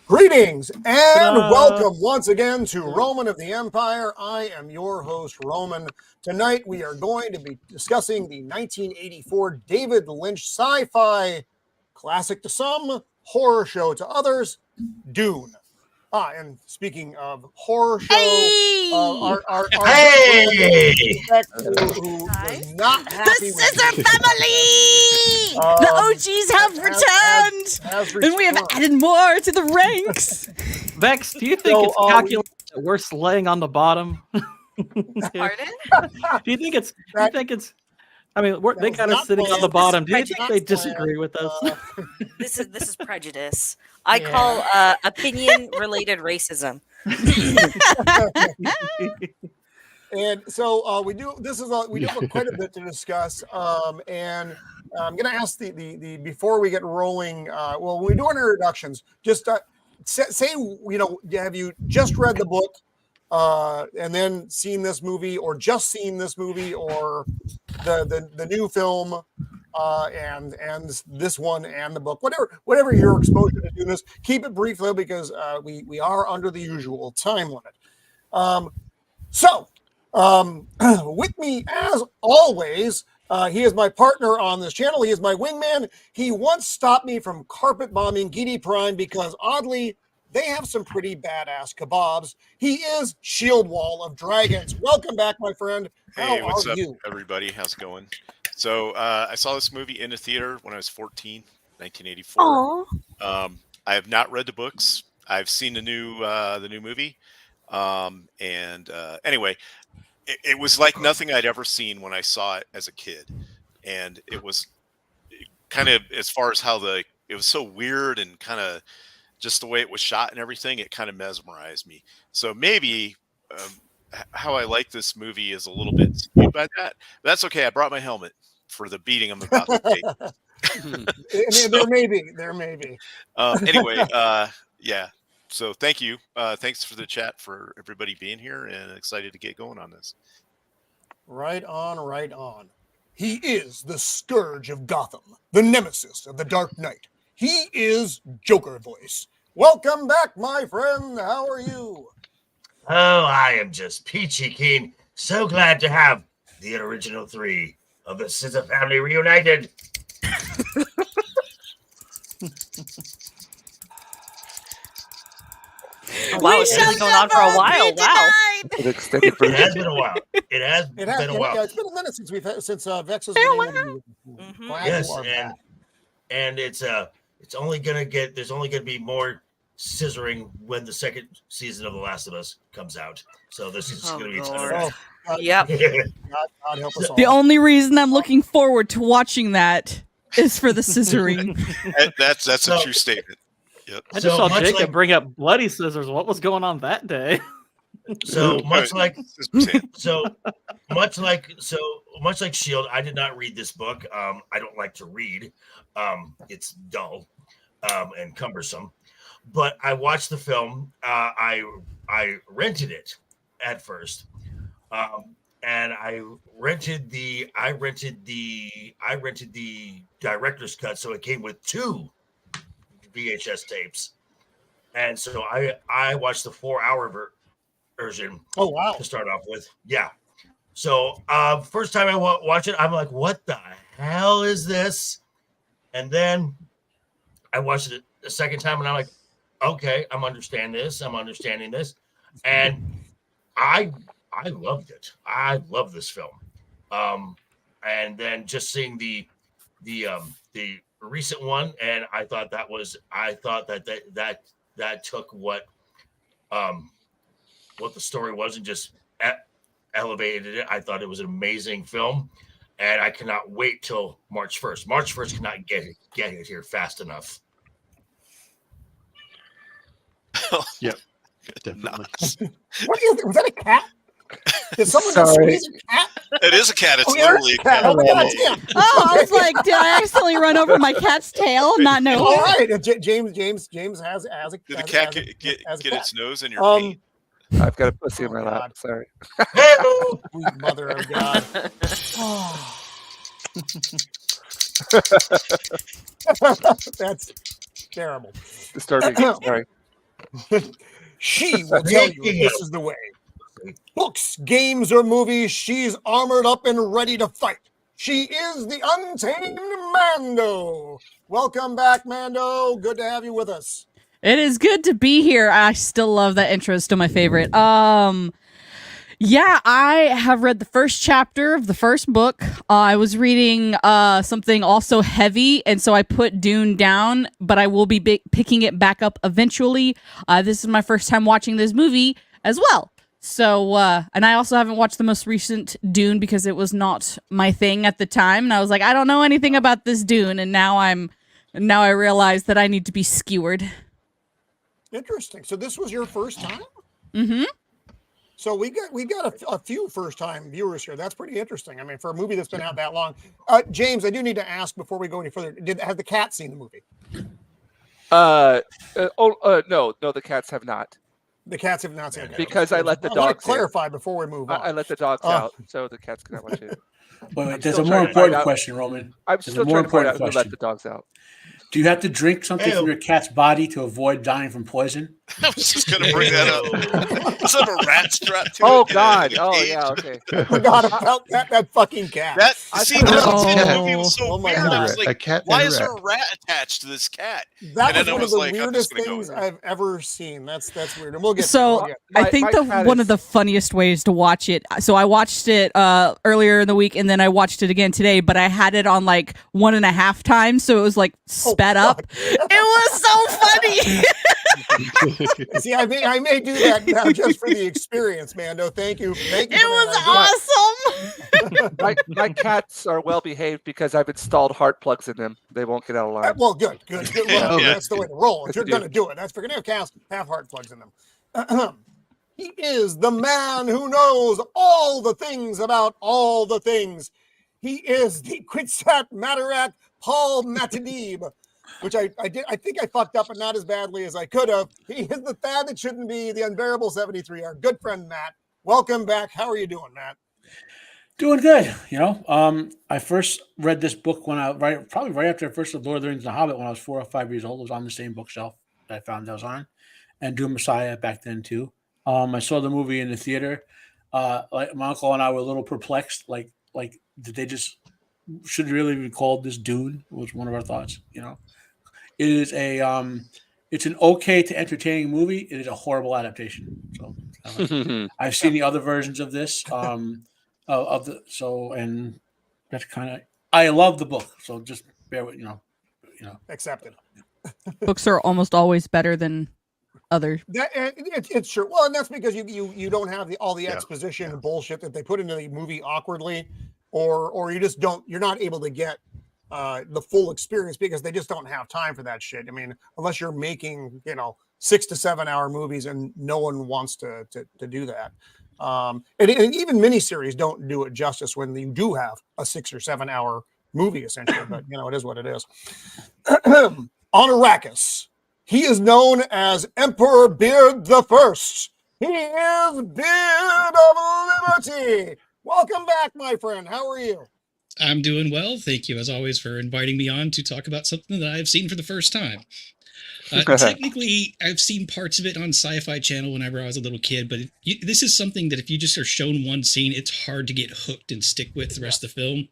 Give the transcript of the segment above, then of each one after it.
Greetings and Ta-da! welcome once again to Roman of the Empire. I am your host, Roman. Tonight we are going to be discussing the 1984 David Lynch sci-fi classic to some, horror show to others, Dune. And speaking of horror show, our Vex, who was not happy The with Scissor Family! The OGs have returned! And we have added more to the ranks! Vex, do you think it's calculated that we're laying on the bottom? Pardon? Do you think it's? I mean, they got us sitting on the bottom. Do you think they disagree with us? This is prejudice. I call opinion-related racism. And so we do have quite a bit to discuss. And I'm going to ask the before we get rolling. When we do our introductions, just say have you just read the book and then seen this movie, or just seen this movie, or the new film and this one and the book, whatever your exposure to doing this. Keep it brief though, because we are under the usual time limit. With me as always, he is my partner on this channel. He is my wingman. He once stopped me from carpet bombing Gidi Prime because oddly they have some pretty badass kebabs. He is Shieldwall of Dragons. Welcome back, my friend. Hey, what's up, you? Everybody? How's it going? So I saw this movie in the theater when I was 14, 1984. I have not read the books. I've seen the new movie. Anyway, it was like nothing I'd ever seen when I saw it as a kid. And it was kind of, as far as how it was so weird and kind of just the way it was shot and everything, it kind of mesmerized me. So maybe how I like this movie is a little bit skewed by that. But that's okay. I brought my helmet for the beating I'm about to take. There may be. Anyway, yeah. So thank you. Thanks for the chat, for everybody being here, and excited to get going on this. Right on. He is the scourge of Gotham, the nemesis of the Dark Knight. He is Joker Voice. Welcome back, my friend. How are you? Oh, I am just peachy keen. So glad to have the original three of the Scissor family reunited. Wow, it's been going on for a while. Wow. It has been a while. It has been a while. Yeah, it's been a minute since Vex has been able to Mm-hmm. Yes, and it's only gonna get. There's only gonna be more scissoring when the second season of The Last of Us comes out. So this is gonna be. Yep. God help us all. The only reason I'm looking forward to watching that is for the scissoring. That's a true statement. Yep. I just saw Jacob bring up bloody scissors. What was going on that day? So much like Shield, I did not read this book. I don't like to read. It's dull and cumbersome. But I watched the film. I rented it at first, and I rented the director's cut, so it came with 2 VHS tapes, and so I watched the 4-hour version. Oh wow! To start off with, yeah. So first time I watch it, I'm like, "What the hell is this?" And then I watched it the second time, and I'm like, "Okay, I'm understanding this. And I loved it. I love this film. And then just seeing the recent one, and I thought that took what the story was and just elevated it. I thought it was an amazing film, and I cannot wait till March 1st. March 1st cannot get it here fast enough. Yep, definitely. What is it? Was that a cat? Did someone squeeze a cat? It is a cat. It's literally a cat. Oh, God, damn. Oh, I was like, did I accidentally run over my cat's tail? Not knowing. All right, James has a. Did the cat get its nose in your paint? I've got a pussy in my lap. Sorry. Sweet mother of God. That's terrible. Disturbing. Sorry. She will tell you if this is the way. Books, games, or movies, she's armored up and ready to fight. She is the Untamed Mando. Welcome back, Mando. Good to have you with us. It is good to be here. I still love that intro. It's still my favorite. Yeah, I have read the first chapter of the first book. I was reading something also heavy, and so I put Dune down, but I will be picking it back up eventually. This is my first time watching this movie as well. So, and I also haven't watched the most recent Dune because it was not my thing at the time. And I was like, I don't know anything about this Dune. And now I realize that I need to be skewered. Interesting. So this was your first time? Mm-hmm. So we got a few first time viewers here. That's pretty interesting. I mean, for a movie that's been out that long. James, I do need to ask before we go any further. Have the cats seen the movie? No, the cats have not. The cats have not seen it. Because I let the dogs. I want to clarify before we move on. I let the dogs out, so the cats cannot watch it. Wait, there's a more important question, Roman. I'm still trying to find out who let the dogs out. Do you have to drink something from your cat's body to avoid dying from poison? I was just going to bring that up. Does it have a rat strap to it? Oh, God. Oh, yeah, okay. I forgot about that fucking cat. That movie was so weird. God. I was like, why is there a rat attached to this cat? That was one of the weirdest things I've ever seen. That's weird. And we'll get so I think one of the funniest ways to watch it. So I watched it earlier in the week, and then I watched it again today, but I had it on like 1.5 times, so it was like sped up. It was so funny. See, I may do that now just for the experience, Mando. Thank you. It was awesome. My cats are well behaved because I've installed heart plugs in them. They won't get out of line. Well, good. Well, that's the way to roll. If you're going to do it, that's if you're going to have cats, have heart plugs in them. He is the man who knows all the things about all the things. He is the Quitsat Matarak Paul Matadib. Which I think I fucked up, but not as badly as I could have. He is the Thad that shouldn't be, the unbearable 73. Our good friend Matt. Welcome back. How are you doing, Matt? Doing good. I first read this book when probably right after I first read Lord of the Rings and The Hobbit when I was 4 or 5 years old. It was on the same bookshelf that I found that was on, and Dune Messiah back then too. I saw the movie in the theater. Like my uncle and I were a little perplexed. Like did they just should really be called this Dune? Was one of our thoughts. It is it's an okay to entertaining movie. It is a horrible adaptation. So I've seen the other versions of this. And that's kind of I love the book. So just bear with Accepted. Books are almost always better than other. It's true. Well, and that's because you don't have all the exposition and bullshit that they put into the movie awkwardly, or you just don't. You're not able to get the full experience because they just don't have time for that shit. I mean, unless you're making 6 to 7 hour movies, and no one wants to do that. And even miniseries don't do it justice when you do have a 6 or 7 hour movie, essentially. But it is what it is. On Arrakis, he is known as Emperor Beard the First. He is Beard of Liberty. Welcome back, my friend. How are you? I'm doing well. Thank you, as always, for inviting me on to talk about something that I've seen for the first time. Technically, I've seen parts of it on Sci-Fi Channel whenever I was a little kid, but this is something that if you just are shown one scene, it's hard to get hooked and stick with the rest of the film.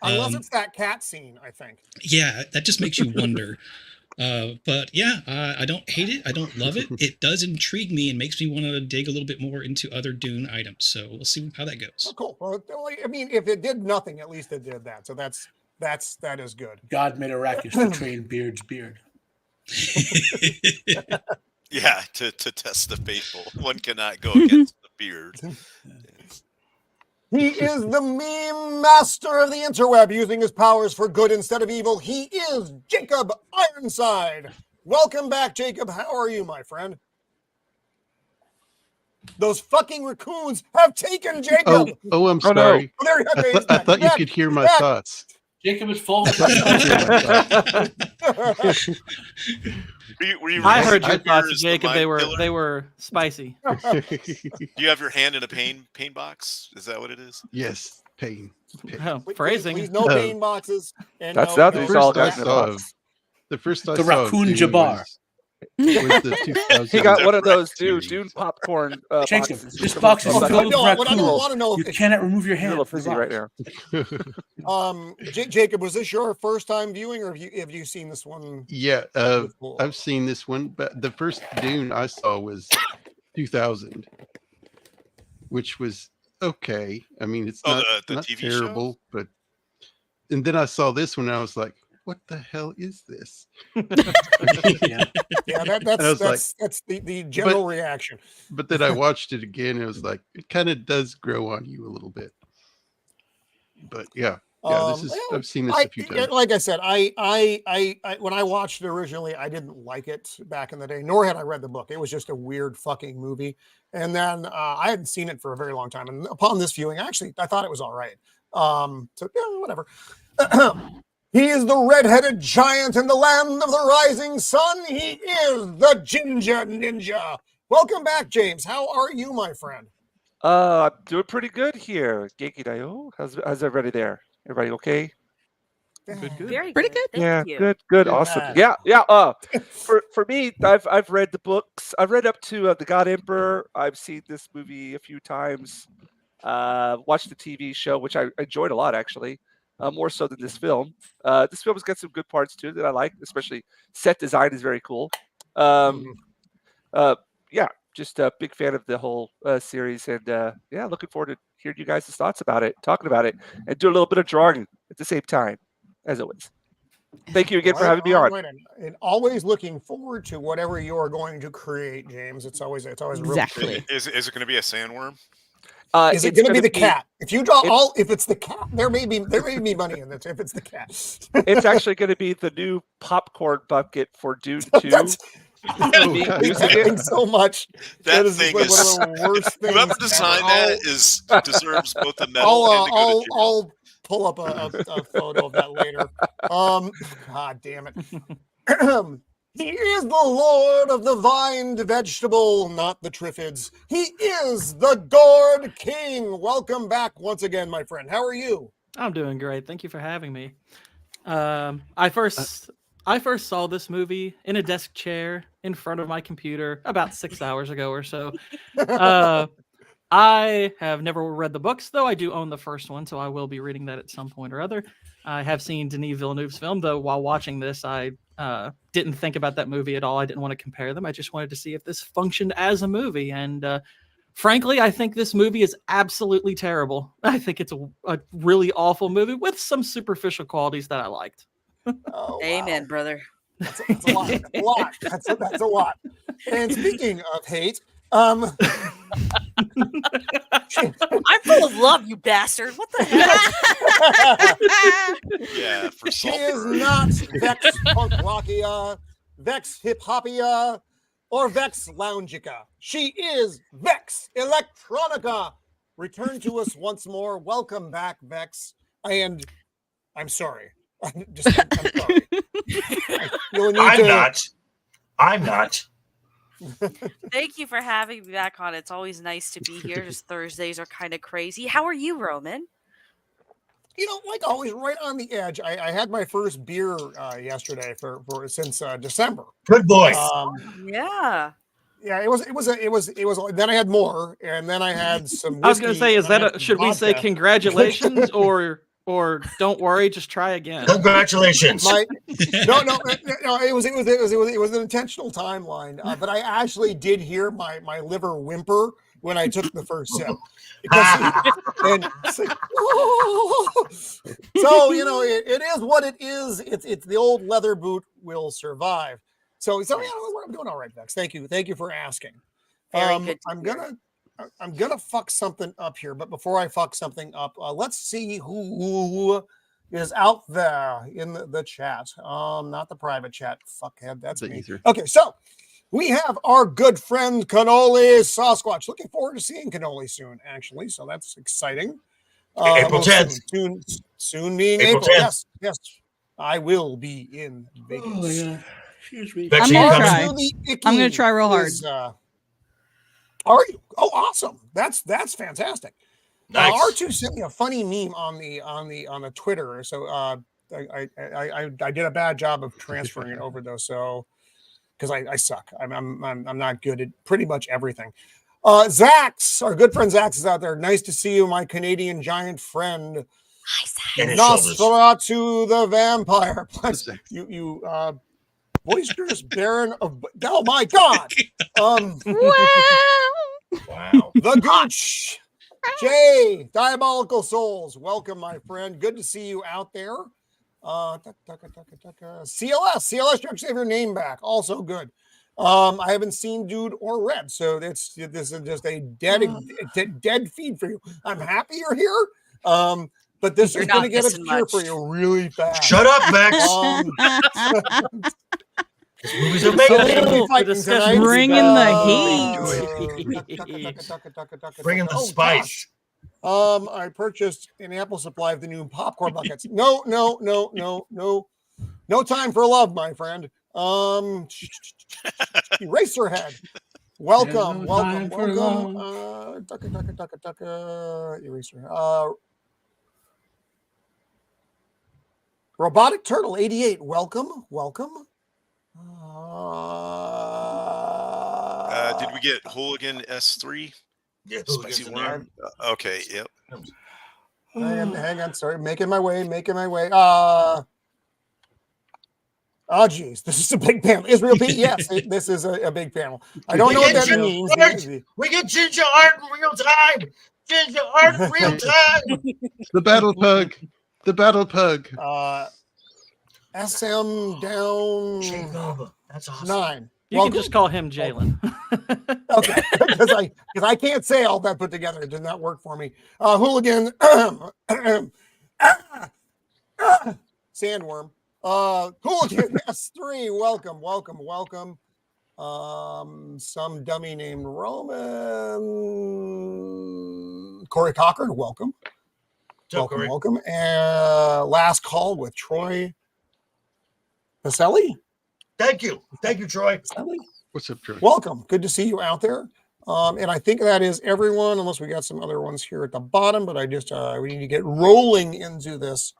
Unless it's that cat scene, I think. Yeah, that just makes you wonder. But yeah, I don't hate it. I don't love it. It does intrigue me and makes me want to dig a little bit more into other Dune items. So we'll see how that goes. Oh, cool. Well, I mean, if it did nothing, at least it did that. So that is good. God made Arrakis to train Beard's beard. Yeah, to test the faithful. One cannot go against the beard. He is the meme master of the interweb, using his powers for good instead of evil. He is Jacob Ironside. Welcome back, Jacob. How are you, my friend? Those fucking raccoons have taken Jacob. Oh, I'm sorry. No. Oh, there he is. I thought you could hear my thoughts. Jacob is full. I heard your thoughts, Jacob. They were spicy. Do you have your hand in a pain box? Is that what it is? Yes, pain. Oh, phrasing. Please, no pain boxes. And that's The all guys in a box. The first I The saw raccoon Dune Jabbar. was Was the 2000 He got one of those series. Dune popcorn Jacob, boxes. this box is Oh, filled with no, red what I cool. want to know You if cannot remove your He's a hand. little from the fizzy box. right now. Jacob, was this your first time viewing, or have you seen this one? Yeah, before? I've seen this one, but the first Dune I saw was 2000, which was okay. I mean, it's not, the not TV show? terrible, but and then I saw this one and I was like, what the hell is this? Yeah. Yeah, that's the general reaction. But then I watched it again and it was like, it kind of does grow on you a little bit. But yeah, this is I've seen this a few times. Like I said, I when I watched it originally, I didn't like it back in the day, nor had I read the book. It was just a weird fucking movie. And then I hadn't seen it for a very long time. And upon this viewing, actually, I thought it was all right. So yeah, whatever. He is the red-headed giant in the land of the rising sun. He is the Jinja Ninja. Welcome back, James. How are you, my friend? I'm doing pretty good here. Genki Dayo. How's everybody there? Everybody okay? Good. Very Pretty good. good. Thank Yeah, you. good, Yeah. awesome. Yeah. For me, I've read the books. I've read up to The God Emperor. I've seen this movie a few times. Watched the TV show, which I enjoyed a lot, actually, more so than this film. This film has got some good parts too that I like, especially set design is very cool. Yeah, just a big fan of the whole series, and yeah, looking forward to hearing you guys' thoughts about it, talking about it, and do a little bit of drawing at the same time, as always. Thank you again for having me on. And always looking forward to whatever you are going to create, James. It's always Exactly. real. Is it going to be a sandworm? Is it going to be the cat? If you draw if it's the cat, there may be money in it. If it's the cat, it's actually going to be the new popcorn bucket for Dune 2. Thanks so much. That thing is one of the worst things. Whoever designed that deserves both the medal and to go to jail. I'll pull up a photo of that later. God damn it. He is the Lord of the vined vegetable, not the Triffids. He is the Gourd King. Welcome back once again, my friend. How are you? I'm doing great. Thank you for having me. I first saw this movie in a desk chair in front of my computer about 6 hours ago or so. I have never read the books, though I do own the first one, so I will be reading that at some point or other. I have seen Denis Villeneuve's film, though while watching this, I didn't think about that movie at all. I didn't want to compare them. I just wanted to see if this functioned as a movie. And frankly, I think this movie is absolutely terrible. I think it's a really awful movie with some superficial qualities that I liked. Oh, Amen, wow. brother. That's a lot. That's a lot. And speaking of hate, I'm full of love, you bastard. What the hell? Yeah, for she is not Vex Punk Rockia, Vex Hip Hopia, or Vex Loungica. She is Vex Electronica. Return to us once more. Welcome back, Vex. And I'm sorry. I'm sorry. I'm not. Thank you for having me back on. It's always nice to be here. Just Thursdays are kind of crazy. How are you, Roman? Like always, right on the edge. I had my first beer yesterday since December. Good boy. Yeah. Yeah, it was. Then I had more, and then I had some. I was going to say, is that should we say congratulations or don't worry, just try again? Congratulations. No. It was an intentional timeline, but I actually did hear my liver whimper when I took the first sip. So it is what it is. It's the old leather boot will survive. So I'm doing all right, Vex. Thank you for asking. Very good. I'm gonna fuck something up here, but before I fuck something up, let's see who is out there in the chat. Not the private chat. Fuckhead, that's me. Easier. Okay, so we have our good friend Cannoli Sasquatch. Looking forward to seeing Cannoli soon, actually. So that's exciting. April 10th. Soon being April April. 10th. Yes. I will be in Vegas. Oh, yeah. Excuse me. Vex, I'm you gonna coming? try. I'm gonna try real hard. Are you? Oh, awesome! That's fantastic. Nice. R2 sent me a funny meme on the Twitter, so I did a bad job of transferring it over though. So because I suck. I'm not good at pretty much everything. Zax, our good friend Zax is out there. Nice to see you, my Canadian giant friend. Hi, Zach. Nosferatu the vampire. You boisterous baron of. Oh my God. Wow. The Gooch. Jay, Diabolical Souls. Welcome, my friend. Good to see you out there. CLS, you actually have your name back. Also good. I haven't seen Dude or read, so this is just a dead feed for you. I'm happy you're here. But this is going to get obscure for you really fast. Shut up, Vex. This movie's amazing. Bringing the heat. Bringing the spice. I purchased an ample supply of the new popcorn buckets. No time for love, my friend. Eraserhead. Welcome. Eraserhead. Robotic Turtle 88. Welcome. Did we get Hooligan S3? Yeah, Spicy worm. Okay, yep. Hang on, sorry. Making my way. Oh, geez. This is a big panel. Israel Pete, yes, this is a big panel. I don't know what that means. We get Jinja art in real time. The battle pug. SM down That's awesome. 9. You can just call him Jalen. Okay, because I can't say all that put together. It did not work for me. Hooligan, Sandworm, Hooligan S3. Welcome. Some dummy named Roman. Corey Cochran, welcome. Welcome. And last call with Troy Pacelli. Thank you, Troy. What's up, Troy? Welcome. Good to see you out there. And I think that is everyone, unless we got some other ones here at the bottom. But I just we need to get rolling into this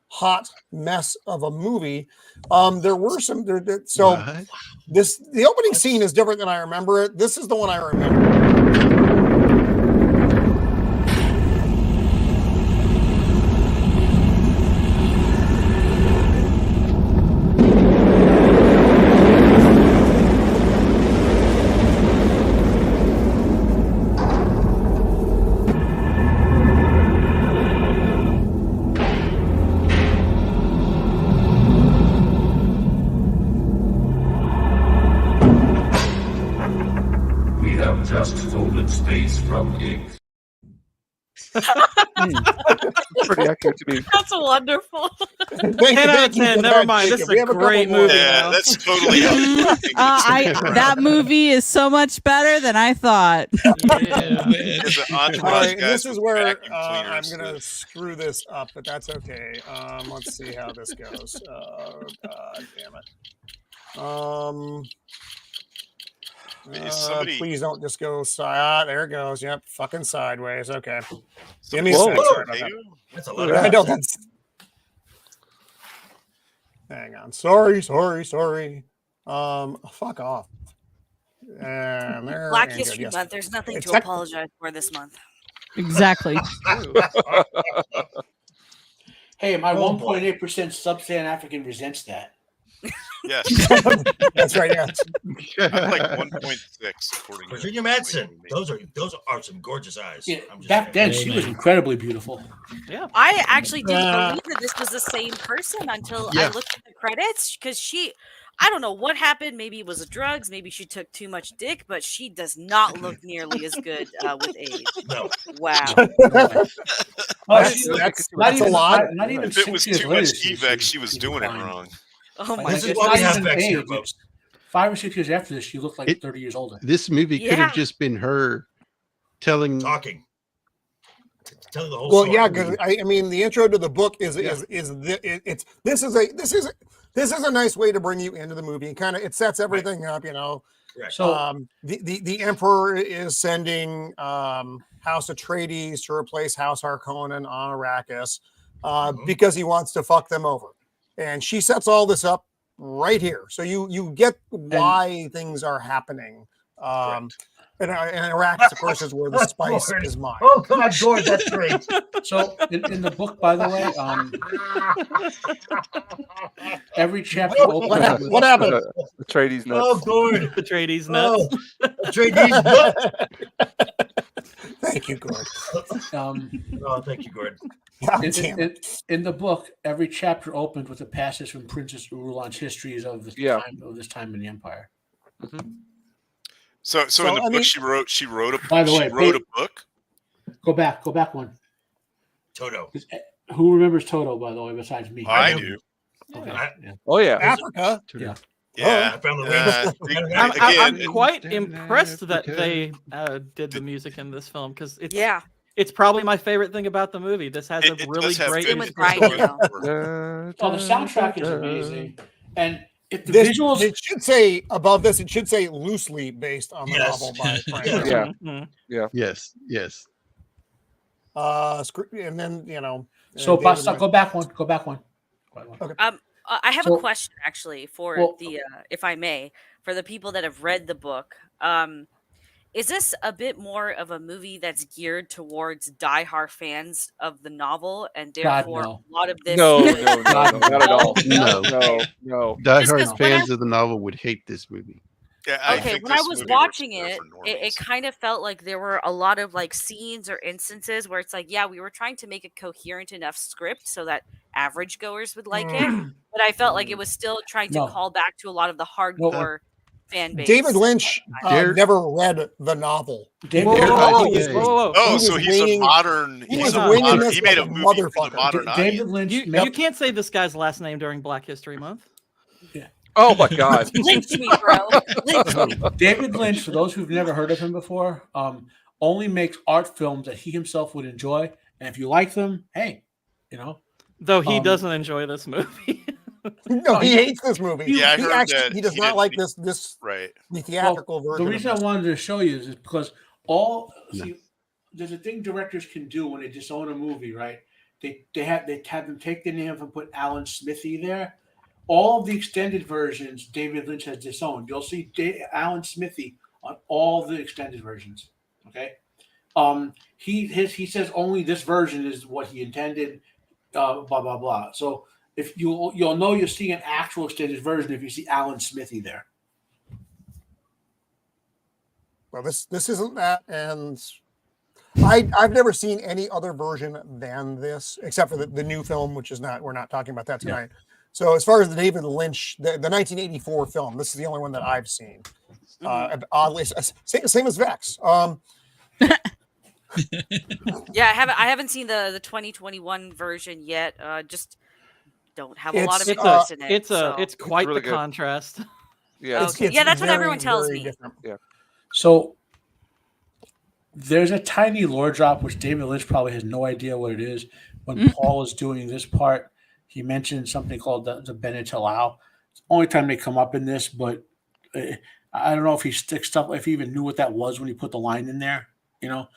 hot mess of a movie. There were some. The opening scene is different than I remember it. This is the one I remember. Space from ink. Pretty accurate to me. That's wonderful. 10 out of 10. Never mind. This is a great movie. Yeah, that's totally. That movie is so much better than I thought. This is where I'm going to screw this up, but that's okay. Let's see how this goes. God damn it. Please don't just go there it goes. Yep, fucking sideways. Okay. Give me a second. Sorry about that. That's a lot of I know that's. Hang on. Sorry. Fuck off. And there. Black History Month. There's nothing to apologize for this month. Exactly. Hey, my 1.8% sub-Saharan African resents that. Yes. That's right. Yeah. I'm like 1.6 according to Virginia Madsen. Those are some gorgeous eyes. Yeah, back then, she was incredibly beautiful. Yeah. I actually didn't believe that this was the same person until I looked at the credits because I don't know what happened. Maybe it was drugs. Maybe she took too much dick, but she does not look nearly as good with age. No. Wow. That's a lot. Not even if it was too much evac, she was doing it wrong. Oh my! This is why we have Vex here, folks. 5 or 6 years after this, she looked like 30 years older. This movie could have just been her telling the whole story. Well, yeah, because I mean, the intro to the book is a nice way to bring you into the movie. It sets everything up, you know. Right. So the Emperor is sending House Atreides to replace House Harkonnen on Arrakis because he wants to fuck them over. And she sets all this up right here. So you get why things are happening. And Iraq, of course, is where the spice is mined. Oh God, Gourd, that's great. So in the book, by the way, every chapter What happened? What happened? Atreides nuts. Oh, Gourd. Atreides nuts. Oh, Atreides nuts. Thank you, Gourd. Oh, thank you, Gourd. In the book, every chapter opened with a passage from Princess Urulan's histories of this time in the Empire. Mm-hmm. So in the book, she wrote a book. Go back one. Toto. Who remembers Toto, by the way, besides me? I do. Okay. Oh yeah, Africa. Yeah. Yeah. I'm quite impressed that they did the music in this film because it's probably my favorite thing about the movie. This has a really great. The soundtrack is amazing, and if the visuals, it should say above this. It should say loosely based on the novel by Frank. Yeah. Yes. And then So, go back one. Okay. I have a question actually for if I may, for the people that have read the book. Is this a bit more of a movie that's geared towards diehard fans of the novel, and therefore a lot of this? No, not at all. No. Diehard when fans of the novel would hate this movie. Yeah, okay, when I was watching it kind of felt like there were a lot of like scenes or instances where it's like, yeah, we were trying to make a coherent enough script so that average goers would like it, but I felt like it was still trying to call back to a lot of the hardcore fan base. David Lynch never read the novel. Oh, so he's a modern. He made a movie for the modern David Lynch. You can't say this guy's last name during Black History Month. Yeah. Oh my God. Lynch me, bro. Lynch me. David Lynch, for those who've never heard of him before, only makes art films that he himself would enjoy, and if you like them, hey, Though he doesn't enjoy this movie. No, he hates this movie. Yeah, I heard that he does not like this the theatrical version. The reason I wanted to show you is because there's a thing directors can do when they disown a movie, right? They have them take the name and put Alan Smithy there. All of the extended versions David Lynch has disowned. You'll see Alan Smithy on all the extended versions. Okay, he says only this version is what he intended. Blah blah blah. So if you'll know you'll see an actual extended version if you see Alan Smithy there. Well, this isn't that, and I've never seen any other version than this, except for the new film, which is not. We're not talking about that tonight. Yeah. So as far as the David Lynch, the 1984 film, this is the only one that I've seen. Oddly, same as Vex. Yeah, I haven't seen the 2021 version yet. Just don't have a lot of interest in it. It's quite really the good. contrast. Yeah, that's what everyone tells me. Different. Yeah. So there's a tiny lore drop which David Lynch probably has no idea what it is. When Paul is doing this part, he mentioned something called the Benetelau. It's the only time they come up in this, but I don't know if he sticks stuff, if he even knew what that was when he put the line in there. I don't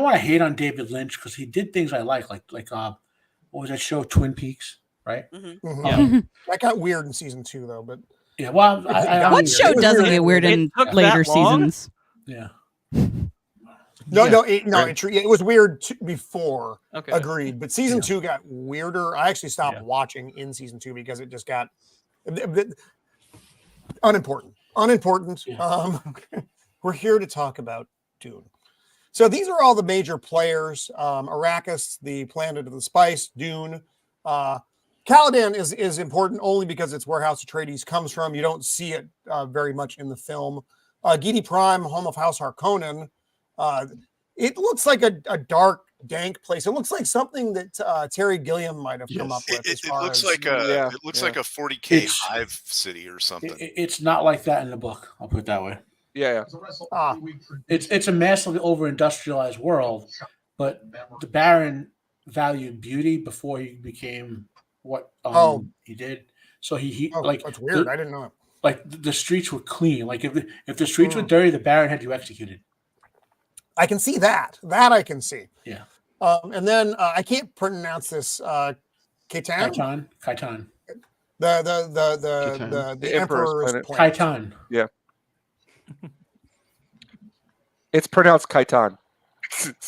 want to hate on David Lynch because he did things I like what was that show, Twin Peaks, right? Mm-hmm. Yeah. That got weird in season 2 though, but yeah. Well, what show doesn't get weird in later seasons? Yeah. It was weird before. Okay. Agreed, but season 2 got weirder. I actually stopped watching in season 2 because it just got unimportant. Yeah. We're here to talk about Dune. So these are all the major players. Arrakis, the planet of the spice, Dune. Caladan is important only because it's where House Atreides comes from. You don't see it very much in the film. Gidi Prime, home of House Harkonnen. It looks like a dark, dank place. It looks like something that Terry Gilliam might have come up with. It looks like a 40K hive city or something. It's not like that in the book. I'll put it that way. Yeah. It's a massively over-industrialized world, but the Baron valued beauty before he became what he did. So he that's weird. I didn't know it. Like the streets were clean. Like if the streets were dirty, the Baron had you executed. I can see that. That I can see. Yeah. And then I can't pronounce this. Khaitan. Khitan. Emperor's planet. planet. Khitan. Yeah. It's pronounced Khitan.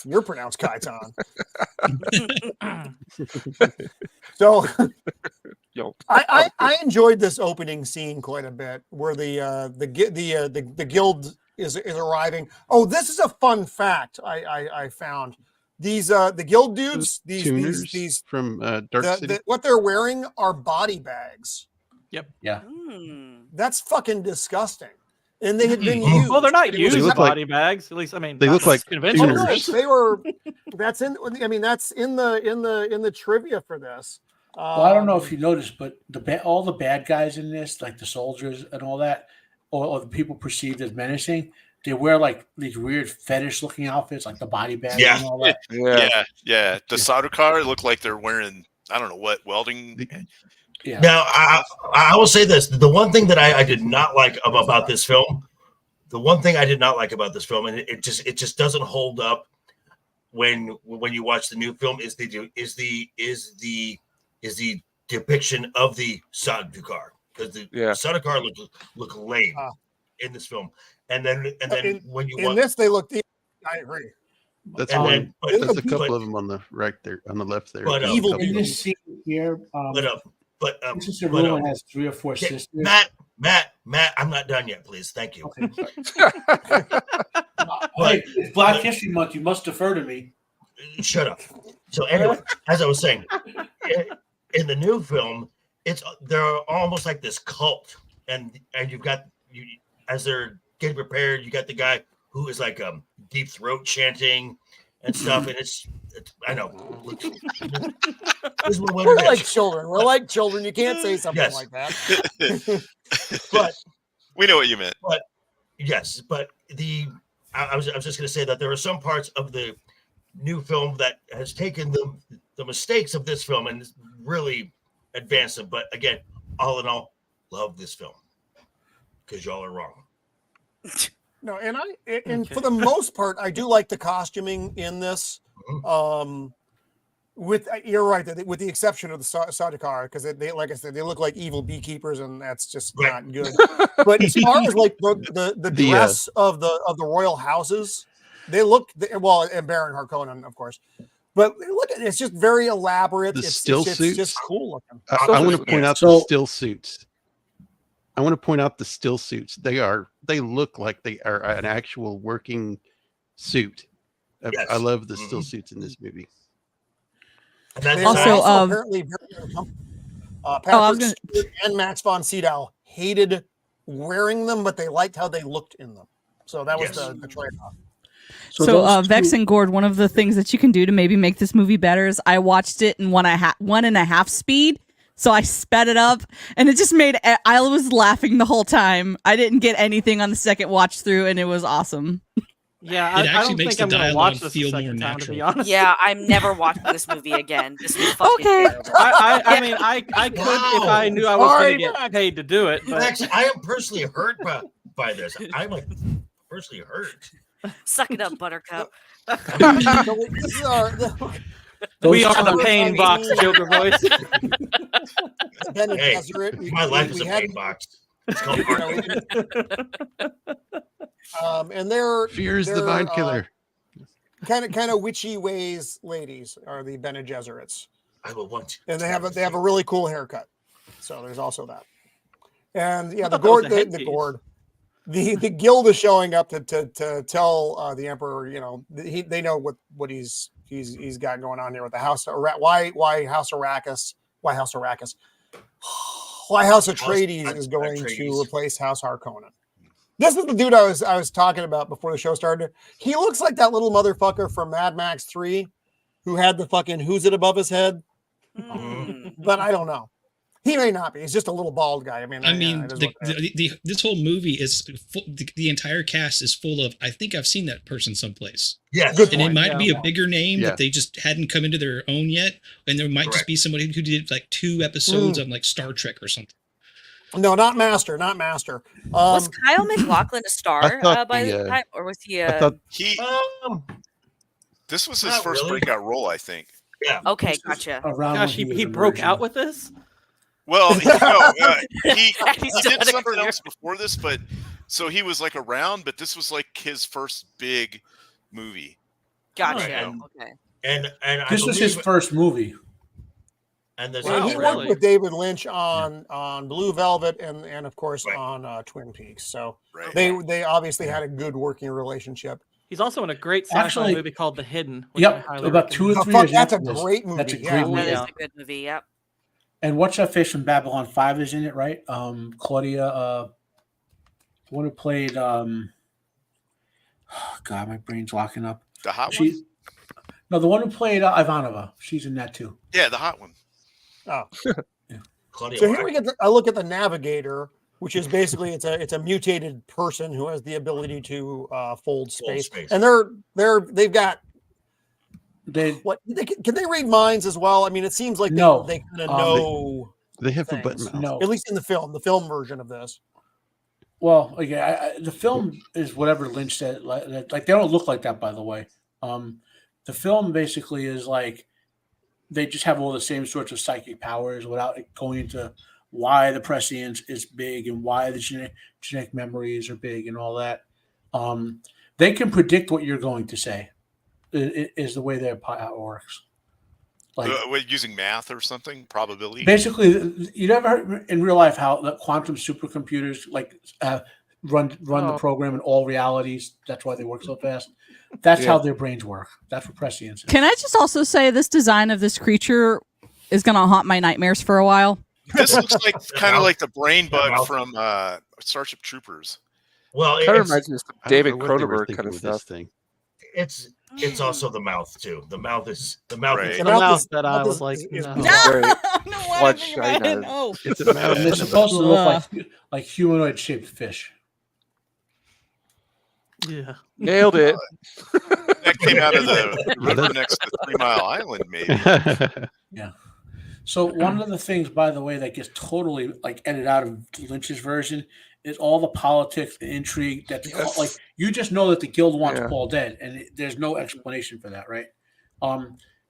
You're pronounced Khitan. So I enjoyed this opening scene quite a bit, where the guild is arriving. Oh, this is a fun fact I found. These the guild dudes, these from Dark City. What they're wearing are body bags. Yep. Yeah. That's fucking disgusting. And they had been used. Well, they're not used look body bags. At least, I mean, they look like conventional. tuners. They were. That's in. I mean, that's in the trivia for this. Well, I don't know if you noticed, but all the bad guys in this, like the soldiers and all that, or the people perceived as menacing, they wear like these weird fetish-looking outfits, like the body bag and all that. Yeah. The Sardaukar look like they're wearing, I don't know what, welding. Yeah. Now, I will say this: the one thing that I did not like about this film, and it just doesn't hold up when you watch the new film, is the depiction of the Sardaukar, because the Sardaukar look lame in this film, and then when you watch this, they look. I agree. That's one. There's a couple of them on the right there, on the left there. But evil In this scene here, Mrs. Cerullo has 3 or 4 sisters. Matt, I'm not done yet, please. Thank you. Okay. Hey, it's Black History Month. You must defer to me. Shut up. So anyway, as I was saying, in the new film, they're almost like this cult, and you've got as they're getting prepared, you got the guy who is like deep throat chanting and stuff, and it's I know. We're like children. We're like children. You can't say something like that. But we know what you meant. But yes, but I was just going to say that there are some parts of the new film that has taken the mistakes of this film and really advanced them. But again, all in all, love this film because y'all are wrong. No, and for the most part, I do like the costuming in this. You're right, with the exception of the Sardaukar, because they, like I said, they look like evil beekeepers, and that's just not good. But as far as like the dress of the royal houses, they look and Baron Harkonnen, of course. But look, it's just very elaborate. It's just cool looking. I want to point out the still suits. I want to point out the still suits. They look like they are an actual working suit. Yes. I love the still suits in this movie. And also, apparently, Patrick Stewart and Max von Sydow hated wearing them, but they liked how they looked in them. So that was the trade-off. So Vex and Gourd, one of the things that you can do to maybe make this movie better is I watched it in 1.5 speed. So I sped it up, and it just made I was laughing the whole time. I didn't get anything on the second watch through, and it was awesome. Yeah, I don't think I'm going to watch this a second time, to be honest. Yeah, I'm never watching this movie again. This was fucking terrible. I mean, I could if I knew I was going to get paid to do it. But... Actually, I am personally hurt by this. I'm like personally hurt. Suck it up, Buttercup. We are the pain box, Joker voice. Hey, my life is a pain box. It's called and they're Fear's the Vine Killer. Kind of witchy ways ladies are the Bene Gesserits. I will want to. And they have a really cool haircut. So there's also that. And yeah, the guild is showing up to tell the Emperor, they know what he's got going on here with the House. Why House Arrakis? Why House Arrakis? Why House Atreides is going to replace House Harkonnen. This is the dude I was talking about before the show started. He looks like that little motherfucker from Mad Max 3 who had the fucking who's it above his head. But I don't know. He may not be. He's just a little bald guy. This whole movie is the entire cast is full of. I think I've seen that person someplace. Yes, and it might be a bigger name that they just hadn't come into their own yet, and there might just be somebody who did like 2 episodes on like Star Trek or something. No, not Master. Was Kyle MacLachlan a star by the time, or was he? This was his first breakout role, I think. Yeah. Okay, gotcha. Gosh, he broke out with this. Well, he He's still did had a something career. else before this, but so he was like around, but this was like his first big movie. Gotcha. Right. Okay. And I This was his believe- first movie. And this Well, is he really- worked with David Lynch on Blue Velvet and of course Right. on Twin Peaks. So Right. they obviously had a good working relationship. He's also in a great sci-fi Actually- movie called The Hidden. Which I Yep, highly about 2 or Oh, 3 fuck, years that's a after this. great movie. That's a Yeah. great That movie. is a good movie. Yep. And what's that face from Babylon 5 is in it, right? Claudia, the one who played God, my brain's locking up. The hot one? She No, the one who played Ivanova. She's in that too. Yeah, the hot one. Oh. Claudia So here Black. we get a look at the Navigator, which is basically it's a mutated person who has the ability to fold space. space. And they've got They what can they read minds as well? I mean, it seems like No. they kind of Um, know They have a things. button mouth. no. At least in the film version of this. Well, okay, the film is whatever Lynch said. Like they don't look like that, by the way. The film basically is like they just have all the same sorts of psychic powers without going into why the prescience is big and why the genetic memories are big and all that. They can predict what you're going to say. Is the way their power works. Like Using math or something, probability. basically, you never heard in real life how the quantum supercomputers run the program in all realities. That's why they work so fast. That's how their brains work. That's what prescience is. Can I just also say this design of this creature is going to haunt my nightmares for a while? This looks like kind of like the brain bug mouth. from Starship Troopers. Well, Kind of it's, reminds me of some I don't David know what they were Cronenberg thinking kind of with this stuff. thing. it's also the mouth too. The mouth is the mouth. Right. Is, The The mouth mouth is- that mouth I was is- like, is no. bizarre. Very No, blood shine. Oh. It's a mouth. And they're and a supposed to Ugh. look like humanoid shaped fish. Yeah. Nailed it. That came out of the river next to 3 Mile Island, maybe. So one of the things, by the way, that gets totally like edited out of Lynch's version is all the politics and intrigue. That's Yes. like you just know that the guild wants Yeah. Paul dead, and there's no explanation for that, right?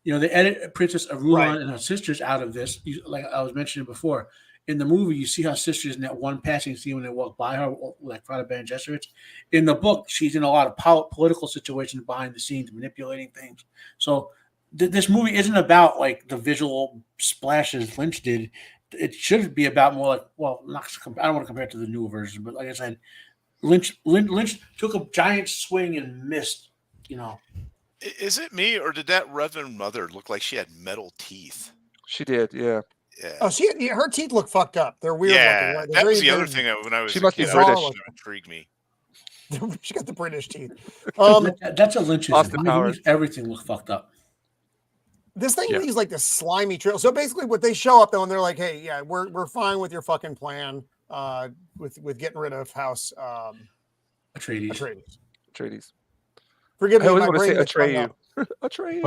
They edit Princess Arulan Right. and her sisters out of this. Like I was mentioning before, in the movie, you see her sisters in that one passing scene when they walk by her, like Prada Bene Gesserit. In the book, she's in a lot of political situations behind the scenes, manipulating things. So this movie isn't about like the visual splashes Lynch did. It should be about more like, well, I don't want to compare it to the new version, but like I said, Lynch took a giant swing and missed. Is it me, or did that Reverend Mother look like she had metal teeth? She did, yeah. Yeah. Oh, her teeth look fucked up. They're weird Yeah, looking. Right? that was the other thing when I was She a must be kid, British. that intrigued me. She got the British teeth. That's a Lynch. Austin He Powers. makes everything look fucked up. This thing Yeah. leaves like this slimy trail. So basically, what they show up though, and they're like, "Hey, yeah, we're fine with your fucking plan, with getting rid of House Atreides. Atreides. Forgive I me, always my want to brain say is hung Atreyu. up. Atreyu.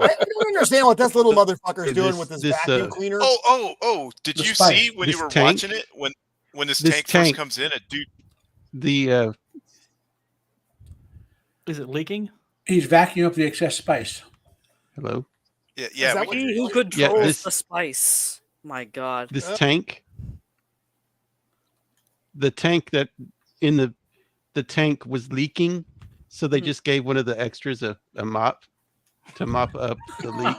I don't understand what this little motherfucker is doing This- with his this, vacuum cleaner. Oh! Did The you spice. see when you This were tank- watching it when this this tank first tank- comes in? A dude. The Is it leaking? He's vacuuming up the excess spice. hello. Yeah. that we what can- He who Yeah, controls this- the spice. My God. This tank. The tank that in the tank was leaking, so they just gave one of the extras a mop to mop up the leak.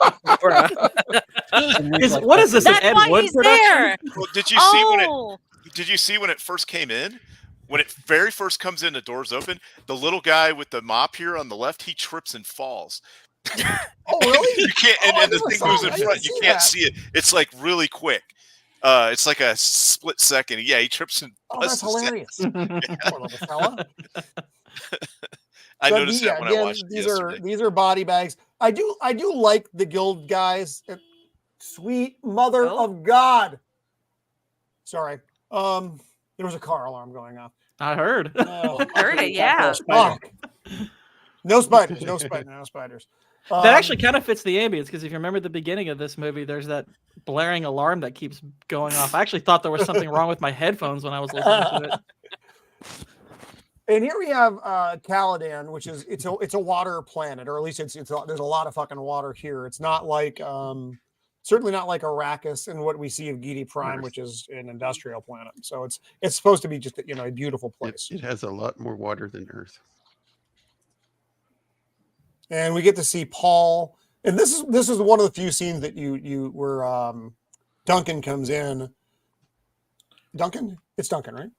What is this? An That's Ed why Wood he's production? there. Well, did you see when it? Oh, Did you see when it first came in? When it very first comes in, the doors open. The little guy with the mop here on the left, he trips and falls. Oh, really? You can't, Oh, I and the never thing saw moves it. in I front. didn't You see can't that. see it. It's like really quick. It's like a split second. Yeah, he trips and Oh, that's busts his head. hilarious. Poor little fella. I So, noticed yeah, that when I again, watched it these yesterday. are body bags. I do like the guild guys. Sweet mother Oh. of God. Sorry. There was a car alarm going off. I heard. Oh, heard it, yeah. fuck. No spiders. No spiders. No spiders. That actually kind of fits the ambience because if you remember the beginning of this movie, there's that blaring alarm that keeps going off. I actually thought there was something wrong with my headphones when I was listening to it. And here we have Caladan, which is it's a water planet, or at least there's a lot of fucking water here. It's not like certainly not like Arrakis and what we see of Gidi Prime, Earth. which is an industrial planet. So it's supposed to be just a beautiful place. It has a lot more water than Earth. And we get to see Paul, and this is one of the few scenes that you where Duncan comes in. Duncan, it's Duncan, right?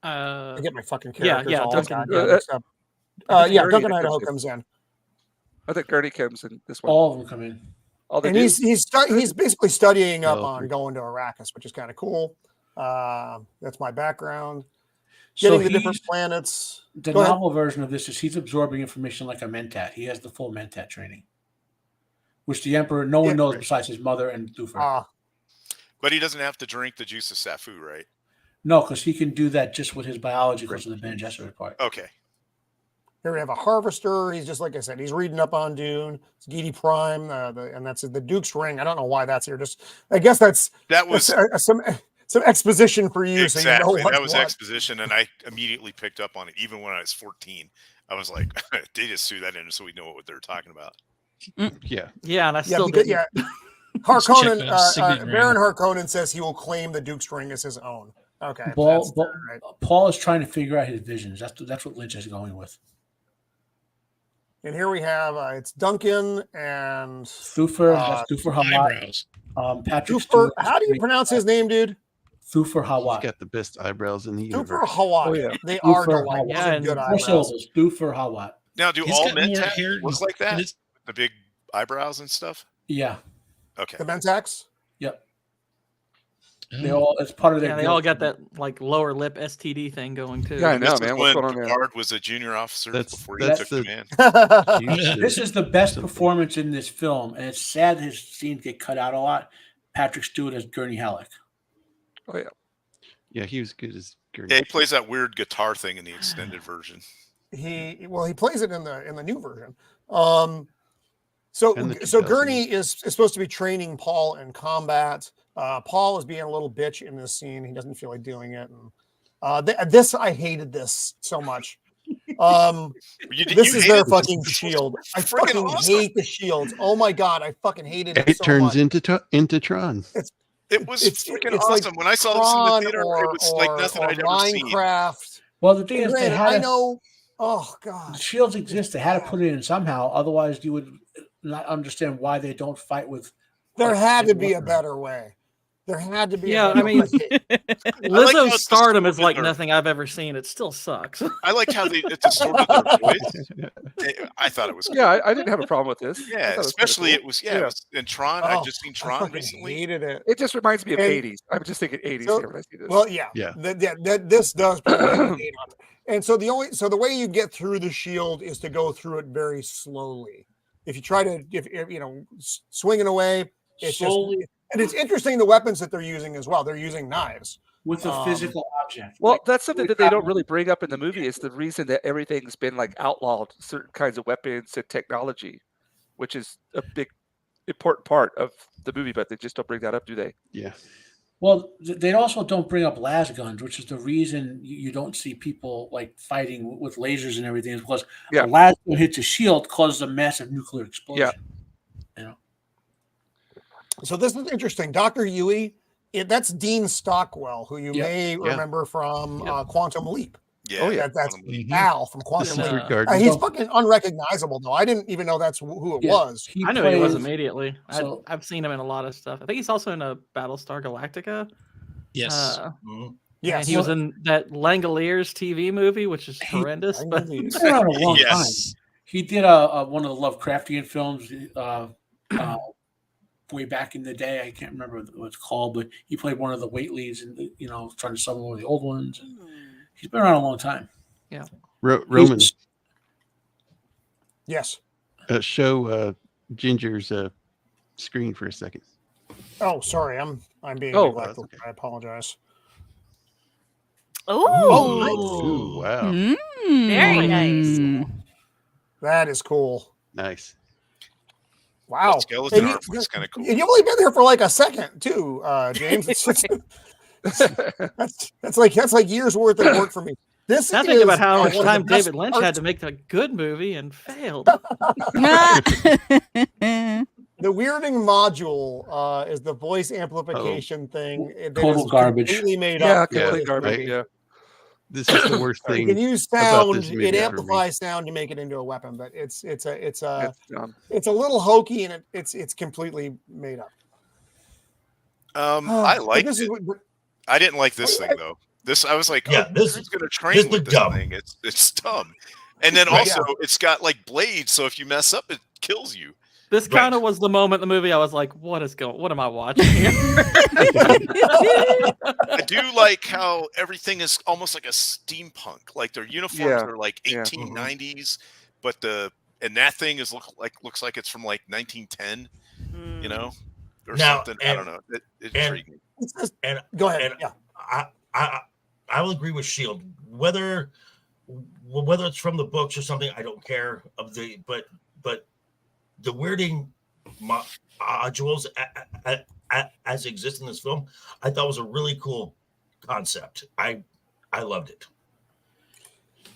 I get my fucking characters yeah, all Duncan. mixed up. Duncan Idaho comes in. I think Gurney comes in this one. All of them come in. Oh, they And do? he's basically studying up Oh, on okay. going to Arrakis, which is kind of cool. That's my background. So Getting the different he's- planets. The Go ahead. novel version of this is he's absorbing information like a mentat. He has the full mentat training, which the Emperor no one Yeah. knows besides his mother and Thufir. But he doesn't have to drink the juice of Safu, right? No, because he can do that just with his biology because of the Bene Gesserit part. Okay. Here we have a harvester. He's just like I said. He's reading up on Dune. It's Gidi Prime, and that's the Duke's ring. I don't know why that's here. Just I guess that was some exposition for you, Exactly. so you know what. That was exposition, and I immediately picked up on it. Even when I was 14, I was like, they just threw that in so we know what they're talking about. Yeah. Yeah, and I Yeah, still because, didn't. Harkonnen, Check off signet Baron ring. Harkonnen says he will claim the Duke's ring as his own. Okay, right. Paul is trying to figure out his visions. That's what Lynch is going with. And here we have it's Duncan and Thufir. That's Thufir Hawat. Eyebrows. Patrick Thufir. Stewart. How do you pronounce his name, dude? Thufir He's Hawat. got the best eyebrows in the Thufir universe. Hawat. Oh, yeah. They are Thufir delightful. Hawat. Yeah, Those are and good Four eyebrows. syllables. Thufir Hawat. Now, do He's all got more Mentat hair. look like that? and it's- The big eyebrows and stuff? Yeah. Okay. The Mentats. Yep. Oh. They all. It's part of their. Yeah, they all got that like lower lip STD thing going too. Yeah, I know, This man. is What's when going on there? Picard was a junior officer before he took that's command. This is the best performance in this film, and it's sad his scenes get cut out a lot. Patrick Stewart as Gurney Halleck. Oh, yeah. Yeah, he was good as Gurney. Yeah, he plays that weird guitar thing in the extended version. He plays it in the new version. So And the Gurney 2000s. is supposed to be training Paul in combat. Paul is being a little bitch in this scene. He doesn't feel like doing it. And I hated this so much. This is their fucking shield. I fucking awesome. hate the shields. Oh my god, I fucking hated it. It so turns much. into Tron. It was freaking it's awesome. like when I saw this in the Tron theater, or- it was like nothing or I'd ever seen. Minecraft. Well, the thing And is, they granted, had I to, know. Oh god. the shields exist. They had to put it in somehow. Otherwise, you would not understand why they don't fight with. There like, had to be a weapons. better way. There had to be. Yeah, a I better mean, way. like how Lizzo's it's stardom is distorted like their- nothing I've ever seen. It still sucks. I liked how it distorted their voice. I thought it was Yeah, I didn't have a problem with this. I Yeah, thought it was especially kinda it was Yeah. it was in Tron. Oh, I've just seen I Tron fucking recently. cool. hated it. It just reminds me of And- 80s. I'm just thinking 80s So- here when I see this. Well, yeah, Yeah. This does. put a lot of hate on it. And so the way you get through the shield is to go through it very slowly. If you try to, if swinging away, it's Slowly. just. And it's interesting the weapons that they're using as well. They're using knives. with a physical object. Well, Like, that's something that they don't really bring up in the movie. Is the reason that everything's been like outlawed, certain kinds of weapons and technology, which is a big important part of the movie, but they just don't bring that up, do they? Yeah. well, they also don't bring up las guns, which is the reason you don't see people like fighting with lasers and everything. Is because Yeah. a las gun hits a shield, causes a massive nuclear explosion. So this is interesting. Dr. Yui, that's Dean Stockwell, who you Yep. may Yeah. remember from Quantum Leap. Yeah. Oh, yeah. That's Mhm. Al from Quantum Leap. Disregard. He's So- fucking unrecognizable, though. I didn't even know that's who it Yeah. was. I knew he was plays- immediately. so- I've seen him in a lot of stuff. I think he's also in a Battlestar Galactica. Yes. Yes. And he was in that Langoliers TV movie, which is horrendous. But He's been around a long time. Yes. He did one of the Lovecraftian films way back in the day. I can't remember what it's called, but he played one of the Waitley's and trying to summon one of the old ones. And he's been around a long time. Roman, Yes. show Ginger's screen for a second. Oh, sorry. I'm being Oh, neglectful. that's okay. I apologize. Oh, Ooh, wow. very nice. That is cool. Nice. Wow. That skeleton And arm was kind of cool. You've only been there for like a second, too, James. That's like years worth of work for me. This now is think about how one much of the time best David Lynch parts- had to make a good movie and failed. The weirding module is the voice amplification thing. Total garbage. Completely made Yeah, up. completely Yeah, garbage. Yeah. This is the worst You thing can use about sound. this movie It for me. amplifies sound to make it into a weapon, but it's a dumb. little hokey and it's completely made up. I liked this it. is I didn't like this thing though. This I was like, Yeah, this who's gonna train this with is this dumb. thing? It's dumb. And then Right. also it's got like blades, so if you mess up, it kills you. This Right. kind of was the moment in the movie I was like, what am I watching here? I do like how everything is almost like a steampunk. Like their uniforms are like Yeah. 1890s, but that thing is looks like it's from like 1910, you know, or Now, something. I don't know. It intrigued me. And Go ahead. and Yeah. I will agree with Shield. Whether it's from the books or something, I don't care. But the weirding modules as exist in this film, I thought was a really cool concept. I loved it.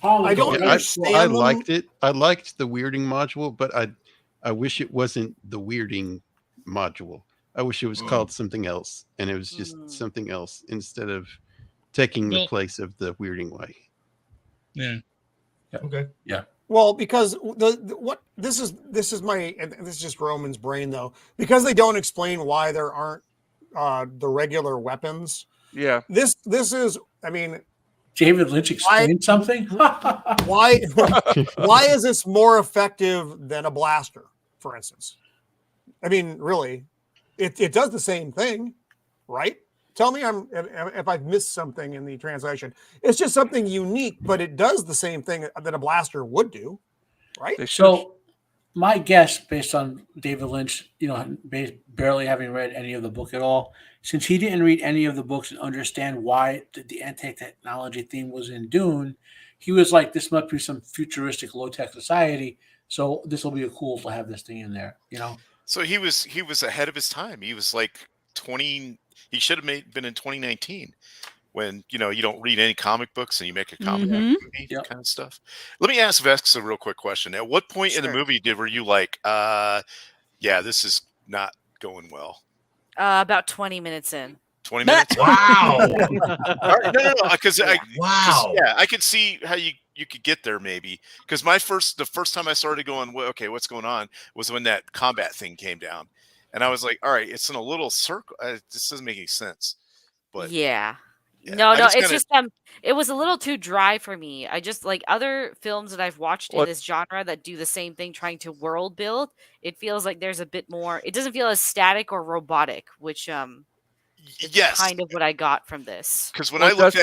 I don't understand I them. liked it. I liked the weirding module, but I wish it wasn't the weirding module. I wish it was called something else, and it was just something else instead of taking the place of the weirding way. Yeah. Okay. Yeah. Well, because this is my, and this is just Roman's brain though, because they don't explain why there aren't the regular weapons. Yeah. This is, I mean, David Lynch explained something. why is this more effective than a blaster, for instance? I mean, really, it does the same thing, right? Tell me if I've missed something in the translation. It's just something unique, but it does the same thing that a blaster would do, right? So, my guess, based on David Lynch, barely having read any of the book at all, since he didn't read any of the books and understand why the anti-technology theme was in Dune, he was like, "This must be some futuristic, low-tech society. So this will be cool to have this thing in there." So he was ahead of his time. He was like 20. He should have been in 2019 when, you don't read any comic books and you make a comic book movie kind of stuff. Let me ask Vex a real quick question. At what point in the movie were you like, yeah, this is not going well? About 20 minutes in. 20 minutes? Wow. No, because wow. Yeah, I could see how you could get there maybe. Because the first time I started going, well, okay, what's going on, was when that combat thing came down. And I was like, all right, it's in a little circle. This doesn't make any sense. But yeah. No, it's just it was a little too dry for me. I just like other films that I've watched in this genre that do the same thing, trying to world build. It feels like there's a bit more. It doesn't feel as static or robotic, which is kind of what I got from this. Because when I watched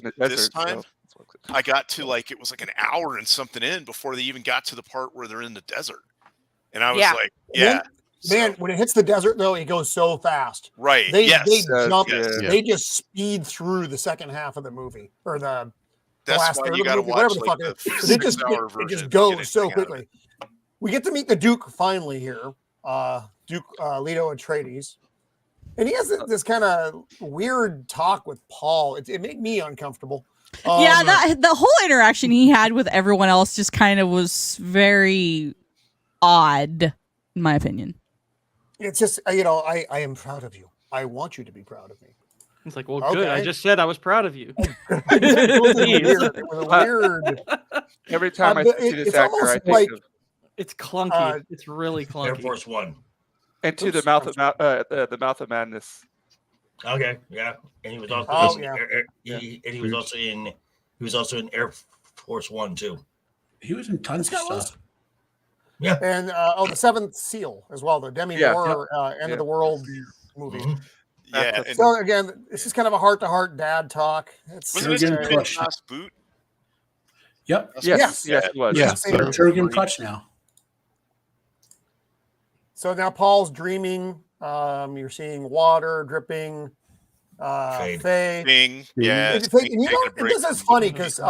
it this time, so I got to like, it was like an hour and something in before they even got to the part where they're in the desert, and I was like, yeah. Man, when it hits the desert, though, it goes so fast. Right. They jump. Yes. They just speed through the second half of the movie, or the last why third you of the gotta movie, watch whatever the like fuck the it is. 6-hour It version just to goes get so anything out of quickly. We get to meet the Duke finally here, Duke Leto Atreides, and he has this kind of weird talk with Paul. It made me uncomfortable. Yeah, the whole interaction he had with everyone else just kind of was very odd, in my opinion. It's just, I am proud of you. I want you to be proud of me. It's like, well, good. I just said I was proud of you. It was weird. Every time I see this actor, I think of it's clunky. It's really clunky. Air Force One. And to the Mouth of Madness. Okay, yeah, and he was also he was also in Air Force One too. He was in tons of stuff. Yeah, and the Seventh Seal as well, the Demi Moore End of the World movie. Mm-hmm. Yeah. So again, this is kind of a heart-to-heart dad talk. Wasn't it last boot? Yep. Yes, it was. Yeah, Turgan Clutch now. So now Paul's dreaming. You're seeing water dripping. Faye. Yeah. And this is funny because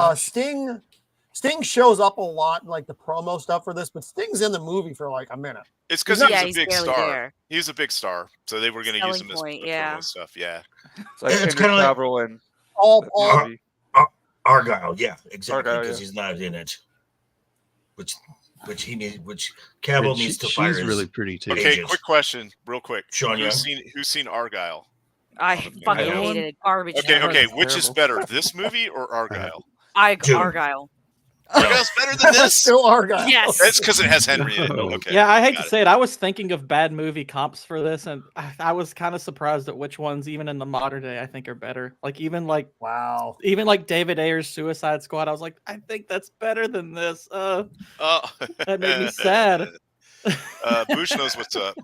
Sting shows up a lot in like the promo stuff for this, but Sting's in the movie for like a minute. It's because he's a big star. There. He was a big star, so they were going to use him as promo stuff. Yeah. It's kind of like and all Argyle. Yeah, exactly. Because he's not in it. Which which Cavill And needs to fire. She's really pretty too. Okay, agent. quick question, real quick. Sean Young. Who's seen Argyle? I fucking know. hated it. Garbage. Okay, heard okay. it's Which is terrible. better, this movie or Argyle? Dune. Argyle. Argyle's better than this. Still Argyle. Yes. That's because it has Henry in it. Okay. Yeah, I hate to got it. say it. I was thinking of bad movie comps for this, and I was kind of surprised at which ones, even in the modern day, I think are better. Like even like David Ayer's Suicide Squad. I was like, I think that's better than this. Oh. That made me sad. Bush knows what's up.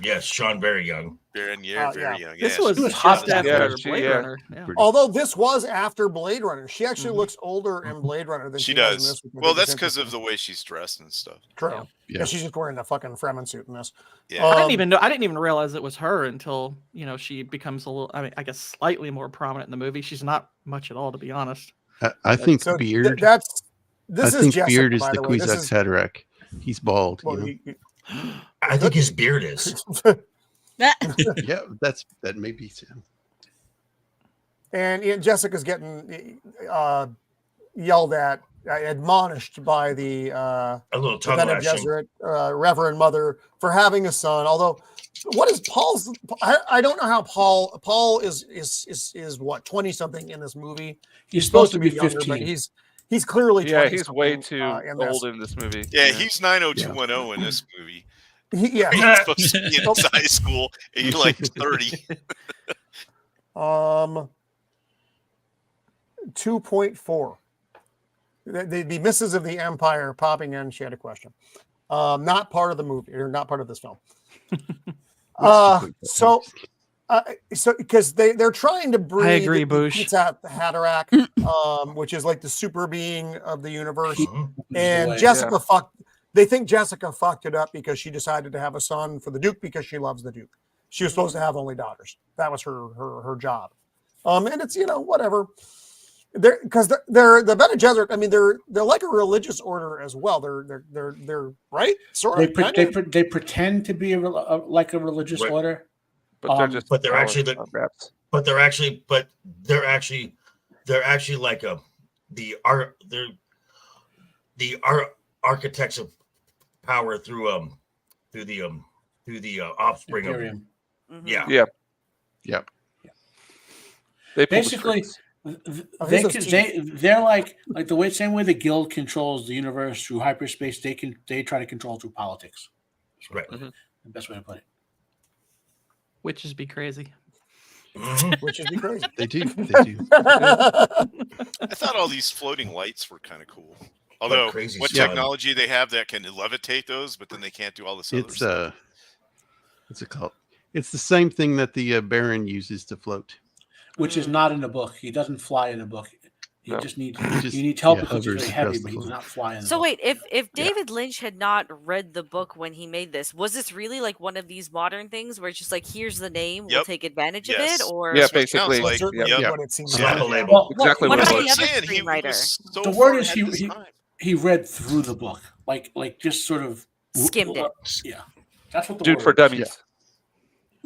Yes, Sean very young. Very yeah. young. This yeah. was She was just hot after then. Blade Runner. Yeah. Although this was after Blade Runner, she actually looks older in Blade Runner than She does in does. this. which I Well, think is that's because of interesting. the way she's dressed and stuff. True. Yeah. Yeah, she's just wearing a fucking Fremen suit in this. Yeah. I didn't even know. I didn't even realize it was her until she becomes a little. I mean, I guess slightly more prominent in the movie. She's not much at all, to be honest. I think So Beard. this I is think Jessica, Beard is by the way. This Kwisatz is- Haderach. He's bald. well, you know? I think his beard is. Yeah, that may be so. and Jessica's getting yelled at, admonished by the A little tongue Bene lashing. Gesserit Reverend Mother for having a son. Although, what is Paul's? I don't know how Paul is what 20 something in this movie. He's supposed to be younger, 15. but he's clearly 20 he's way something, too in this. old in this movie. Yeah, he's 90210 in this movie. Yeah. He's supposed to be in high school. And he's like 30. 2.4. The Misses of the Empire popping in. She had a question. Not part of the movie, or not part of this film. So because they're trying to breed. I agree, Bush. Kwisatz Haderach, which is like the super being of the universe, and Boy, Jessica fucked. They think Jessica fucked it up because she decided to have a son for the Duke because she loves the Duke. She was supposed to have only daughters. That was her job. And it's whatever. They're the Bene Gesserit. I mean, they're like a religious order as well. They're right. Sort of. They pretend to be like a religious Right. order, But they're just. but they're actually the- on wraps. But they're actually like the architects of power through the offspring of Imperium. Mhm. yeah. Yeah. Yep. They pull the Basically, strings. they're like the same way the guild controls the universe through hyperspace. They try to control through politics. Right. The best way to put it. Witches be crazy. Which is crazy. They do. They do. I thought all these floating lights were kind of cool. Although, crazy what stuff. technology they have that can levitate those, but then they can't do all this other It's stuff. what's it called? It's the same thing that the Baron uses to float. Which is not in the book. He doesn't fly in the book. You No. just need just, you need help yeah, because he's hovers very heavy, across but the he does floor. not fly in the So book. wait, if David Lynch had not read the book when he made this, was this really like one of these modern things where it's just like, here's the name, we'll Yep. take advantage Yes. of it, or Yeah, That's what it sounds basically. like. Certainly Yep. what it seems Slap like. a label. Well, Exactly what what about it the was. other Saying, he screenwriter? was so The word far is ahead of his time. he read through the book, like just sort of Skimmed it. Yeah, that's what the Dune word for is. dummies.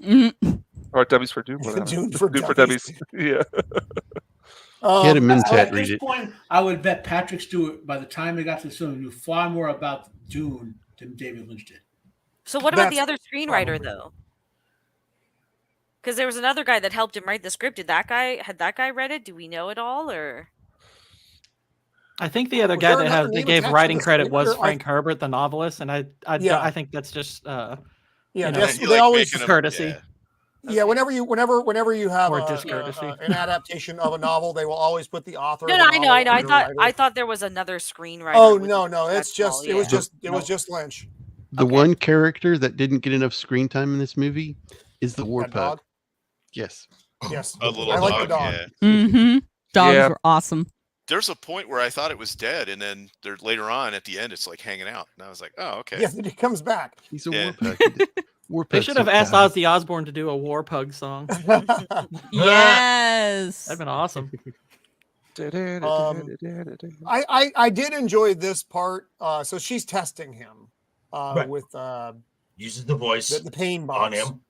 Mhm. Or dummies for Dune. Whatever. Dune for Dune for dummies. dummies. Yeah. He had a Um, Mentat At read this it. point, I would bet Patrick Stewart, by the time they got to the film, knew far more about Dune than David Lynch did. So what about the That's other screenwriter probably- though? Because there was another guy that helped him write the script. Had that guy read it? Do we know it all, or I think the other Was guy there that another they name gave attached to writing the credit was screenwriter? Frank Herbert, the novelist, and Yeah. I think that's just Yeah, you know, that's- You they like always making 'em- courtesy. yeah. Yeah, whenever you have Or discourtesy. an adaptation of a novel, they will always put the author. no? of No, the I know. novel I under thought writer. there was another screenwriter. Oh with no, it. no, it's That's all, just it was yeah. just just Lynch. The Okay. one character that didn't get enough screen time in this movie is the war That pug. dog. Yes. Yes, A little I like dog, the dog. yeah. Mm-hmm. Dogs Yeah. were awesome. There's a point where I thought it was dead, and then there later on at the end, it's like hanging out, and I was like, "Oh, okay." Yes, he comes back. He's a Yeah. war pug. War They pug's should have so asked kind. Ozzy Osbourne to do a War Pug song. Yes. That'd been awesome. I did enjoy this part. So she's testing him Right. with Uses the voice the pain on box. him.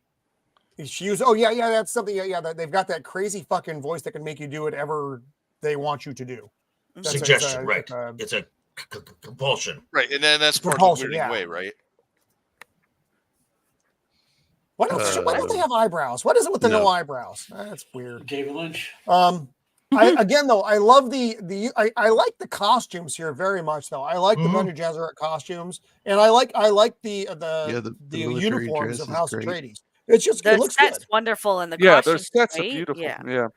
She used. Oh yeah, that's something. Yeah, they've got that crazy fucking voice that can make you do whatever they want you to do. That's Suggestion, it's right? a- It's a compulsion. Right, and then that's part Compulsion, of the weirding yeah. way, right? Why don't they have eyebrows? What is it with the no eyebrows? That's weird. David Lynch. Again though, I love I like the costumes here very much though. I like the Bene Gesserit costumes, and I like the military uniforms dress of is House great. Atreides. It's just it looks good. That's wonderful, and the Yeah, their costumes sets are great. beautiful. Yeah. Yeah.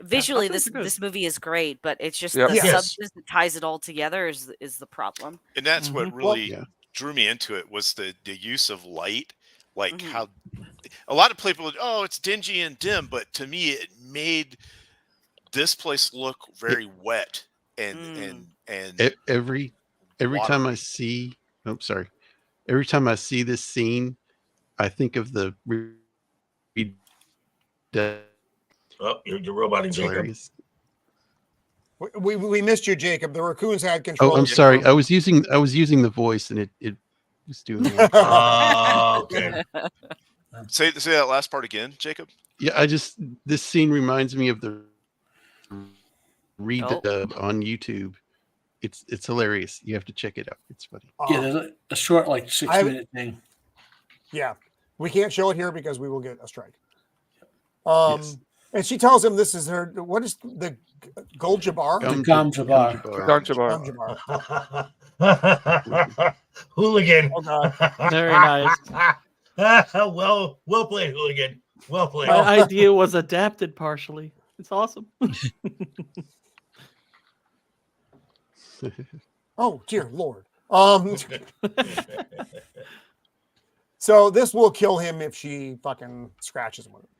Visually, That's really good. this movie is great, but it's just Yep. the Yes. substance that ties it all together is the problem. And that's what Mhm. really drew me into it was the use of light, like Mhm. how a lot of people, it's dingy and dim, but to me it made this place look very wet and Every time I see, every time I see this scene, I think of the Oh, you're roboting, Jacob. hilarious. We missed you, Jacob. The raccoons had control. Oh, I'm of you. sorry. I was using the voice, and it was doing it. Okay. say that last part again, Jacob. Yeah, this scene reminds me of the redub on YouTube. It's hilarious. You have to check it out. It's funny. Yeah, there's a short, like 6-minute thing. Yeah, we can't show it here because we will get a strike. Yes. And she tells him this is her. What is the Gold Jabbar? Gum Jabbar. Hooligan. Oh, God. Very nice. Well played, Hooligan. Well played. My idea was adapted partially. It's awesome. Oh dear Lord. So this will kill him if she fucking scratches him with it.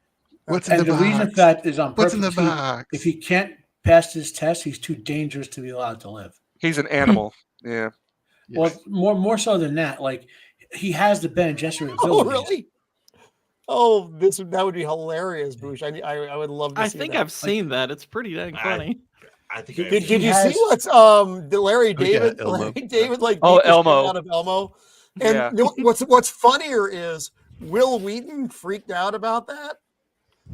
What's in And the the reason box? for that is on What's purpose. in the box? If he can't pass this test, he's too dangerous to be allowed to live. He's an animal. Yeah. Well, more so than that, like he has the Bene Gesserit abilities. Oh really? Oh, that would be hilarious, Boosh. I would love to I see think that. I've seen that. It's pretty dang funny. I think Did you see what's Larry David? Elmo. Larry David like Oh, beat the shit Elmo. out of Elmo. And Yeah. you know what's funnier is Will Wheaton freaked out about that.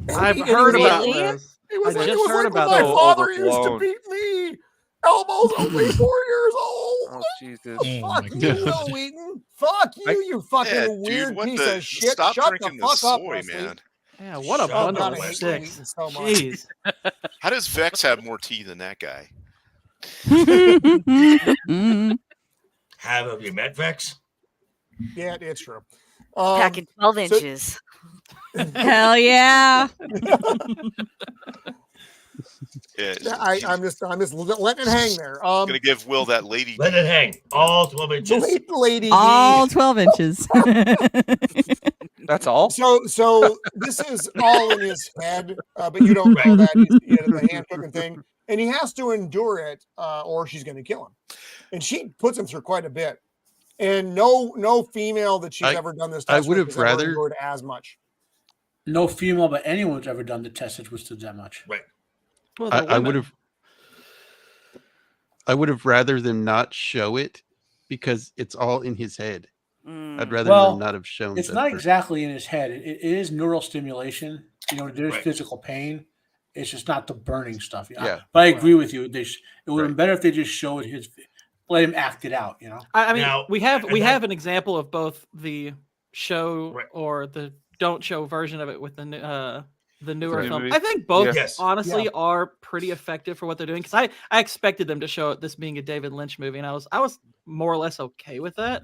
I've And heard he was about like, this. It was I like, just it was heard like about when my that. father used to Overblown. beat me. Elmo's only 4 years old. Oh Jesus. Oh my Fuck you, God. Will Wheaton. Fuck you fucking Yeah, dude, weird what piece the- of shit. Stop Shut drinking the the fuck up, soy, Wesley. man. Yeah, what a Shut up, bundle of God, I hate Wesley. Will sticks. Wheaton so much. Jeez. How does Vex have more tea than that guy? Have you met Vex? Yeah, it's true. Packing 12 so- inches. Hell yeah. Yeah, I'm just letting it hang there. gonna give Will that lady. Let it hang. All 12 inches. Lady All D. 12 inches. That's all. So this is all in his head, but you don't know that he's the hand cooking thing, and he has to endure it, or she's going to kill him. And she puts him through quite a bit. And no female that she's ever done this. I test would with have has ever rather- endured as much. No female, but anyone who's ever done the test has withstood that much. Right. Well, I would have rather them not show it because it's all in his head. I'd rather Well, them not have shown. It's that not part. exactly in his head. It is neural stimulation. There's Right. physical pain. It's just not the burning stuff. Yeah. But I agree with you. It would have been Right. better if they just showed let him act it out. I mean, Now- we have and that- an example of both the show Right. or the don't show version of it with the newer Right. film. Movie. I think both Yes. honestly are pretty effective for what they're doing because I expected them to show this being a David Lynch movie, and I was more or less okay with that.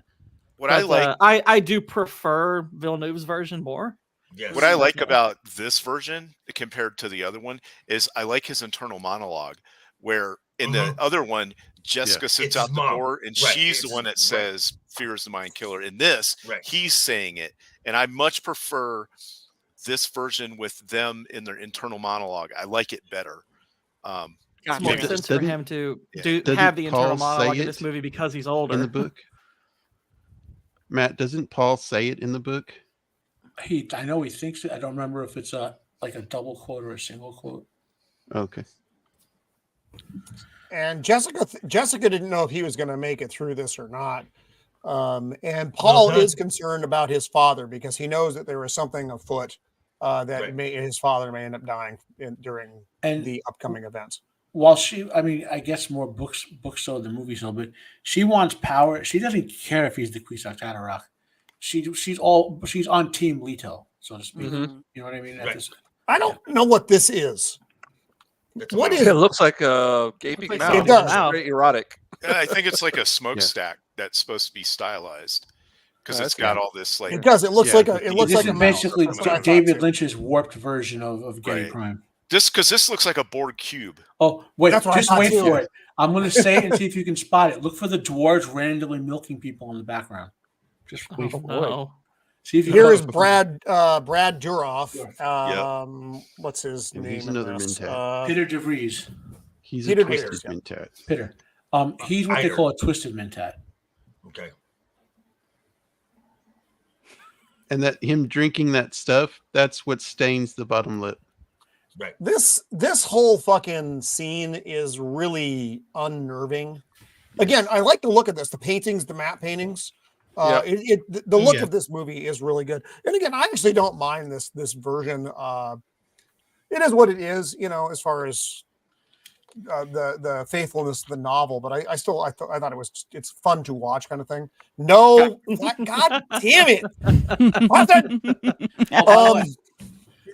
What I like, I do prefer Villeneuve's version more. Yes. what I like about this version compared to the other one is I like his internal monologue, where in the other one, Jessica sits It's out his the mom. door and Right, she's it's the one that right. says "Fear is the mind killer." In this, Right. he's saying it, and I much prefer this version with them in their internal monologue. I like it better. It's more maybe- sense for him to Doesn't have the internal Paul monologue say in this it movie because he's older. in the book. Matt, doesn't Paul say it in the book? I know he thinks it. I don't remember if it's like a double quote or a single quote. Okay. And Jessica didn't know if he was going to make it through this or not. And Paul is concerned about his father because he knows that there was something afoot that Right. his father may end up dying during And the upcoming events. while she, I mean, I guess more books sold than movies sold, but she wants power. She doesn't care if he's the Kwisatz Haderach. She's on Team Leto, so to speak. Mhm. You know what I mean? Right. I don't know what this is. What is It looks like a gaping like mouth. it does. It's very erotic. I think it's like a smokestack that's supposed to be stylized because it's got all this like. It does. It looks like a. It looks This like is a basically mouse. That's what I thought, David too. Lynch's warped version of Getty Right. Prime. This looks like a board cube. Oh, wait, That's what I just thought wait too. for it. I'm going to say it and see if you can spot it. Look for the dwarves randomly milking people in the background. Just wait for it. No. See if you Here can- is Brad Duroff. What's his And name? he's in another this? Mentat. Peter DeVries. He's Peter a twisted Peters, yeah. Mentat. Peter. He's what they call a twisted mentat. Okay. And that him drinking that stuff, that's what stains the bottom lip. Right. This whole fucking scene is really unnerving. Again, I like the look of this. The paintings, the matte paintings. The look of this movie is really good. And again, I actually don't mind this version. It is what it is, you know, as far as the faithfulness of the novel. But I thought it's fun to watch kind of thing. No, God damn it!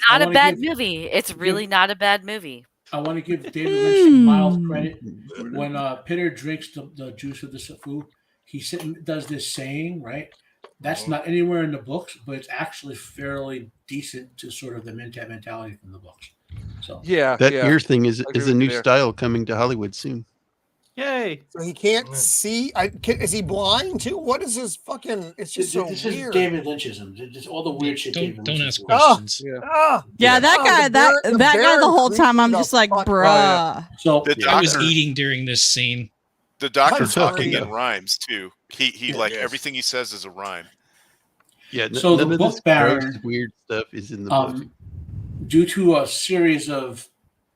Not a bad movie. It's really not a bad movie. I want to give David Lynch some mild credit. When Peter drinks the juice of the Safu, he does this saying, right? That's not anywhere in the books, but it's actually fairly decent to sort of the mentat mentality from the books. So that ear thing is agree a with new you there. style coming to Hollywood soon. Yay! So he can't see. Is he blind too? What is his fucking? It's just so this weird. is David Lynchism. Just all the weird shit. David Don't Lynch ask is doing. questions. Yeah, that guy, that guy. The whole time, I'm just like, bruh. So I was eating during this scene. The doctor I'm sorry. talking in rhymes too. He like everything he says is a rhyme. Yeah. So the none of book this baron, gross, weird stuff is in the book. Due to a series of,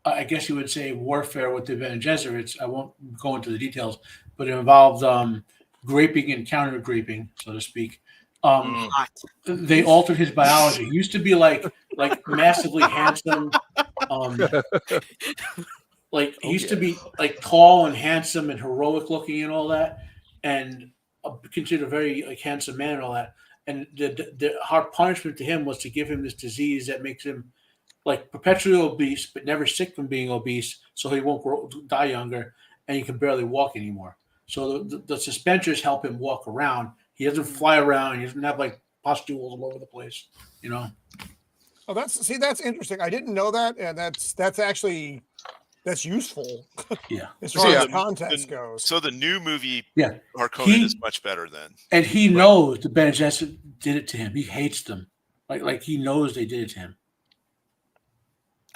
I guess you would say, warfare with the Bene Gesserits. I won't go into the details, but it involved graping and counter graping, so to speak. They altered his biology. He used to be like massively handsome. Like he used to be like tall and handsome and heroic looking and all that, and considered a very handsome man and all that. And the hard punishment to him was to give him this disease that makes him like perpetually obese, but never sick from being obese, so he won't die younger, and he can barely walk anymore. So the suspenders help him walk around. He doesn't fly around. He doesn't have like pustules all over the place, you know. Oh, that's interesting. I didn't know that, and that's actually useful. Yeah, as far as context goes. So the new movie, yeah, Harkonnen is much better then. And he knows the Bene Gesserit did it to him. He hates them, like he knows they did it to him.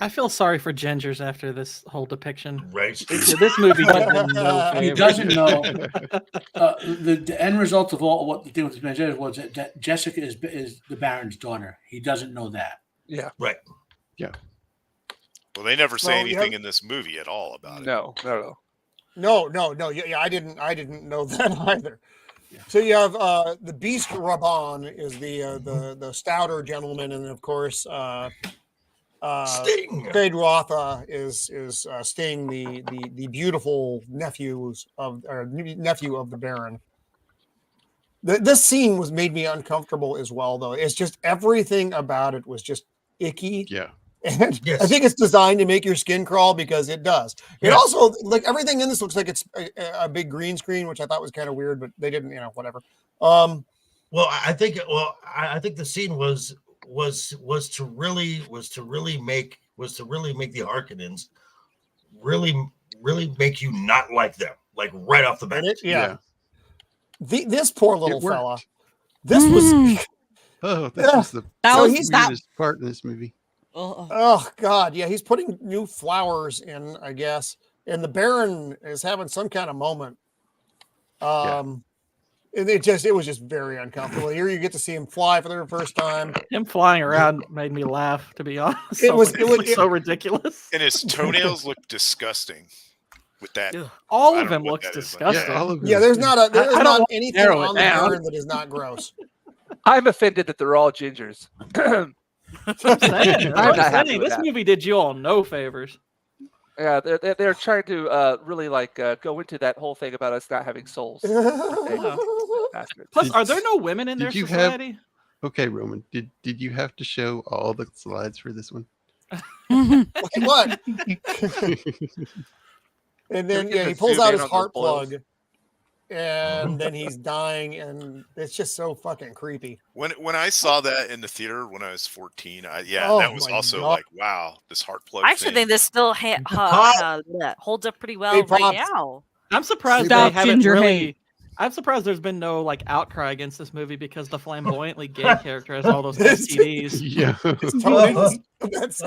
I feel sorry for Gingers after this whole depiction. Right. This movie did him no He favors. doesn't know. The end result of all what the thing with the Bene Gesserit was that Jessica is the Baron's daughter. He doesn't know that. Yeah. Right. Yeah. Well, they never say Well, you anything have- in this movie at all about it. No. No. Yeah, I didn't know that either. So you have the Beast Raban is the stouter gentleman, and of course Sting. Feyd-Rautha is Sting, the beautiful nephew of the Baron. This scene made me uncomfortable as well, though. It's just everything about it was just icky. Yeah. And Yes. I think it's designed to make your skin crawl because it does. It Yeah. also, like everything in this looks like it's a big green screen, which I thought was kind of weird, but they didn't, whatever. Well, I think the scene was to really make the Harkonnens really make you not like them, like right off the bat. This poor little It worked. fella. This was. Oh, this was the weirdest part in this movie. Oh God, yeah, he's putting new flowers in, I guess, and the Baron is having some kind of moment. And it was just very uncomfortable. Here you get to see him fly for the first time. Him flying around made me laugh, to be honest. It was so ridiculous. And his toenails look disgusting with that. All I of don't him know what looks that is, but- disgusting. Yeah, all of them. Yeah, there's not I don't not want to anything narrow it on the down. Baron that is not gross. I'm offended that they're all gingers. I'm saying, I'm not happy with this that. movie did you all no favors. Yeah, they're trying to really like go into that whole thing about us not having souls. Bastards. Plus, are there no women in their Did you have? society? Okay, Roman. Did you have to show all the slides for this one? Look at what? And then Can we get he the pulls zoom out in his on heart those boils? plug, and then he's dying, and it's just so fucking creepy. When I saw that in the theater when I was 14, Oh that was my also God. like, wow, this heart plug. I actually thing. think this still holds up pretty well Hey, right Pops. now. I'm surprised Stop they haven't ginger really. hate. I'm surprised there's been no like outcry against this movie because the flamboyantly gay character has all those STDs. Yeah. It's totally, that's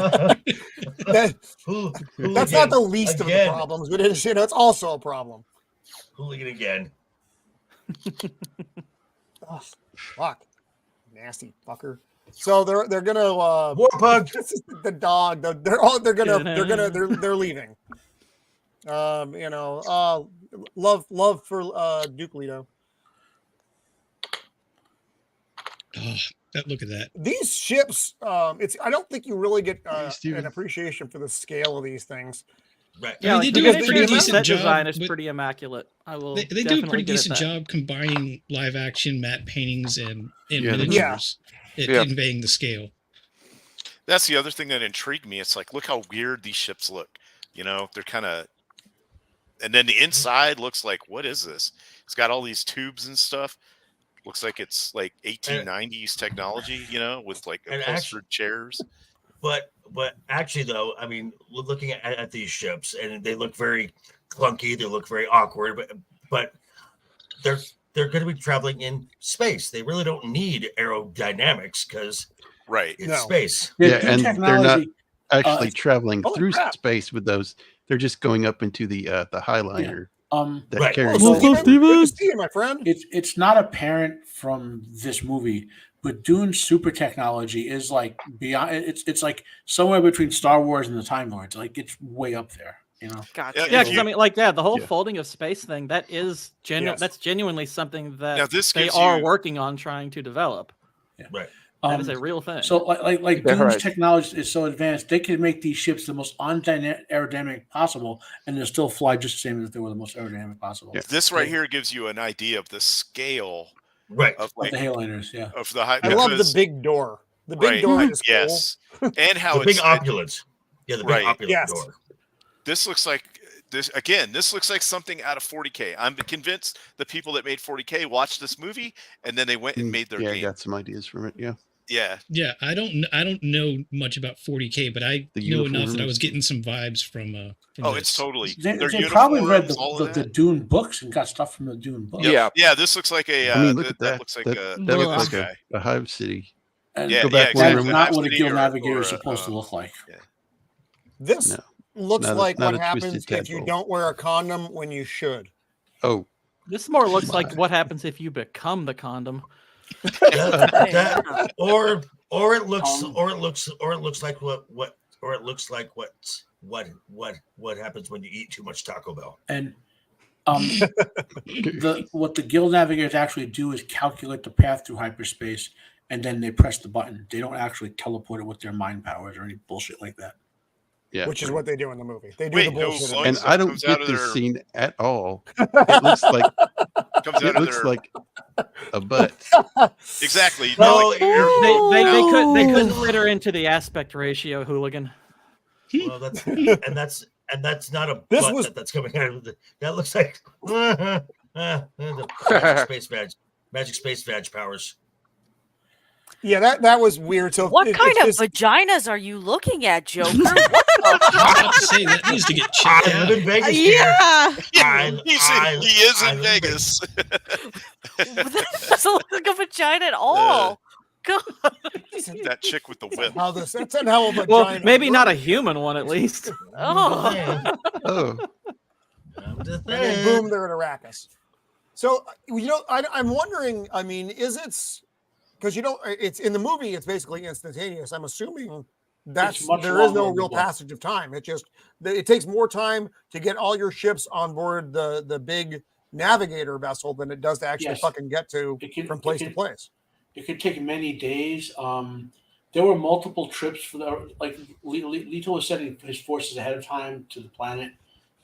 not the least of the Again. problems, but it's it's also a problem. Hooligan again. Oh, fuck, nasty fucker. So they're gonna War pug. this is the dog. They're leaving. Love for Duke Leto. Oh, look at that. These ships, I don't think you really get Steven. an appreciation for the scale of these things. Right. Yeah, they like, do because a the pretty amount of decent set job. design is with- pretty immaculate. I will. They do a definitely pretty give it decent that. job combining live action matte paintings and Yeah, they do. miniatures, Yeah. conveying the scale. That's the other thing that intrigued me. It's like, look how weird these ships look. They're kind of, and then the inside looks like, what is this? It's got all these tubes and stuff. Looks like it's like 1890s technology, with like And upholstered chairs. But actually, though, I mean, looking at these ships, and they look very clunky. They look very awkward. But they're going to be traveling in space. They really don't need aerodynamics because Right. it's No. space. Yeah, Dune and they're not technology- actually traveling holy through crap. space with those. They're just going up into the Highliner that Right. carries. Oh, them. Steven, good to see you, my friend. It's not apparent from this movie, but Dune's super technology is like beyond. It's like somewhere between Star Wars and the Time Lords. Like it's way up there. Gotcha. Yeah, Yeah, if because you- I mean, like, the whole Yeah. folding of space thing, that is genuine. Yes. That's genuinely something Now, that this they gives are you- working on trying to develop. Right. That is a real thing. So like Yeah, Dune's right. technology is so advanced, they can make these ships the most aerodynamic possible, and they'll still fly just the same as if they were the most aerodynamic possible. Yeah. This right here gives you an idea of the scale Right. of Of like the Hayliners, yeah. of the high. I love the because- big door. The big Right. door is cool. Yes, and how The big it's opulence. Yeah, the big Right. opulent Yes. door. this looks like this again. This looks like something out of 40K. I'm convinced the people that made 40K watched this movie and then they went and made their Yeah, I game. got some ideas from it. Yeah. Yeah, Yeah, I don't know much about 40K, but I The know enough that I uniforms. was getting some vibes from oh, this. it's totally. They their probably read uniforms, all of the that. Dune books and got stuff from the Dune books. Yeah. Yeah, this looks like a. I mean, look at that that. looks like That, a. that look looks at like this a Hive City. And Yeah, Go back yeah, one, that's Roman. not what a City guild or- navigator or, is supposed to look like. This No. looks Not a- like not what a happens twisted if you tadpole. don't wear a condom when you should. Oh, This more looks My. like what happens if you become the condom. Or it looks like what happens when you eat too much Taco Bell. And what the guild navigators actually do is calculate the path through hyperspace, and then they press the button. They don't actually teleport it with their mind powers or any bullshit like that. yeah. Which is what they do in the movie. They do Wait, the no, bullshit. Floyd? And Bugs I don't comes out get of this their- scene at all. It looks like Comes out it of looks their like a butt. exactly. No, like, They couldn't fit her into the aspect ratio, hooligan. Well, that's not a This butt was- that's coming out of the. That looks like the magic space vag powers. Yeah, that was weird. So What kind of just, vaginas are you looking at, Joker? I was about to say that needs to get checked I live out. in Vegas. Here. Yeah. he is I in live Vegas. That doesn't look like a vagina at all. God. That chick with the whip. how this that's not how a vagina Well, maybe not a works. human one at least. Oh. Oh, I'm just And then saying. boom, they're at Arrakis. So I'm wondering. I mean, is it because it's in the movie? It's basically instantaneous. I'm assuming It's much there is longer no in the real book. passage of time. It takes more time to get all your ships on board the big navigator vessel than it does to actually Yes. fucking get to It can- from it place to can- place. It could take many days. there were multiple trips for Leto was sending his forces ahead of time to the planet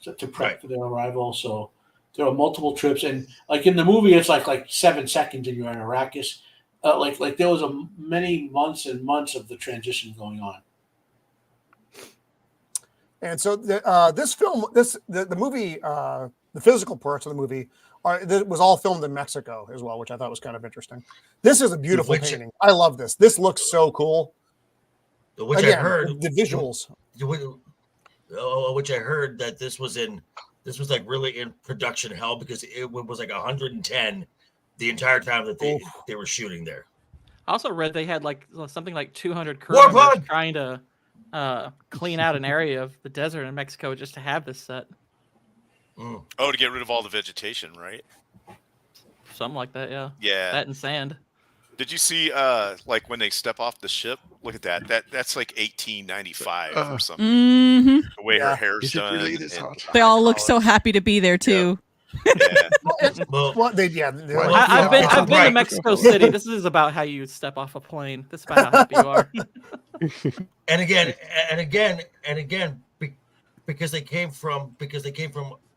to prep for their arrival. So there were multiple trips, and like in the movie, it's like 7 seconds and you're in Arrakis. Like there was many months and months of the transition going on. And so this film, the movie, the physical parts of the movie was all filmed in Mexico as well, which I thought was kind of interesting. This is a beautiful painting. I love this. This looks so cool. Which Again, I heard the visuals. Which I heard that this was like really in production hell because it was like 110 the entire time that they were shooting there. I also read they had like something like 200 crew members trying to clean out an area of the desert in Mexico just to have this set. Oh, to get rid of all the vegetation, right? Something like that, yeah. Yeah. That and sand. Did you see like when they step off the ship? Look at that. That's like 1895 or something. Mm-hmm. The way her hair's done. Really this hot? They all look so happy to be there too. Yeah. I've been to Mexico City. This is about how you step off a plane. This is about how happy you are. And again, because they came from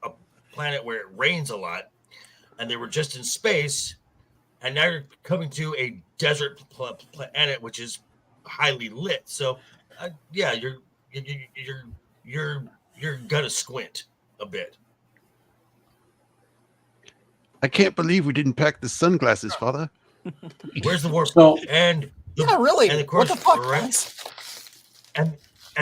a planet where it rains a lot, and they were just in space, and now you're coming to a desert planet which is highly lit. So, yeah, you're gonna squint a bit. I can't believe we didn't pack the sunglasses, Father. Where's the warp? Yeah, really. And of course, what the fuck, guys? And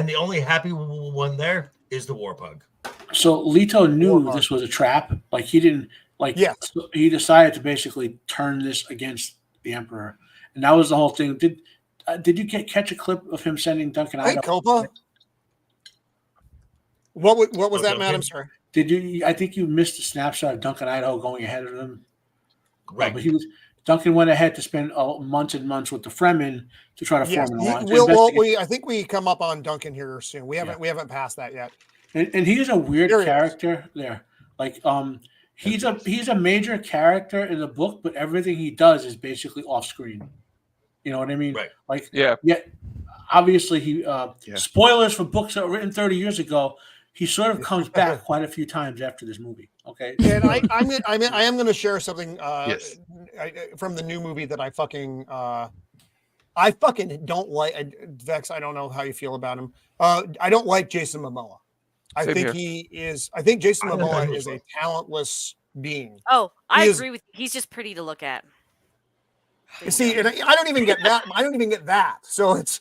the only happy one there is the war pug. So Leto knew this was a trap. Like he didn't so he decided to basically turn this against the Emperor, and that was the whole thing. Did you catch a clip of him sending Duncan? Hey, Copa. What was that, madam? Sorry. Did you? I think you missed the snapshot of Duncan Idaho going ahead of them. Right, but Duncan went ahead to spend months and months with the Fremen to try to form an alliance. I think we come up on Duncan here soon. We haven't passed that yet. And he's a weird character there. Like he's a major character in the book, but everything he does is basically off screen. You know what I mean? Right. Like obviously he spoilers for books that were written 30 years ago. He sort of comes back quite a few times after this movie. Okay, and I am going to share something from the new movie that I fucking don't like. Vex, I don't know how you feel about him. I don't like Jason Momoa. I think Jason Momoa is a talentless being. Oh, I agree with you. He's just pretty to look at. You see, and I don't even get that. I don't even get that. So it's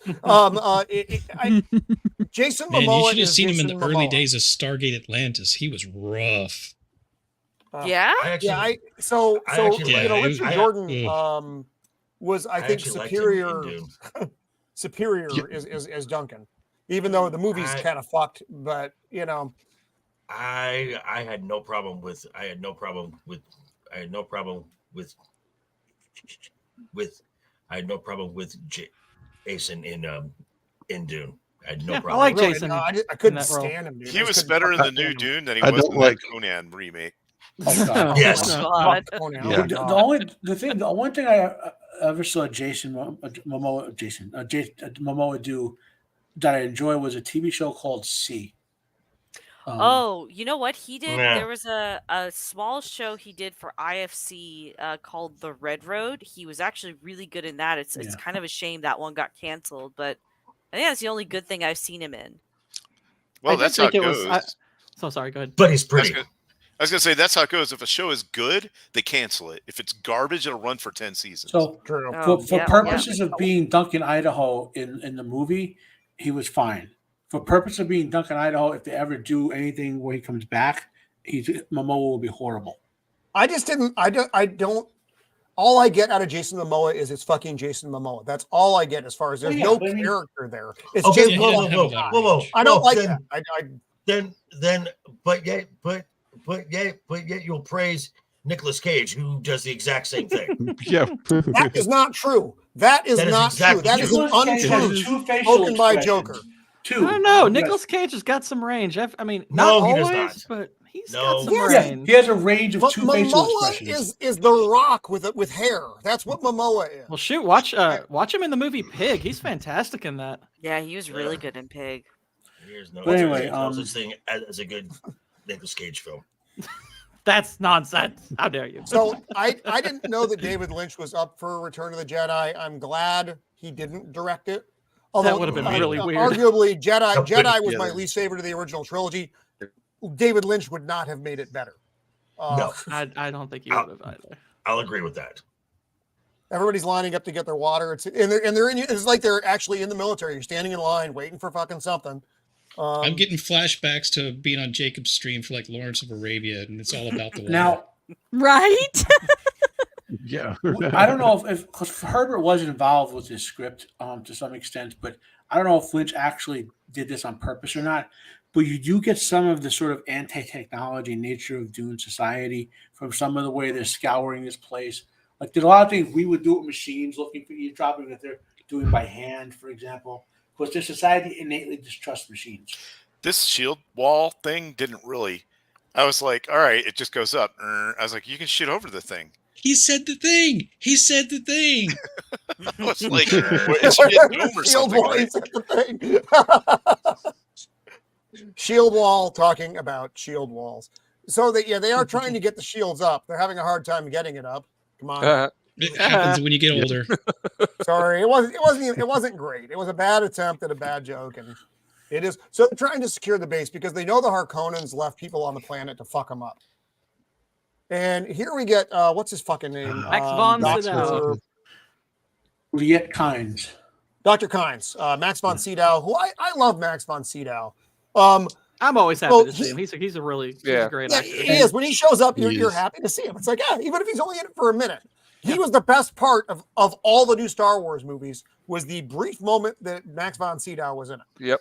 Jason Man, Momoa. you should have seen him in the Jason early Momoa. days of Stargate Atlantis. He was rough. Richard Jordan was I think superior as Duncan, even though the movie's kind of fucked. But you know, I had no problem with Jason in Dune. I had no problem. I like really, Jason. No, I couldn't stand him. Dude. He was better in the new Dune than he was in the Conan remake. Yes. The one thing I ever saw Jason Momoa do that I enjoy was a TV show called C. You know what he did? Yeah. There was a small show he did for IFC called The Red Road. He was actually really good in that. It's kind of a shame that one got canceled, but I think that's the only good thing I've seen him in. Well, that's how it goes. So sorry, go ahead. But he's pretty. I was going to say, that's how it goes. If a show is good, they cancel it. If it's garbage, it'll run for 10 seasons. So for purposes of being Duncan Idaho in the movie, he was fine. For purpose of being Duncan Idaho, if they ever do anything where he comes back, Momoa will be horrible. I don't. All I get out of Jason Momoa is it's fucking Jason Momoa. That's all I get as far as there's no character there. It's just whoa. I don't like that. But yet you'll praise Nicolas Cage, who does the exact same thing. That is not true. That is not true. That is an untruth spoken by Joker. I don't know. Nicolas Cage has got some range. I mean, not always, but He's No. got some Yeah, range. He has a range of two facial Momoa expressions. is the Rock with hair. That's what Momoa is. Well, shoot, watch him in the movie Pig. He's fantastic in that. Yeah, he was really good in Pig. There's no, But anyway, there's no such thing as a good Nicolas Cage film. That's nonsense. How dare you? So I didn't know that David Lynch was up for Return of the Jedi. I'm glad he didn't direct it. Although That would have been really weird. Arguably, Jedi was Yeah, my that- least favorite of the original trilogy. David Lynch would not have made it better. No. I don't think he would have either. I'll agree with that. Everybody's lining up to get their water. They're in. It's like they're actually in the military. You're standing in line waiting for fucking something. I'm getting flashbacks to being on Jacob's stream for like Lawrence of Arabia, and it's all about the water. Now, Right? Yeah. I don't know if because Herbert was involved with this script to some extent, but I don't know if Lynch actually did this on purpose or not. But you do get some of the sort of anti-technology nature of Dune society from some of the way they're scouring this place. Like there's a lot of things we would do with machines, looking for eavesdropping that they're doing by hand, for example. Because their society innately distrusts machines. This shield wall thing didn't really. I was like, all right, it just goes up. I was like, you can shoot over the thing. He said the thing. He said the thing. I was like, it should be a dome or Shield something. wall, Right? he said the thing. Shield wall talking about shield walls. So they are trying to get the shields up. They're having a hard time getting it up. Come on. It happens when you get older. Sorry, it wasn't great. It was a bad attempt at a bad joke, and it is. So they're trying to secure the base because they know the Harkonnens left people on the planet to fuck them up. And here we get what's his fucking name? Max von Dr. Sydow. Liet Kynes. Dr. Kynes, Max von Sydow, who I love Max von Sydow. I'm always happy to see him. He's a really he's a great Yeah, actor. he is. When he shows up, you're is. happy to see him. It's like, yeah, even if he's only in it for a minute. He was the best part of all the new Star Wars movies was the brief moment that Max von Sydow was in it. Yep.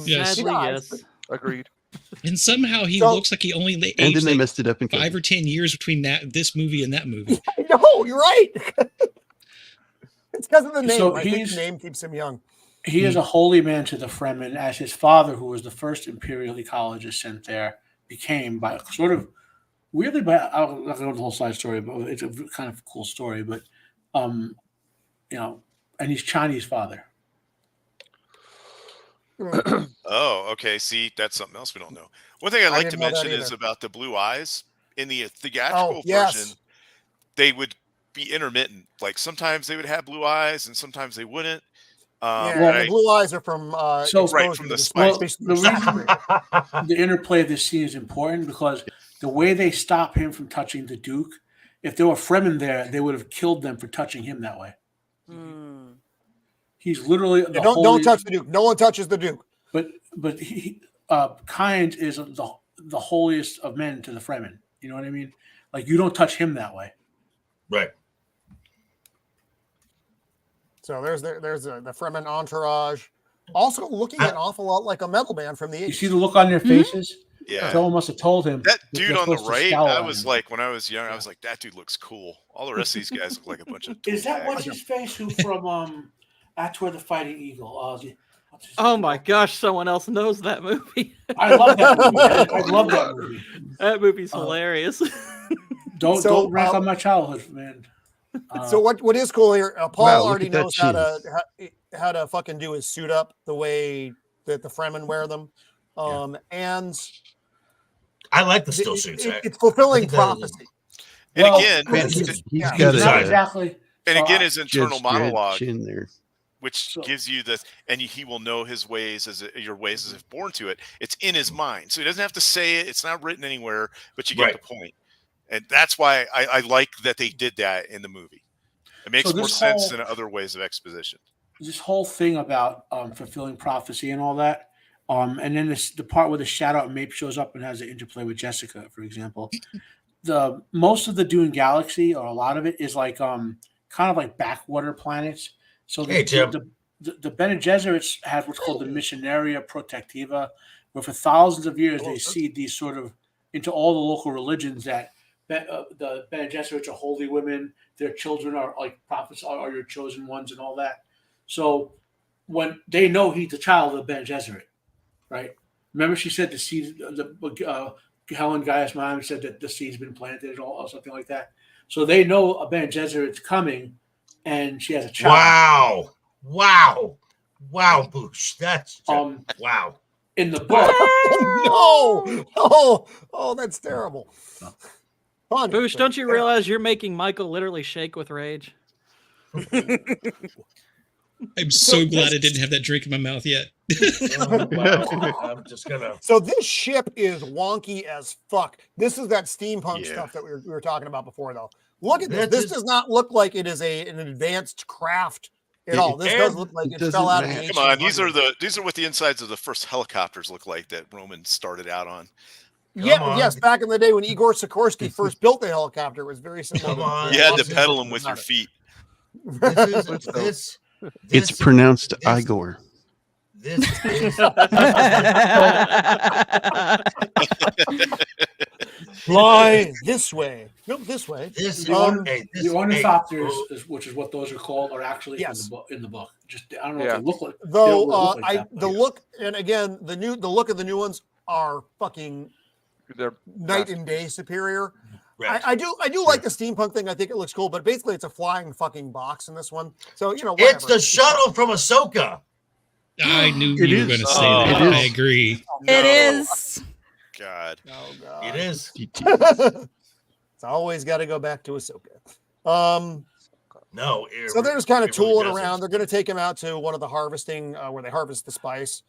Yes. Sadly, yes. Agreed. And somehow he So- looks like he only And aged then they like messed it up in 5 or 10 years between this movie and that movie. No, you're right. It's because of the name. So I think he's- the name keeps him young. He is a holy man to the Fremen, as his father, who was the first Imperial ecologist sent there, became by sort of weirdly by I'm not going to go the whole side story, but it's a kind of cool story. But and he's Chinese father. Oh, okay. See, that's something else we don't know. One thing I'd like to didn't know that mention is either. about the blue eyes. In the theatrical yes. version, they would be intermittent. Like sometimes they would have blue eyes and sometimes they wouldn't. Yeah, well, the blue eyes are from So- exposure Right, from to the space spike. station. The reason the interplay of this scene is important because the way they stop him from touching the Duke, if there were Fremen there, they would have killed them for touching him that way. Hmm. He's literally the don't holy, touch the Duke. No one touches the Duke. But he Kynes is the holiest of men to the Fremen. You know what I mean? Like you don't touch him that way. Right. So there's the Fremen entourage. Also looking an awful lot like a metal band from the You 80s. see the look on their faces? Yeah. Someone must have told him. That that dude they're on the supposed to right, scowl I at was him. like, when I was young, I was like, that dude looks cool. All the rest of these guys look like a bunch of. Is that what's douchebags. his face? Who from That's Where the Fighting Eagle? What's his Oh name? my gosh, someone else knows that movie. I love that movie. I love that movie. That movie's hilarious. Don't rank on my childhood, man. So what is cool here? Paul Wow, look already at that knows how to fucking do his suit up the way that the Fremen wear them, and I like the still suits. it's fulfilling I think that- prophecy. And Well, again, Man, it's- he's Yeah. got Not a exactly. and So, again, his internal Judge Dredd monologue, chin there. which So- gives you this, and he will know his ways your ways as if born to it. It's in his mind, so he doesn't have to say it. It's not written anywhere, but you get Right. the point. And that's why I like that they did that in the movie. It makes So more this sense whole- than other ways of exposition. this whole thing about fulfilling prophecy and all that, and then the part where the Shadow Mape shows up and has an interplay with Jessica, for example. The most of the Dune galaxy, or a lot of it, is like kind of like backwater planets. So Hey, Tim. the Bene Gesserits have what's called the Missionaria Protectiva, where for thousands of years they seed these sort of into all the local religions that the Bene Gesserits are holy women, their children are like prophets, are your chosen ones, and all that. So when they know he's the child of the Bene Gesserit, right? Remember, she said the seed, Helen Guy's mom said that the seed's been planted or something like that. So they know a Bene Gesserit's coming, and she has a child. Wow, Boosh. That's wow. In the book. Oh, that's terrible. Fun. Boosh, don't you realize you're making Michael literally shake with rage? I'm so glad I didn't have that drink in my mouth yet. I'm just gonna. So this ship is wonky as fuck. This is that steampunk stuff that we were talking about before, though. Look at this. This does not look like it is an advanced craft at all. This does look like it fell out of the. Come on, these are what the insides of the first helicopters look like that Roman started out on. Yes, back in the day when Igor Sikorsky first built the helicopter, it was very similar. You had to pedal them with your feet. It's pronounced Igor. This is fly this way. No, this way. The ornithopters, which is what those are called, are actually in the book. Just I don't know what they look like. Though look, and again, the look of the new ones are fucking night and day superior. Right. I do like the steampunk thing. I think it looks cool, but basically it's a flying fucking box in this one. So whatever. It's the shuttle from Ahsoka. I knew you were going to say that. I agree. It is. God. Oh God. It is. It's always got to go back to Ahsoka. No. So they're just kind of tooling around. They're going to take him out to one of the harvesting where they harvest the spice,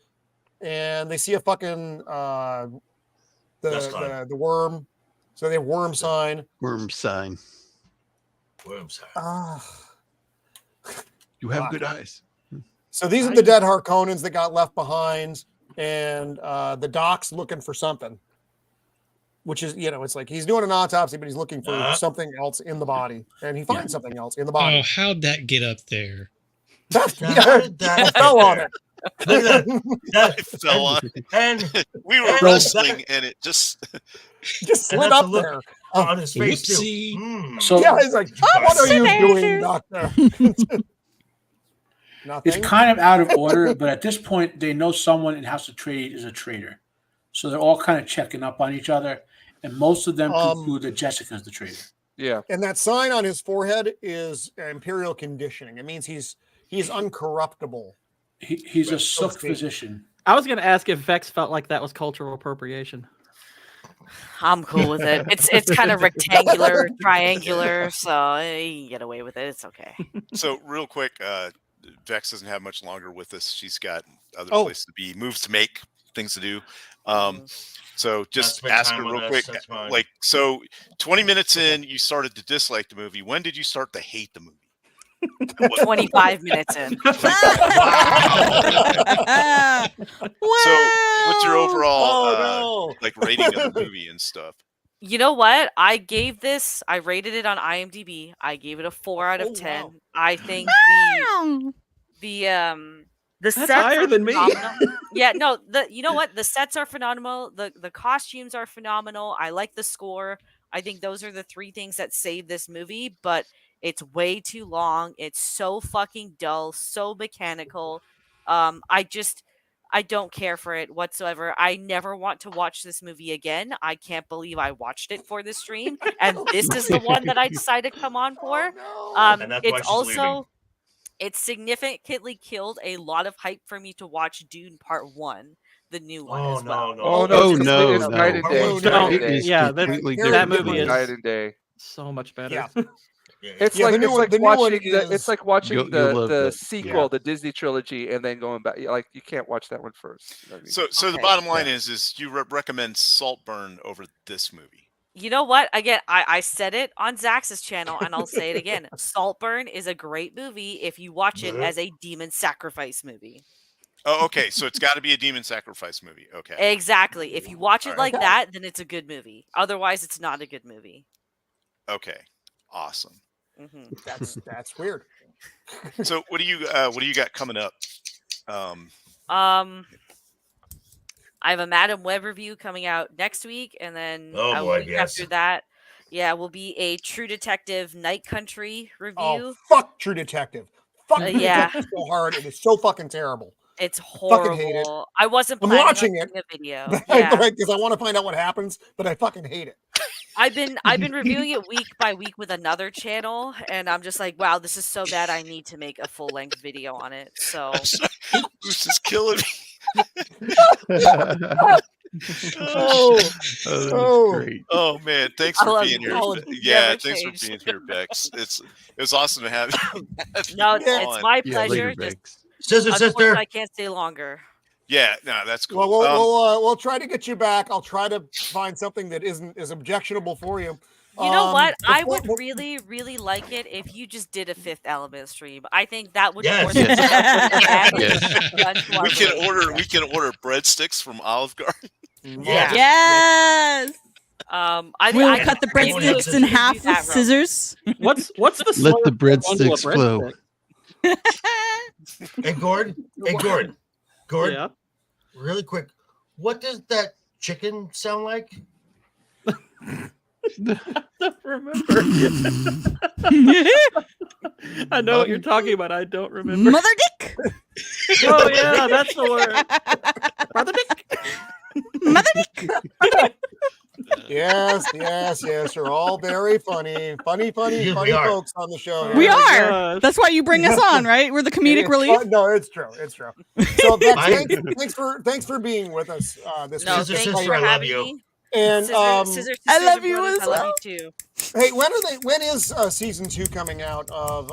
and they see a fucking the worm. So they have worm sign. Worm sign. You have good eyes. So these are the dead Harkonnens that got left behind, and the doc's looking for something. Which is, it's like he's doing an autopsy, but he's looking for something else in the body, and he finds something else in the body. Oh, how'd that get up there? That fell on it. It fell on it. And we were wrestling, and it just slid up there on his face Whoopsie. too. So he's like, "What are you doing, Doctor?" It's kind of out of order, but at this point, they know someone in House of Trade is a traitor, so they're all kind of checking up on each other, and most of them conclude that Jessica's the traitor. Yeah, and that sign on his forehead is Imperial conditioning. It means he's uncorruptible. He's a Sook physician. I was going to ask if Vex felt like that was cultural appropriation. I'm cool with it. It's kind of rectangular, triangular, so you can get away with it. It's okay. So real quick, Vex doesn't have much longer with us. She's got other places to be, moves to make, things to do. So just ask her real quick. Like, so 20 minutes in, you started to dislike the movie. When did you start to hate the movie? 25 minutes in. So what's your overall like rating of the movie and stuff? You know what? I rated it on IMDb. I gave it a 4 out of 10. Wow. I think the That's sets higher than me. Yeah, no, you know what? The sets are phenomenal. The costumes are phenomenal. I like the score. I think those are the 3 things that save this movie, but it's way too long. It's so fucking dull, so mechanical. I don't care for it whatsoever. I never want to watch this movie again. I can't believe I watched it for the stream, and this is the one that I decided to come on for. And that's it's why she's leaving. It significantly killed a lot of hype for me to watch Dune Part 1. The new one as well. It's night and day. Yeah, that movie is night and day. So much better. Yeah. It's like watching the sequel, the Disney trilogy, and then going back. Like you can't watch that one first. I mean, so the bottom line is you recommend Saltburn over this movie. You know what? Again, I said it on Zax's channel, and I'll say it again. Saltburn is a great movie if you watch it as a demon sacrifice movie. Oh, okay. So it's got to be a demon sacrifice movie. Okay. Exactly. If you watch it like that, then it's a good movie. Otherwise, it's not a good movie. Okay. Awesome. Mm-hmm. That's weird. So what do you got coming up? I have a Madam Web review coming out next week, and then after that, will be a True Detective Night Country review. Oh, fuck True Detective. Fuck True Detective so hard. It is so fucking terrible. It's fucking hate it. horrible. I wasn't I'm planning watching on it, seeing a video. but Yeah. because I want to find out what happens, but I fucking hate it. I've been reviewing it week by week with another channel, and I'm just like, wow, this is so bad. I need to make a full length video on it. So This is killing me. Oh, great. Oh man, thanks I for love being here. college Yeah, never thanks changed. for being here, Bex. It was awesome to have you. No, Yeah. it's my Yeah, later, pleasure. Just Bex. Sister. unfortunately, I can't stay longer. Yeah, no, that's cool. well, we'll try to get you back. I'll try to find something that isn't as objectionable for you. You know what? I before- would really, really like it if you just did a Fifth Element stream. I think that would Yes. more than Yes. done to our we can relationship. order breadsticks from Olive Garden. Yeah. Yes. I We'll I cut the think we breadsticks should in do half with that, Rob. scissors. What's the Let the slowest bundle of breadsticks flow. breadsticks? Hey, Gord. Gord, Yeah. really quick. What does that chicken sound like? I don't remember. I know what you're talking about. I don't remember. Mother dick. Oh yeah, that's the word. Brother Dick. Mother dick. Yes. You're all very funny Yeah, we are. folks on the show. We Yeah. are. gosh. That's why you bring us on, right? We're the comedic It's relief. fun. No, it's true. So Bex, Mine- thanks for being with us this No, week. Sister, thanks sister, for I love having you. me. And Scissor, I sisters love and you brothers, as I love well. you too. hey, when is season 2 coming out of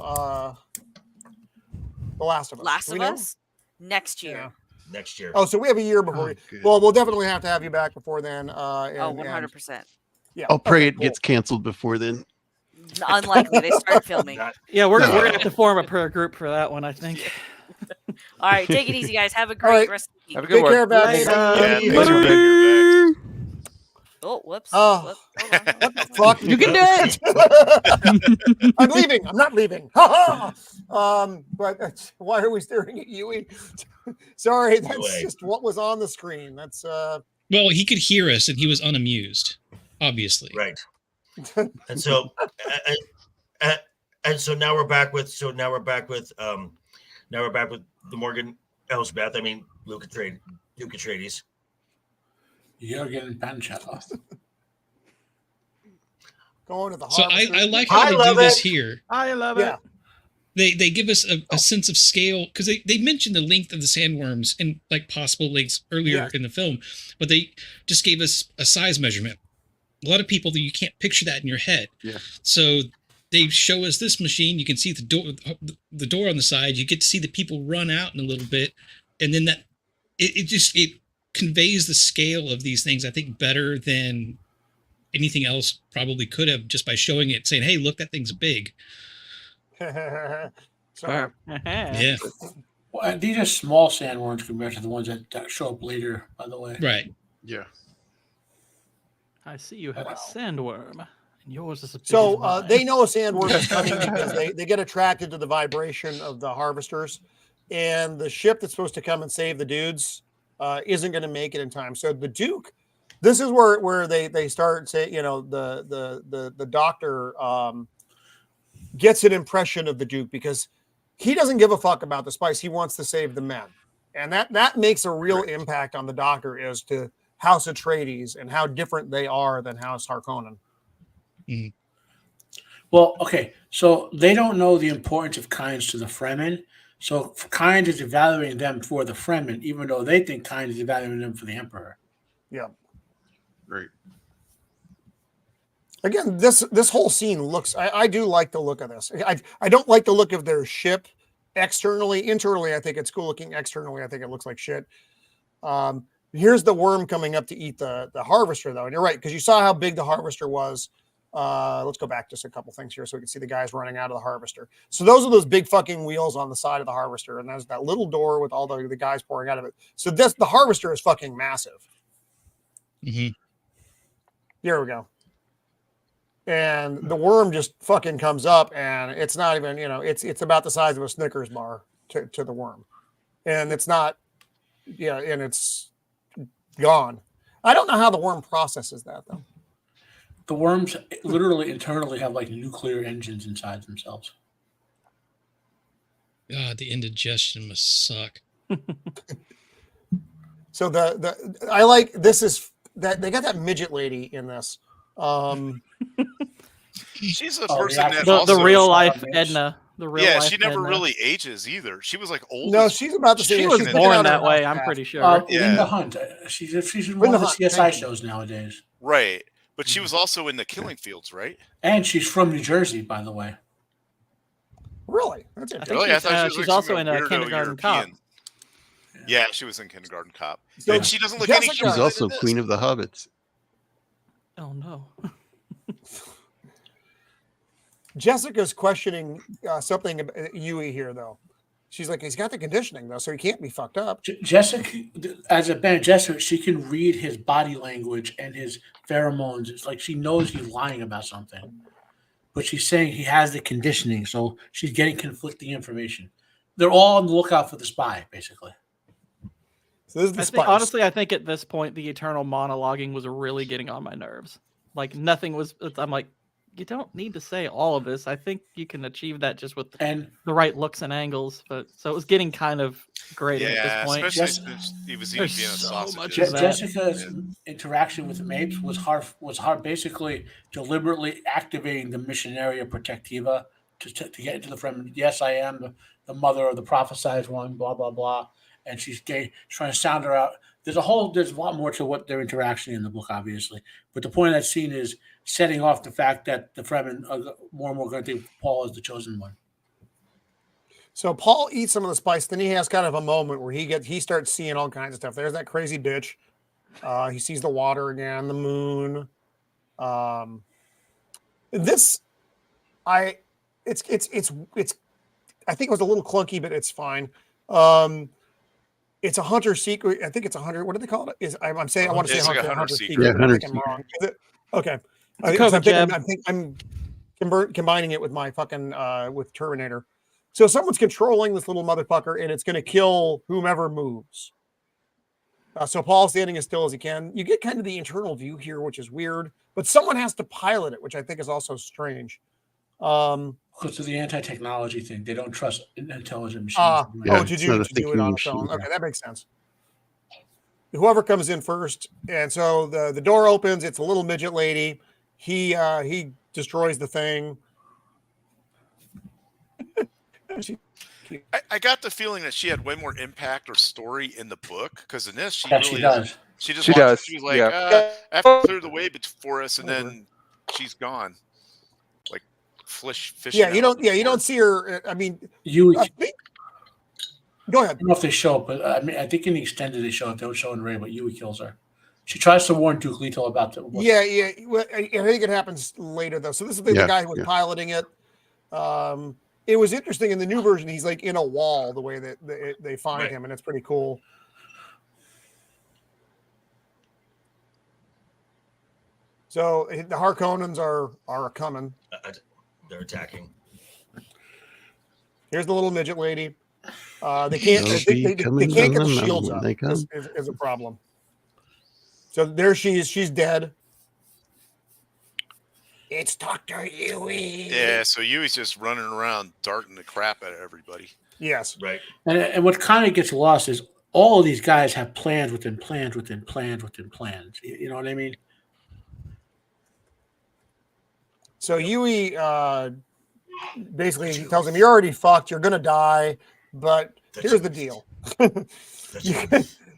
The Last of Us? Last Do of we know? Us next year. Yeah. Next year. Oh, so we have a year before. Oh, good. Well, we'll definitely have to have you back before then. Oh, 100%. Yeah. I'll pray Okay, it gets canceled before then. Unlikely. They start filming. Not- Yeah, we're No. gonna have to form a prayer group for that one, I think. All right, take it easy, guys. Have a All great right. rest of the Have a week. good Take one. care, Bex. Later. Yeah, Bye. thanks for being here, Bex. Oh, whoops. Oh. Whoop, hold on. What the fuck? You can do it. I'm leaving. I'm not leaving. Ha ha. But why are we staring at Yui? Sorry, that's Yui. just what was on the screen. That's Well, he could hear us and he was unamused, obviously. Right. And so, and so now we're back with. Now we're back with the Morgan Elsbeth. I mean, Luke Atreides. Jürgen Panchetto. going to the So harvester. I like how I they love do this it. here. I love Yeah. They give us a sense of scale because they mentioned the length of the sandworms and like possible lengths earlier Yeah. in the film, but they just gave us a size measurement. A lot of people you can't picture that in your head. Yeah. So they show us this machine. You can see the door on the side. You get to see the people run out in a little bit, and then that it conveys the scale of these things. I think better than anything else probably could have just by showing it, saying, "Hey, look, that thing's big." Sorry. Yeah. Well, these are small sandworms compared to the ones that show up later, by the way. Right. Yeah. I see you have a sandworm, and yours is a big So as mine. they know a sandworm is coming because they get attracted to the vibration of the harvesters, and the ship that's supposed to come and save the dudes isn't going to make it in time. So the Duke, this is where they start saying, the doctor gets an impression of the Duke because he doesn't give a fuck about the spice. He wants to save the men, and that makes a real impact on the doctor as to House Atreides and how different they are than House Harkonnen. Mhm. Well, okay, so they don't know the importance of Kynes to the Fremen. So Kynes is evaluating them for the Fremen, even though they think Kynes is evaluating them for the Emperor. Yeah. Right. Again, this whole scene looks. I do like the look of this. I don't like the look of their ship externally. Internally, I think it's cool looking. Externally, I think it looks like shit. Here's the worm coming up to eat the harvester, though, and you're right because you saw how big the harvester was. Let's go back just a couple things here so we can see the guys running out of the harvester. So those are those big fucking wheels on the side of the harvester, and there's that little door with all the guys pouring out of it. So the harvester is fucking massive. Mm-hmm. Here we go. And the worm just fucking comes up, and it's not even, it's about the size of a Snickers bar to the worm. And it's not, and it's gone. I don't know how the worm processes that, though. The worms literally internally have like nuclear engines inside themselves. God, the indigestion must suck. So I like this is that they got that midget lady in this. She's a Oh, person that The also real life Charlotte. Edna. The real yeah, life she never Edna. really ages either. She was like old. No, as- she's about to say She yeah, was she's born picking out that her way. house I'm staff. pretty sure. Yeah. Linda Hunt. She's in Linda one of the Hunt, CSI thank you. shows nowadays. right, but she was also in the Killing Fields, right? And she's from New Jersey, by the way. Really? That's I it. think Really? I thought she was she's like also some in weirdo Kindergarten Cop. European. Yeah, she was in Kindergarten Cop. So And she doesn't look any Jessica- younger She's also than this. Queen of the Hobbits. Oh no. Jessica's questioning something about Yui here, though. She's like, he's got the conditioning, though, so he can't be fucked up. Jessica, as a Bene Gesserit, she can read his body language and his pheromones. It's like she knows he's lying about something, but she's saying he has the conditioning, so she's getting conflicting information. They're all on the lookout for the spy, basically. So this is the spice. Honestly, I think at this point the eternal monologuing was really getting on my nerves. Like nothing was. I'm like, you don't need to say all of this. I think you can achieve that just with And the right looks and angles. But so it was getting kind of grating at Yeah, this point. especially since he was eating There's Vienna so sausages. much of that. Jessica's interaction with Mapes was hard. Basically, deliberately activating the Missionaria Protectiva to get into the frame. Yes, I am the mother of the prophesized one. Blah blah blah. And she's gay, trying to sound her out. There's a lot more to what their interaction in the book, obviously. But the point of that scene is setting off the fact that the Fremen are more and more going to think Paul is the chosen one. So Paul eats some of the spice, then he has kind of a moment where he starts seeing all kinds of stuff. There's that crazy bitch. He sees the water again, the moon. It's I think it was a little clunky, but it's fine. It's a hunter secret. I think it's a hunter. What do they call it? I'm saying I want to say It's like a hunter hunter secret. secret. Yeah, I hunter think I'm wrong. Is it? Okay. COVID I'm combining it with my fucking with Terminator. So someone's controlling this little motherfucker, and it's going to kill whomever moves. So Paul's standing as still as he can. You get kind of the internal view here, which is weird, but someone has to pilot it, which I think is also strange. Because of the anti-technology thing, they don't trust intelligent machines. Yeah, to it's do not a it thinking on machine, its own. yeah. Okay, that makes sense. Whoever comes in first, and so the door opens. It's a little midget lady. He destroys the thing. I got the feeling that she had way more impact or story in the book because in this she Yeah, really she does. She just She walked- does, She was like, yeah. after clear the way for us, and then she's gone. Like fish. Yeah, you don't see her. I mean, You I think, go ahead. I don't know if they show it, but I think in the extended they show it. They don't show it in Ray, but Yui kills her. She tries to warn Duke Leto about the. Yeah. Well, I think it happens later though. So this is the guy who was yeah. piloting it. It was interesting in the new version. He's like in a wall the way that they find him, and it's pretty cool. So the Harkonnens are coming. They're attacking. Here's the little midget lady. They can't. They'll They be can't coming get the on the shields mountain up. when they come. Is a problem. So there she is. She's dead. It's Dr. Yui. Yeah, so Yui's just running around darting the crap out of everybody. Yes. Right. And what kind of gets lost is all of these guys have plans within plans within plans within plans. You know what I mean? So Yui basically he tells him, "You're already fucked. You're gonna die. But here's the deal.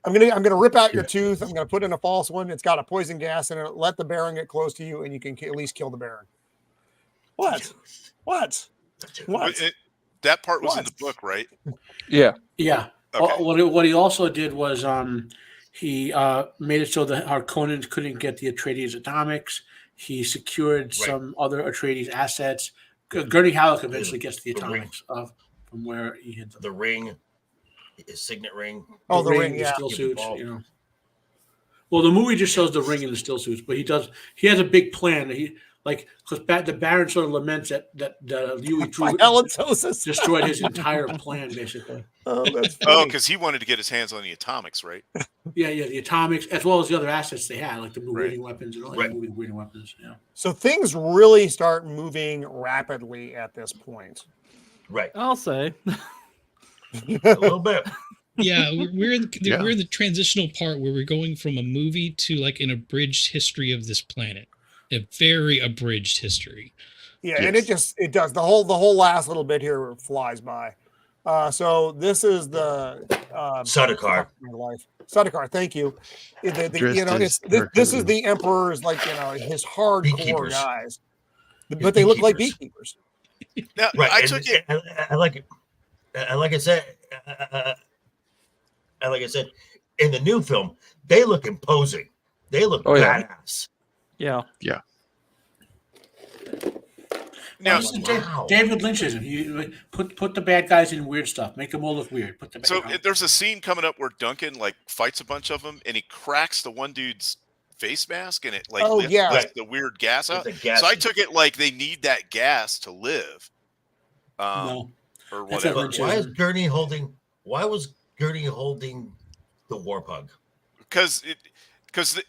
I'm gonna rip out your tooth. I'm gonna put in a false one. It's got a poison gas in it. Let the Baron get close to you, and you can at least kill the Baron." What? That part was in the book, right? Yeah. Yeah. Okay. What he also did was he made it so that Harkonnens couldn't get the Atreides atomics. He secured some other Atreides assets. Gurney Halleck eventually gets the atomics from where he hid them. The ring, his signet ring. Oh, the ring, the yeah. still suits, you know. Well, the movie just shows the ring and the still suits, but he has a big plan. Because the Baron sort of laments that Yui destroyed his entire plan, basically. Oh, that's funny. Because he wanted to get his hands on the atomics, right? Yeah, the atomics, as well as the other assets they had, like the reading weapons and all the moving reading weapons. Yeah. So things really start moving rapidly at this point. Right. I'll say. A little bit. Yeah, we're in the transitional part where we're going from a movie to like an abridged history of this planet, a very abridged history. Yeah, and it does the whole last little bit here flies by. So this is the Sardaukar. My life. Sardaukar, thank you. You know, Dressed as this is Harkonnen. the Emperor's, like, you know, his hardcore Beekeepers. guys, but they look like beekeepers. beekeepers. Now, Right. I took it. I like it. Like I said, in the new film, they look imposing. They look badass. Yeah. Yeah. Now, Wow. David Lynch's. You put the bad guys in weird stuff. Make them all look weird. Put the so there's a scene coming up where Duncan like fights a bunch of them, and he cracks the one dude's face mask, and it like lifts the weird gas out. So I took it like they need that gas to live. No. Or That's whatever. Why was Gurney holding the Warpug? Because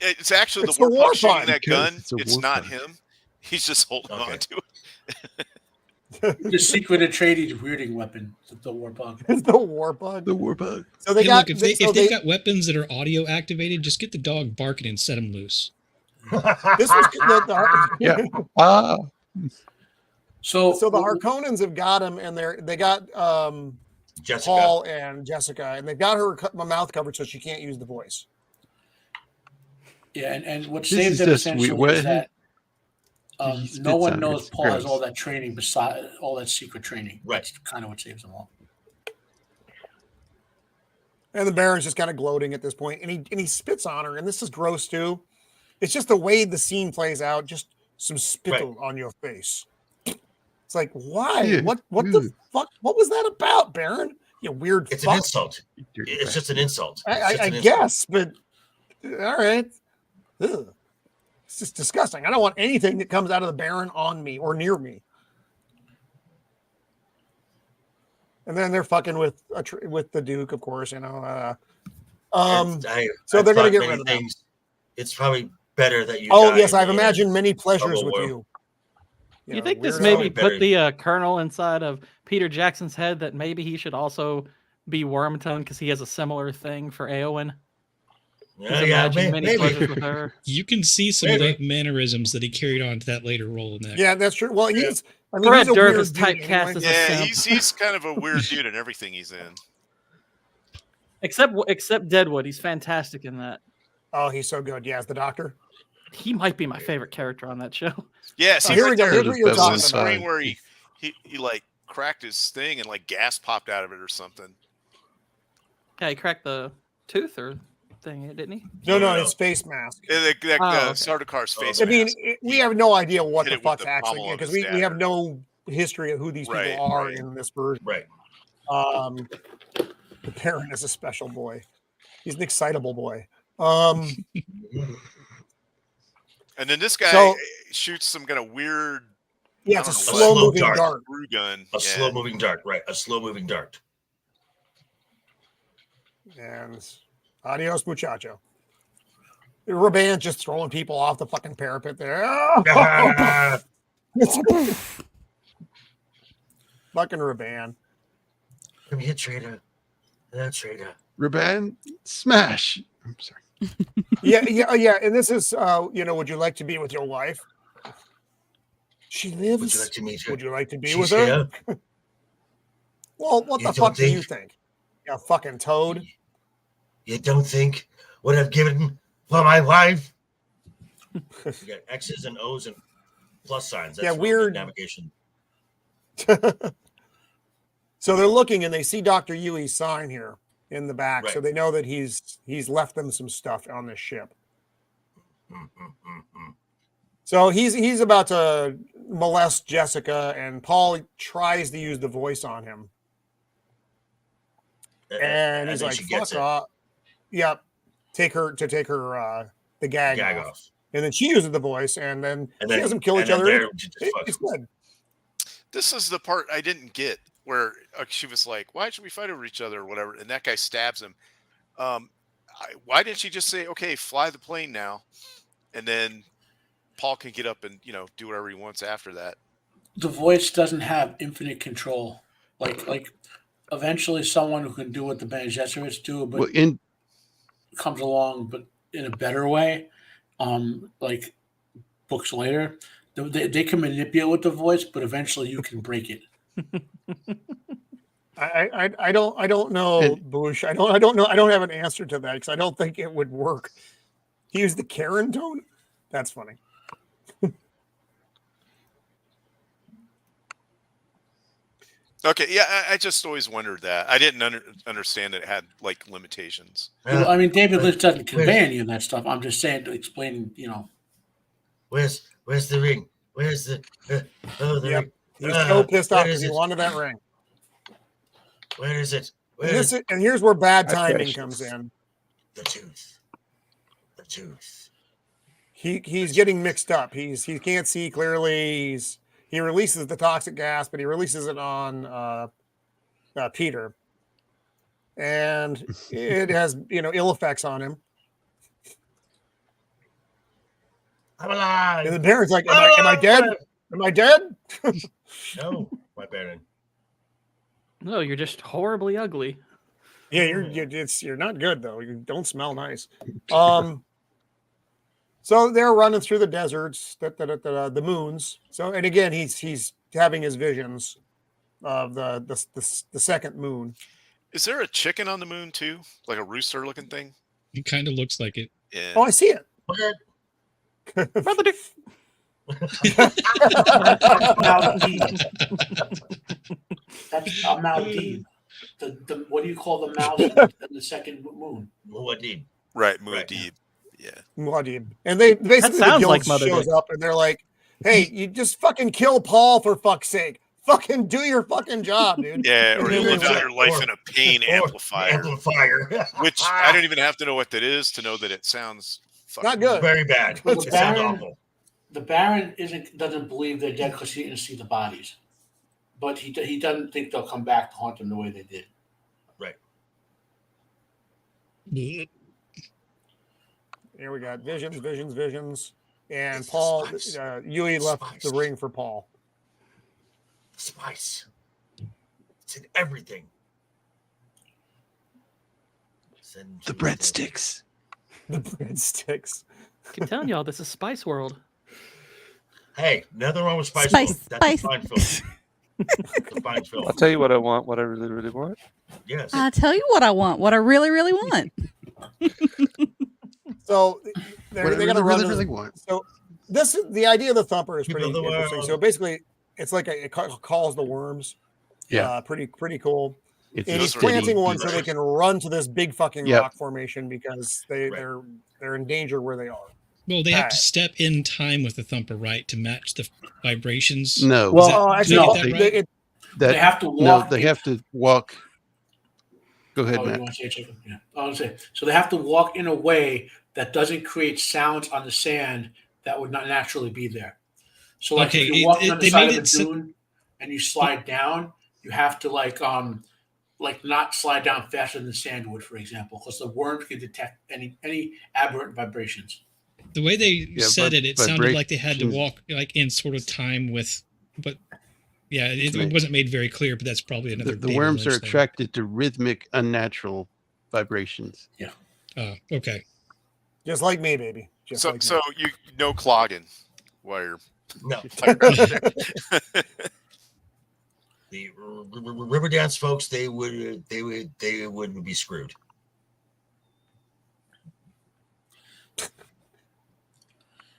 it's actually It's the the Warpug shooting Warpug. that gun. It's a It's not Warpug. him. He's just holding on to it. The secret Atreides weirding weapon. The Warpug. It's the Warbug. The Warbug. So they Hey, got look, if they've got weapons that are audio activated, just get the dog barking and set them loose. this was Yeah. Ah. So the Harkonnens have got him, and they got Jessica. Paul and Jessica, and they've got her mouth covered so she can't use the voice. Yeah, and what This saves is them just essentially weird. is that He spits no one out knows his Paul has gross. all that training, beside all that secret training. Right. That's kind of what saves them all. And the Baron's just kind of gloating at this point, and he spits on her, and this is gross too. It's just the way the scene plays out, just some spittle on your face. It's like, why? Yeah. What the fuck? What was that about, Baron? You weird It's fuck. an insult. It's just an insult. I guess, but all right. Ugh. It's just disgusting. I don't want anything that comes out of the Baron on me or near me. And then they're fucking with the Duke, of course. You know. So they're gonna get rid of them. It's probably better that you. Oh die yes, in I've the imagined end many of pleasures a with war. you. You think this weirdo. maybe Better- put the Colonel inside of Peter Jackson's head that maybe he should also be Wormtongue because he has a similar thing for Eowyn? Yeah, yeah, many pleasures with her. You can see some of the mannerisms that he carried on to that later role in that. Yeah, that's true. Well, he's. I mean, Brett he's a Derv weird is dude typecast anyway. as a Yeah, simp. he's kind of a weird dude in everything he's in. Except Deadwood, he's fantastic in that. Oh, he's so good. Yeah, as the Doctor. He might be my favorite character on that show. Yeah, see, here right we go. there, Here's what you're there's talking a about. screen where he like cracked his thing and like gas popped out of it or something. Yeah, he cracked the tooth or thing, didn't he? No, his face mask. Okay. Sardakar's face. I mean, mask. we have no idea what hit the it with fuck's the actually pommel of because his we have dagger. no history of who these Right, people are right. in this version. Right. The Baron is a special boy. He's an excitable boy. And then this guy So- shoots some kind of weird. Yeah, it's a I don't know, slow slow moving dart. dart. screw gun. A slow moving dart. Right. A slow moving dart. And adios, muchacho. Raban's just throwing people off the fucking parapet there. Fucking Raban. Come here, traitor. Traitor. Raban, smash. I'm sorry. Yeah. And this is, would you like to be with your wife? She lives. Would you like to meet her? Would you like to be She's with her? here. Well, what You the don't fuck do you think? think? Yeah, fucking toad. You don't think what I've given for my wife? You got X's and O's and plus signs. That's Yeah, real weird. good navigation. So they're looking and they see Dr. Yui's sign here in the back. So Right. they know that he's left them some stuff on this ship. So he's about to molest Jessica, and Paul tries to use the voice on him. And he's then like, she gets fuck it. off. Yep. Take her the gag off. off. And then she uses the voice, and then And she then- has them kill and each then other. there she just It's fucks. good. This is the part I didn't get where she was like, "Why should we fight over each other or whatever?" And that guy stabs him. Why didn't she just say, "Okay, fly the plane now," and then Paul can get up and do whatever he wants after that? The voice doesn't have infinite control. Like eventually someone who can do what the Bene Gesserits do, but Well, comes along, but in a better way. Like books later, they can manipulate with the voice, but eventually you can break it. I don't know, Bush. I don't know. I don't have an answer to that because I don't think it would work. He used the Karen tone. That's funny. Okay, yeah, I just always wondered that. I didn't understand that it had like limitations. Well, I mean, David Lynch doesn't convey any of that stuff. I'm just saying to explain, Where's the ring? Where's the ring? He's so pissed off because he wanted that ring. Where is it? And here's where bad timing comes in. The tooth. The tooth. He's getting mixed up. He can't see clearly. He releases the toxic gas, but he releases it on Peter, and it has ill effects on him. I'm alive. And the parents like, am I dead? Am I dead? No, my Baron. No, you're just horribly ugly. Yeah, you're not good though. You don't smell nice. So they're running through the deserts, the moons. So, and again, he's having his visions of the second moon. Is there a chicken on the moon too, like a rooster-looking thing? It kind of looks like it. Yeah. Oh, I see it. Brother Dick. That's a Maldive. The what do you call the mouse in the second moon? Muad'Dib. Right, Muad'Dib. Yeah. Muad'Dib. And they basically the sounds guild like Mother shows Dick. up and they're like, "Hey, you just fucking kill Paul for fuck's sake. Fucking do your fucking job, dude." Yeah, or And you then live it's out like, your life in a pain amplifier, which I don't even have to know what that is to know that it sounds not good. Very bad. Well, It sounds awful. the Baron doesn't believe they're dead because he didn't see the bodies, but he doesn't think they'll come back to haunt him the way they did. Right. Here we got visions, and Paul. Yui left the ring for Paul. Spice. It's in everything. The breadsticks. The breadsticks. I'm telling y'all, this is Spice World. Hey, nothing wrong with Spice. Spice, World. That's spice. a fine film. That's a fine film. I'll tell you what I want, what I really, really want. Yes. I'll tell you what I want. What I really, really want. So What I they got to run. really want. So this is the idea of the thumper is pretty People of the interesting. world. So basically, it's like it calls the worms. Yeah. Pretty cool. It's And a he's Those are steady planting one so beat. they can run to this big fucking Yep. rock formation because they're in danger where they are. Well, they have Alright. to step in time with the thumper, right, to match the vibrations. No. Well, Is that- Oh, did I actually, get no, that they- right? it- That, They have to no, walk. they have to walk. Go ahead, Oh, you Matt. want to say something? Yeah. I was say so. They have to walk in a way that doesn't create sounds on the sand that would not naturally be there. So, like Okay, if you're walking on the they side made of a it so- dune and you slide down, you have to like not slide down faster than the sand would, for example, because the worms can detect any aberrant vibrations. The way they said it sounded like they had to vibrations. walk like in sort of time with, but yeah, it Right. wasn't made very clear. But that's probably another. The David worms are Lynch thing. attracted to rhythmic, unnatural vibrations. Okay. just like me, baby. Just like me. So you no clogging while you're No. The Riverdance folks, they wouldn't be screwed.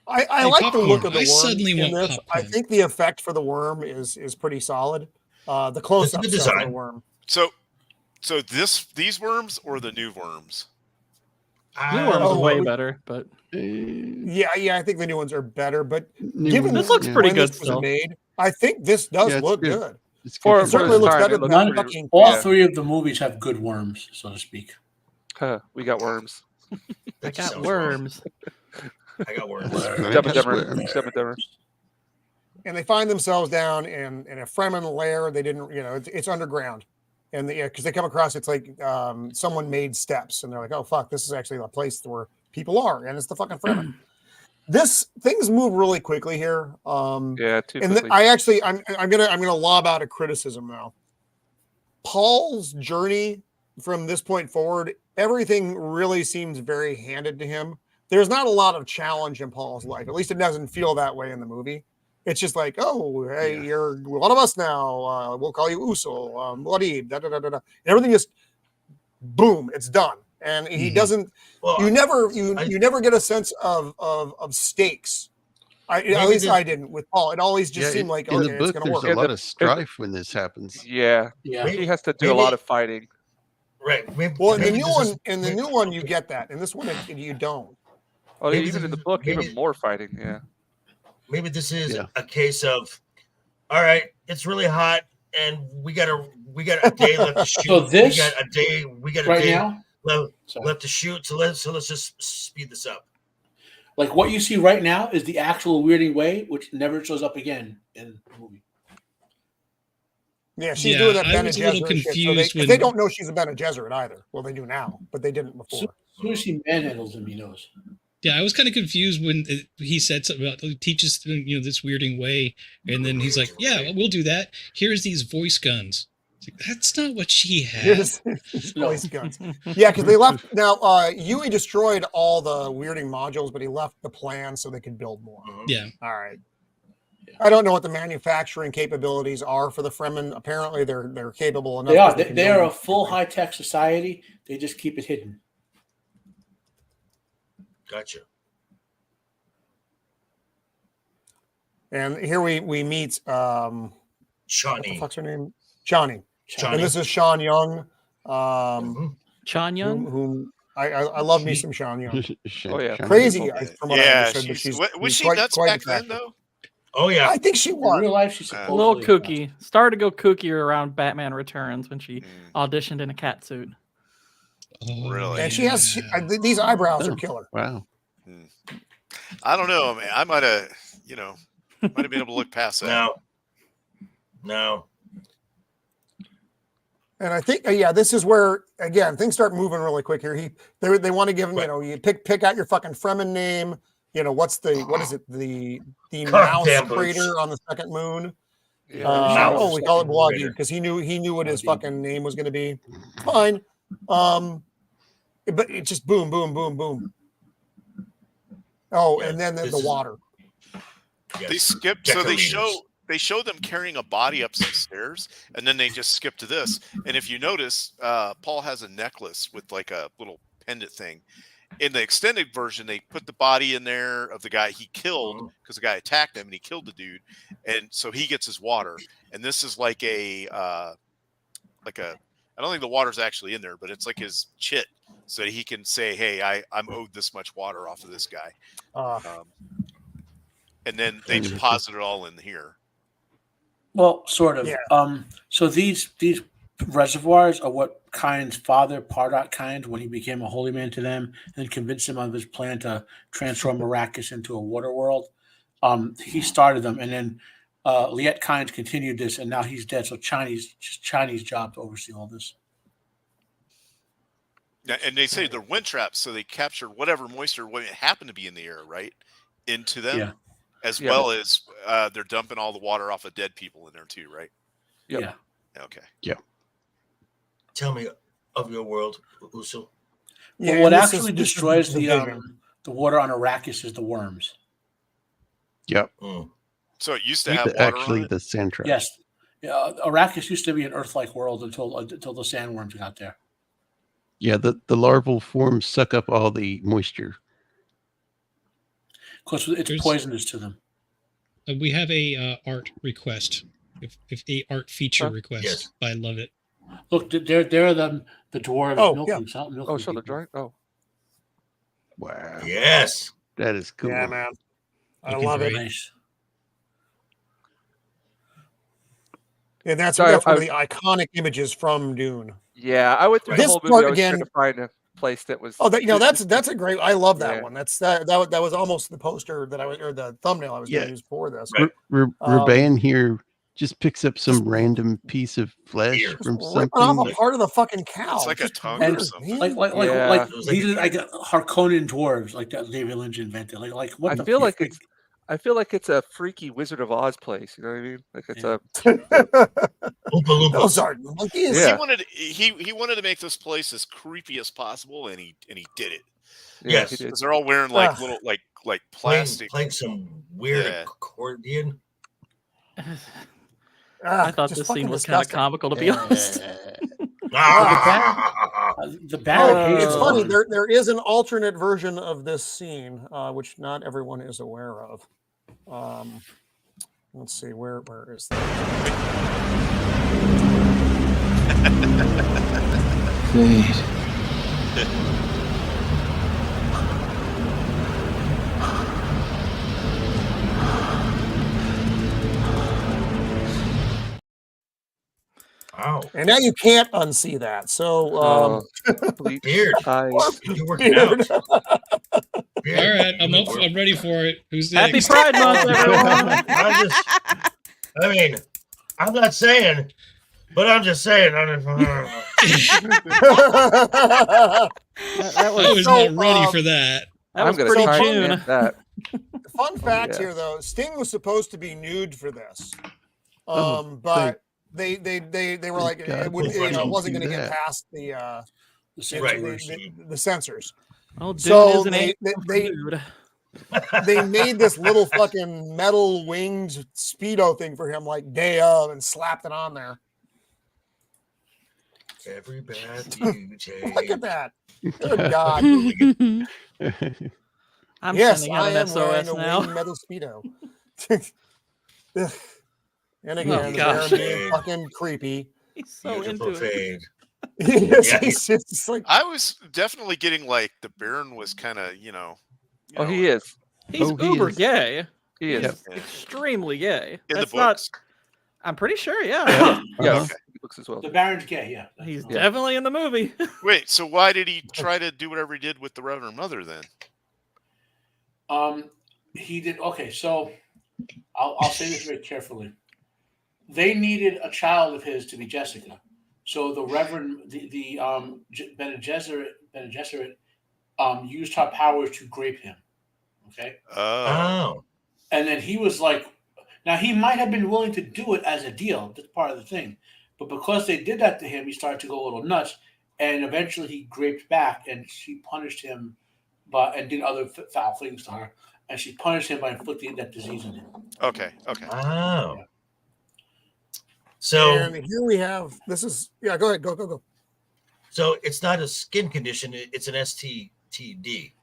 I Hey, like the look popcorn. of the I worm suddenly in want this. I popcorn. think the effect for the worm is pretty solid. The close up good stuff of the design. worm. so these worms or the new worms? New Worm's oh, way we- better, but Yeah, I think the new ones are better. But New given This ones, looks yeah. pretty when good this was still. made, I think this does Yeah, it's look good. good. It's For- good. It certainly looks time, better it than looks the pretty- fucking. All Yeah. three of the movies have good worms, so to speak. We got worms. I That got sounds worms. wrong. I got worms. Dumb and Dumber. Worms. Dumb and Dumber. And they find themselves down in a Fremen lair. They didn't, it's underground, and because they come across, it's like someone made steps, and they're like, oh fuck, this is actually a place where people are, and it's the fucking Fremen. Things move really quickly here. Yeah, too And quickly. I'm gonna lob out a criticism now. Paul's journey from this point forward, everything really seems very handed to him. There's not a lot of challenge in Paul's life. At least it doesn't feel that way in the movie. It's just like, oh, hey, you're one of us now. We'll call you Usul, Wadib, da da da da da. And everything just boom, it's done. And he doesn't. Well, you never get a sense of stakes. At least I didn't with Paul. It always just seemed like in okay, the book, it's going to work. there's a lot of strife when this happens. Yeah. He has to do a lot of fighting. Right. Well, in the new one, you get that. In this one, you don't. Oh, even in the book, even more fighting. Yeah. Maybe this is a case of, all right, it's really hot, and we got a day left to shoot. So this we got a right day now left to shoot. So let's just speed this up. Like what you see right now is the actual Weirding Way, which never shows up again in the movie. Yeah, she's doing that I Bene was a little Gesserit shit. confused So when they don't know she's a Bene Gesserit either. Well, they do now, but they didn't before. As soon as she manhandles him, he knows. Yeah, I was kind of confused when he said something about teaches this Weirding Way, and then he's like, "Yeah, we'll do that. Here's these voice guns." Like, that's not what she has. Voice guns. Yeah, because they left. Now, Yui destroyed all the Weirding modules, but he left the plan so they could build more. Yeah. All right. I don't know what the manufacturing capabilities are for the Fremen. Apparently, they're capable enough. They are a full high-tech society. They just keep it hidden. Gotcha. And here we meet Shawnee. What the fuck's her name? Shawnee. And this is Sean Young. Sean Young? Whom I love me some Sean Young. Oh yeah, Crazy. From what I understood, was she nuts back then though? Oh yeah, I think she was. In real life, she's A little kooky. Started to go kooky around Batman Returns when she auditioned in a cat suit. Oh, really? And she has these eyebrows are killer. Wow. I don't know. I mean, I might have, might have been able to look past that. No. And I think, this is where again things start moving really quick here. They want to give him, you pick out your fucking Fremen name. What is it? The mouse crater on the second moon. We call it Bloggy because he knew what his fucking name was going to be. Fine. But it just boom, boom, boom, boom. Oh, and then the water. They skip, so they show them carrying a body up some stairs, and then they just skip to this. And if you notice, Paul has a necklace with like a little pendant thing. In the extended version, they put the body in there of the guy he killed because the guy attacked him and he killed the dude, and so he gets his water. And this is like I don't think the water's actually in there, but it's like his chit, so that he can say, "Hey, I'm owed this much water off of this guy," and then they deposit it all in here. Well, sort of. Yeah. So these reservoirs are what Kind's father, Pardot Kind, when he became a holy man to them, and convinced him of his plan to transform Arrakis into a water world. He started them, and then Liet Kind continued this, and now he's dead. So Chinese job to oversee all this. Yeah, and they say they're wind traps, so they capture whatever moisture happened to be in the air, right, into them, well as they're dumping all the water off of dead people in there too, right? Yep. Yeah. Okay. Yeah. Tell me of your world, Usul. Yeah, what actually destroys the water on Arrakis is the worms. Yep. So it used to have water actually on it? the sand trap. Yes. Arrakis used to be an Earth-like world until the sandworms got there. Yeah, the larval forms suck up all the moisture. Because it's poisonous to them. We have a art request. If a art feature request, yes. I love it. Look, there are the dwarves milking. Oh, so the drawing. Oh, Wow. Yes. That is cool. Yeah, man. I love it. Nice. And that's one of the iconic images from Dune. Yeah, I went through the whole movie. I was trying to find a place that was. Oh, that's a great. I love that one. That was almost the poster that the thumbnail I was going to use for this. Rubayan here just picks up some random piece of flesh from something. Off a part of the fucking cow. It's like a tongue or something. Like these are like Harkonnen dwarves, like that David Lynch invented. Like what? I feel like I feel like it's a freaky Wizard of Oz place. You know what I mean? Like it's a. Those are monkeys. Yeah. He wanted to make this place as creepy as possible, and he did it. Yes, he did. Because they're all wearing like little like plastic. playing some weird Yeah. accordion. I thought just this scene fucking was kind of disgusting. comical, to be honest. The barricade. It's funny. There is an alternate version of this scene, which not everyone is aware of. Let's see, where is that? Fade. Wow. And now you can't unsee that. So, Beard. You're working Beard. out. All right, I'm ready for it. Who's Happy next? Pride Month, everyone. I'm not saying, but I'm just saying. That I was so, not ready for that. That was I'm gonna pretty try and June. get that. Fun fact yeah. here, though, Sting was supposed to be nude for this, Oh, but they were like, God, it wasn't don't going to do get that. past the censors. Oh, Dune So is an they made this little fucking metal winged Speedo thing for him, like day of, and slapped it on there. Every bad you take. Look at that! Good God! I'm yes, sending out I an am wearing SOS a now. winged metal Speedo. And again, Oh, gosh. they're being fucking creepy. He's so into it. Fade. Yes, it's like I was definitely getting like the Baron was kind of Oh, he is. He's Oh, he uber is. gay. He is. He's extremely gay. in That's the not. books. I'm pretty sure. Yeah, Yes. Okay. He looks as well. The Baron's gay. Yeah. he's Yeah. definitely in the movie. Wait, so why did he try to do whatever he did with the Reverend Mother then? He did. Okay, so I'll say this very carefully. They needed a child of his to be Jessica, so the Reverend, Bene Gesserit, used her powers to grape him. Okay. Oh. And then he was like, now he might have been willing to do it as a deal. That's part of the thing. But because they did that to him, he started to go a little nuts. And eventually he graped back and she punished him and did other foul things to her. And she punished him by inflicting that disease on him. Okay. Oh. Yeah. So and here we have go ahead, go. So it's not a skin condition, it's an STD.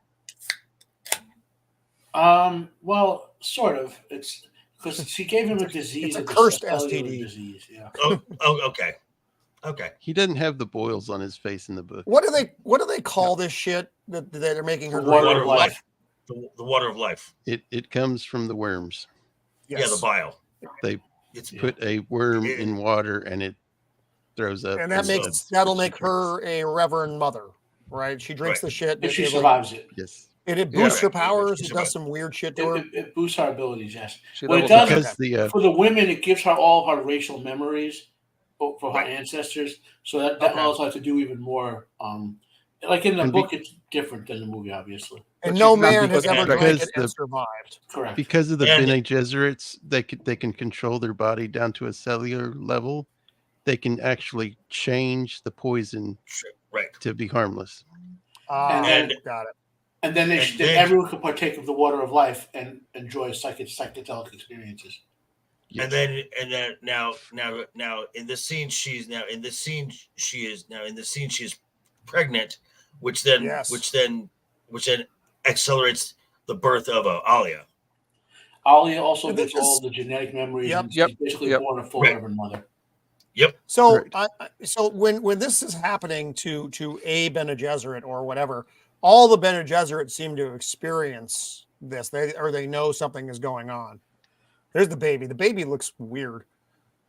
Well, sort of. It's because she gave him a disease. It's a cursed cellular STD. disease. Yeah. Okay. Okay. He doesn't have the boils on his face in the book. What do they call this shit that they're making her The water drink? of life. The water of life. It comes from the worms. Yes. Yeah, the bile. It's put a worm in water and it throws up. And that'll make her a Reverend Mother, right? She drinks the shit. If she survives it. Yes. It boosts her powers. It does some weird shit to her. It boosts her abilities, yes. She What it levels does up. Because for the women, it gives her all of her racial memories for her ancestors. So that allows her to do even more. Like in the book, it's different than the movie, obviously. And no man because- has ever drank because it and survived. Correct. Because of the And- Bene Gesserits, they can control their body down to a cellular level. They can actually change the poison to be harmless. And Got it. And then everyone can partake of the water of life and enjoy psychedelic experiences. Yes. And then now in this scene she is pregnant, which then accelerates the birth of Alia. Alia also And gets this all is- the genetic memories. Yep. And she's basically born a full Reverend Mother. Yep. So, so when this is happening to a Bene Gesserit or whatever, all the Bene Gesserit seem to experience this. They know something is going on. There's the baby. The baby looks weird.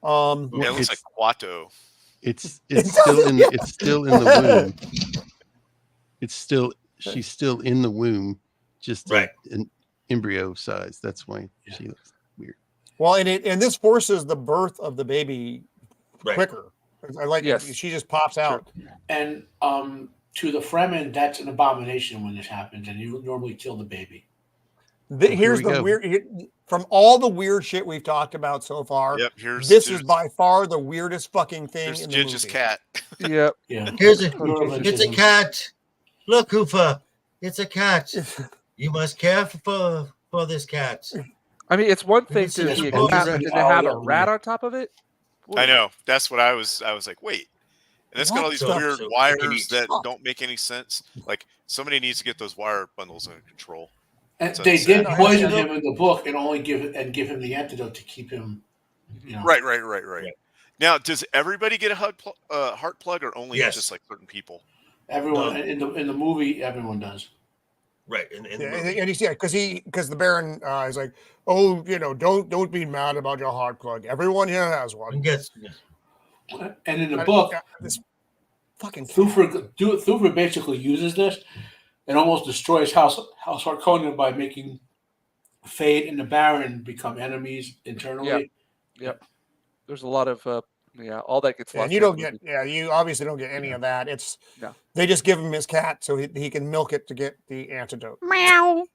It looks like Quato. It's still in the womb. She's still in the womb, just an embryo size. That's why she looks weird. Well, and this forces the birth of the baby quicker. I like she just pops out. And to the Fremen, that's an abomination when this happens, and you normally kill the baby. Here's the weird. From all the weird shit we've talked about so far, this is by far the weirdest fucking thing in the Jinja's movie. cat. Yep. Yeah. It's a cat. Look, Hoofa. It's a cat. You must care for this cat. I mean, it's one thing This to is be a supposed cat, to but be- then to have a rat on top of it. I know. That's what I was like, wait. And it's got all these What? weird So wires that fuck? don't make any sense. Like somebody needs to get those wire bundles under control. And So they it's did sad. poison him in the book and only give him the antidote to keep him. You know. Right. Now, does everybody get a heart plug, or only Yes. just like certain people? Everyone No. in the movie, everyone does. Right. And Because the Baron is like, oh, don't be mad about your heart plug. Everyone here has one. Yes. And in the book, this fucking Thufir basically uses this and almost destroys House Harkonnen by making Fade and the Baron become enemies internally. Yep. There's a lot of all that gets lost. And you don't get, you obviously don't get any of that. It's they just give him his cat so he can milk it to get the antidote. Meow.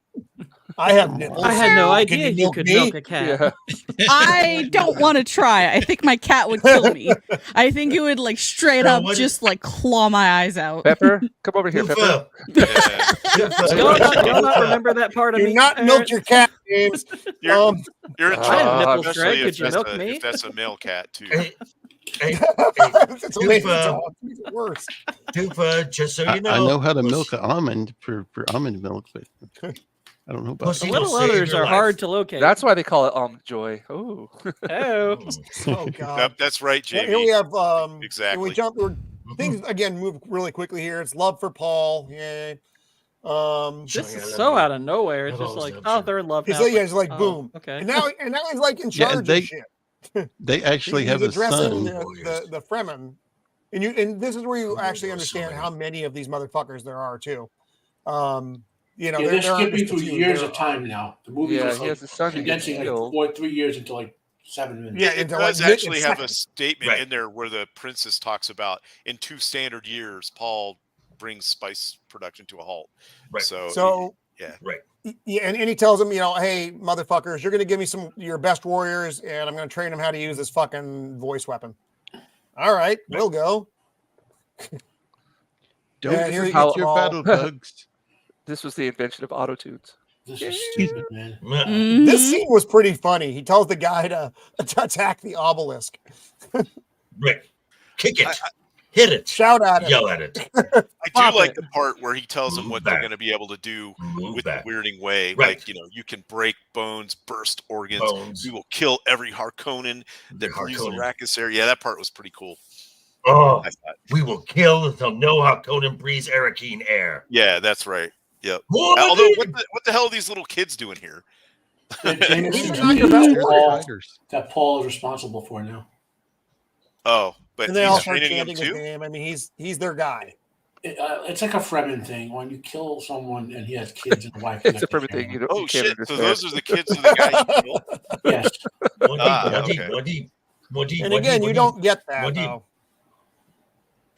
I have nipples. I had no Can idea you could me? milk a cat. Yeah. I don't want to try. I think my cat would kill me. I think it would like straight No, up what- just like claw my eyes out. Pepper, come over here, Pepper. Hoofa. You'll not remember that part of Do me. not milk your cat, James. You're in I trouble, have nipples, especially Greg. Could you milk me? if that's a male cat too. It's amazing. Hoofa. It's worse. Hoofa, just so you I know. know how to milk an almond for almond milk, but I don't know about Pussy The will little save others your are life. hard to locate. That's why they call it almond joy. Oh, Oh. Oh god. Yep, that's right, Well, JV. here we have Exactly. We jump. Things again move really quickly here. It's love for Paul. Yay. This is so out of nowhere. It's I've just always like, loved oh, you. they're in love It's now. like, yeah, it's like Oh, boom. Okay. And now he's like in Yeah, and charge they- of shit. they actually He's have a addressing son. the Fremen, and this is where you actually so understand many. how many of these motherfuckers there are too. They're there aren't skipping just a through few, years there of time now. The movie yeah, was he has a son who gets condensing killed. like 3 years into like 7 minutes. Yeah, It into does like actually have a seconds. statement Right. in there where the princess talks about in 2 standard years, Paul brings spice production to a halt. Right. So yeah. Right. yeah, and he tells them, hey, motherfuckers, you're gonna give me your best warriors, and I'm gonna train them how to use this fucking voice weapon. All right, we'll go. Don't Yeah, here forget you your go. battle bugs. This was the invention of auto tunes. This is stupid, man. Mhm. This scene was pretty funny. He tells the guy to attack the obelisk. Right. Kick it. Hit it. Shout at it. Yell at it. I Pop do like it. the part where he tells them Move what back. they're going to be able to do Move with back. the weirding way. Right. Like, you can break bones, burst organs. Bones. We will kill every Harkonnen that breathes the Arrakis air. Yeah, that part was pretty cool. Oh, I thought. we will kill until no Harkonnen breathes Arakeen air. Yeah, that's right. Yep. What? Although, what the hell are these little kids doing here? And James These are is not your best They're warriors. fighters. that Paul is responsible for now. Oh, but And they all he's start training them chanting his too? name. I mean, he's their guy. It's like a Fremen thing. When you kill someone and he has kids and a wife, It's a you have perfect to thing. kill You, him. don't, Oh, you can't shit. So understand. those are the kids of the guy you killed? Yes. And again, you don't get that. What do you- though.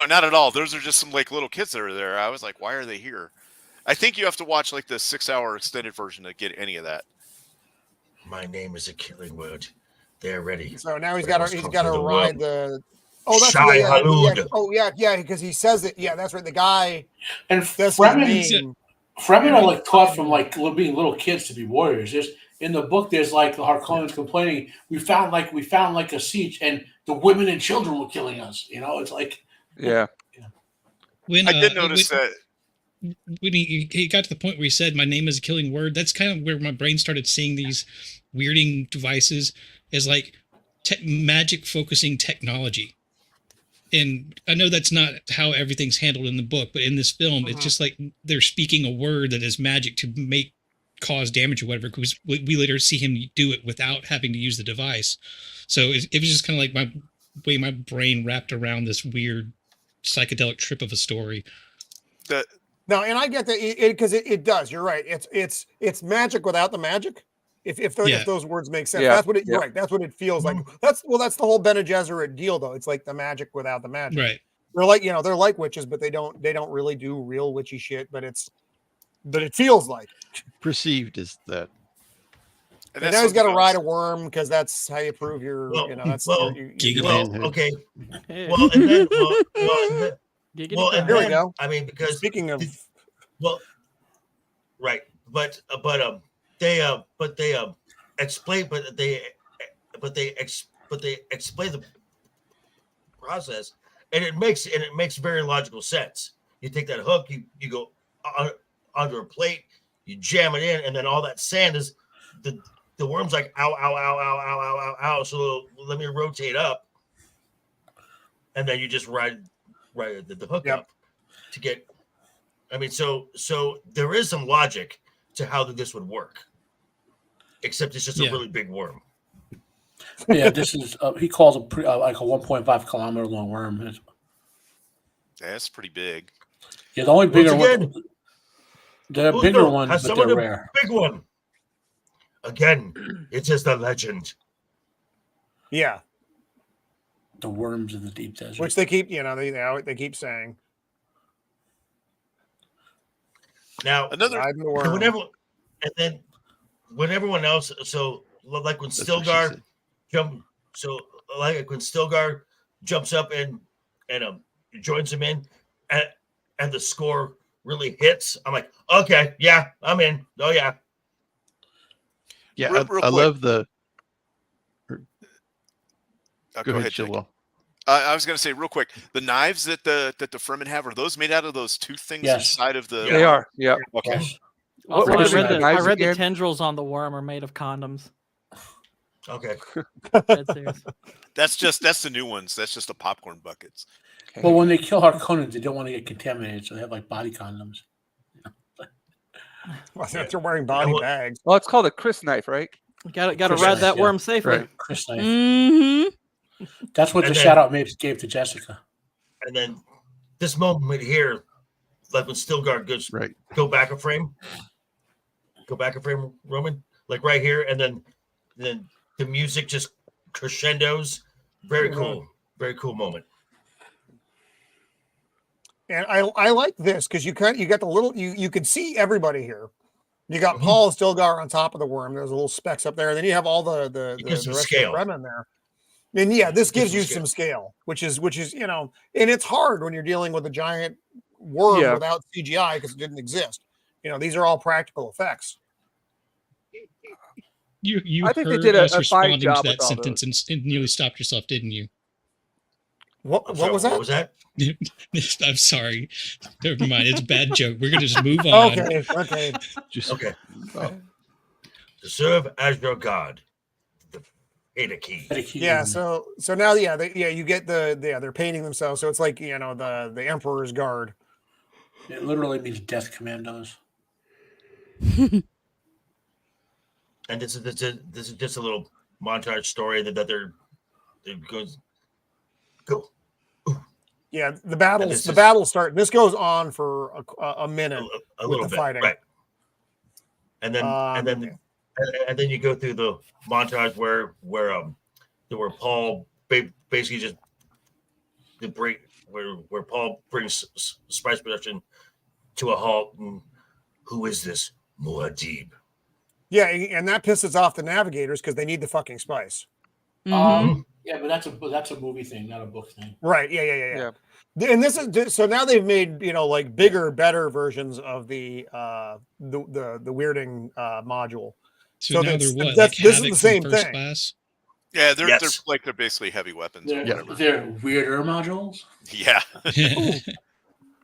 Oh, not at all. Those are just some like little kids that are there. I was like, why are they here? I think you have to watch like the 6-hour extended version to get any of that. My name is a killing word. They're ready. So now he's What got else to comes ride with the world? the. Oh, that's Shai right, yeah, Halud. Oh yeah, because he says it. Yeah, that's right. The guy. And That's his Fremen, name. Fremen are like taught from like being little kids to be warriors. There's in the book. There's like the Harkonnens complaining. We found like a siege, and the women and children were killing us. It's like Yeah. When I did notice that. when he got to the point where he said, "My name is a killing word," that's kind of where my brain started seeing these weirding devices as like magic focusing technology. And I know that's not how everything's handled in the book, but in this film, it's just like they're speaking a word that is magic to cause damage or whatever, because we later see him do it without having to use the device. So it was just kind of like my brain wrapped around this weird psychedelic trip of a story. No, and I get that because it does. You're right. It's magic without the magic. If those words make sense, Yeah. that's what it. You're right. That's what it feels like. That's the whole Bene Gesserit deal, though. It's like the magic without the magic. Right. They're like they're like witches, but they don't really do real witchy shit. But it feels like Perceived as that. And And that's now he's got to something ride a else. worm because that's how you prove your, Well, you know, that's well, Giggity. manhood. okay. Hey. Well, and then, Giggity well, crap. and Here we then, go. I mean, because Speaking of, well, right, but they explain, but they explain the process, and it makes very logical sense. You take that hook, you go under a plate, you jam it in, and then all that sand is the worm's like ow ow ow ow ow ow ow ow. So let me rotate up, and then you just ride the hook Yep. up to get. I mean, so there is some logic to how this would work, except it's just a Yeah. really big worm. Yeah, this is he calls a like a 1.5 kilometer long worm. Yeah, that's pretty big. Yeah, the only bigger Once again, one, the who bigger knows? ones, Has but someone they're a rare. big one? Again, it's just a legend. yeah, The worms in the deep desert. which they keep, you know, they keep saying. Now, Another Riding the and worm. when everyone else, so like when That's what she Stilgar said. like when Stilgar jumps up and joins him in, and the score really hits, I'm like, okay, yeah, I'm in. Oh yeah, Yeah, Real I quick. love the. Go ahead, Jake. Jake. I was going to say real quick, the knives that the Fremen have, are those made out of those tooth things Yes. inside of the? They are. Yeah. Okay. Yes. Also, what I are read, the the, knives the again? tendrils on the worm are made of condoms. okay. Dead serious. That's the new ones. That's just the popcorn buckets. Okay. Well, when they kill Harkonnens, they don't want to get contaminated, so they have like body condoms. Well, they're wearing body well- bags. Well, it's called a Chris knife, right? Got to Chris ride knife, that yeah. worm safely. Right. Chris knife. Mm-hmm. That's what And the then- shout out Mapes gave to Jessica. And then this moment here, like when Stilgar goes Right. go back a frame, Roman, like right here, and then the music just crescendos. Very cool, very cool moment. And I like this because you got the little you can see everybody here. You got Mhm. Paul Stilgar on top of the worm. There's a little specks up there. And then you have all the It gives some rest scale. of the Fremen there. And yeah, this It gives gives you some some scale, which is you know, and it's hard when you're dealing with a giant worm Yeah. without CGI because it didn't exist. You know, these are all practical effects. You I think they heard did a us fine responding job to with that all sentence and nearly stopped yourself, didn't you? What I'm sorry, was that? What was that? I'm sorry. Never mind. It's a bad joke. We're gonna just move on. Okay. Just Okay. Oh, To serve as your god, the Ada key. Yeah, so now you get they're painting themselves, so it's like, you know, the Emperor's Guard. It literally means death commandos. And this is just a little montage story that they're goes go Yeah, the And battles this the is- battles start. This goes on for a minute. a With little the bit, fighting. right? And then and then you go through the montage where Paul basically just the break where Paul brings spice production to a halt. And who is this Muad'Dib? Yeah, and that pisses off the navigators because they need the fucking spice. Mm-hmm. Yeah, but that's a movie thing, not a book thing. Right. Yeah. And this is so now they've made, you know, like bigger, better versions of the weirding module. So, So now that's- they're what? that's- Like this is Havoc the from same First thing. Class? Yeah, they're Yes. they're basically heavy weapons or whatever. They're weirder modules. Yeah.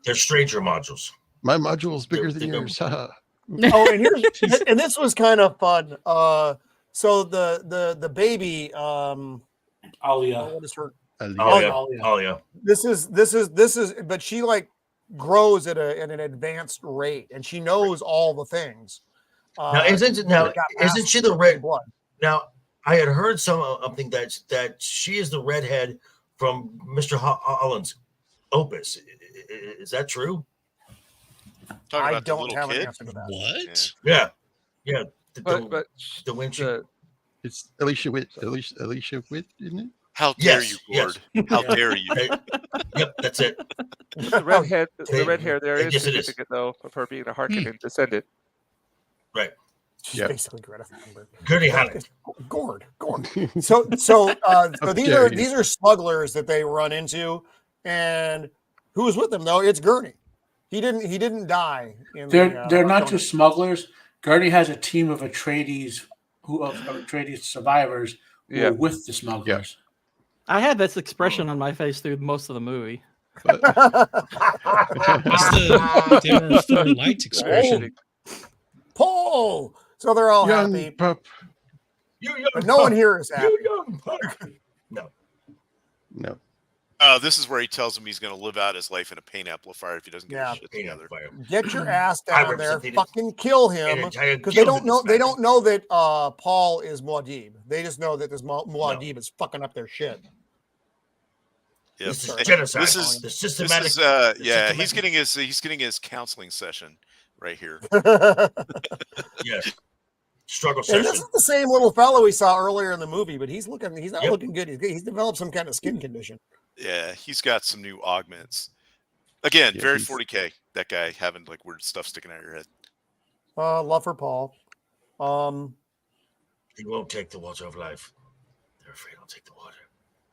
They're stranger modules. my module's bigger They than don't- yours. Haha. Oh, and this was kind of fun. So the baby, Alia. what is her? Alia. This is, but she like grows at an advanced rate, and she knows all the things. Now isn't she the red blood? Now I had heard something that she is the redhead from Mr. Holland's opus. Is that true? Talking I about the don't little have an kid. answer to that. What? Yeah. But the when she It's Alicia Witt. Alicia Witt, isn't it? How dare Yes, you, Gord? How dare you? Yep, that's it. the red hair there is Yes, it is. significant though of her being a Harkonnen descendant. Right. She's Yep. basically Greta Thunberg. Gertie Hammond. Gourd. So these are smugglers that they run into, and who's with them though? It's Gurney. He didn't die. They're not just smugglers. Gurney has a team of Atreides Atreides survivors who are with the smugglers. I had this expression on my face through most of the movie. That's the Daryl Thor light expression. Paul. So they're all Young happy. pup. But no one here is happy. No. No. This is where he tells him he's going to live out his life in a paint amplifier if he doesn't get his shit together. Get your ass I down there, represented fucking kill him, an entire because they guild don't in know. this They family. don't know that Paul is Muad'Dib. They just know that this Muad'Dib is fucking up their shit. Yep. This is genocide. This is the systematic. he's getting his counseling session right here. Yes. Struggle And session. this is the same little fellow we saw earlier in the movie, but he's not looking good. He's developed some kind of skin condition. Yeah, he's got some new augments. Again, Yeah, very he's- 40K. That guy having like weird stuff sticking out of your head. Love for Paul. He won't take the water of life. They're afraid I'll take the water.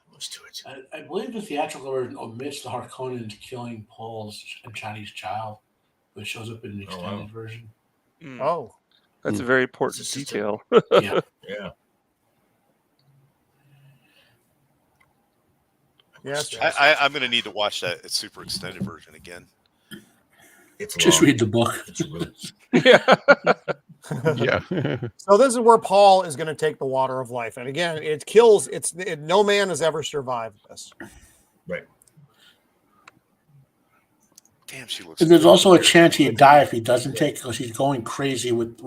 I must do it. I believe the theatrical version omits the Harkonnens killing Paul's Chinese child, but shows up in the extended version. Oh, That's a very important It's a system. detail. Yeah. Yeah. yes. I'm going to need to watch that super extended version again. It's Just long. read the book. It's really. Yeah. Yeah. So this is where Paul is going to take the water of life, and again, it kills. No man has ever survived this. Right. Damn, she looks. And there's also a chance he'd die if he doesn't take it because he's going crazy with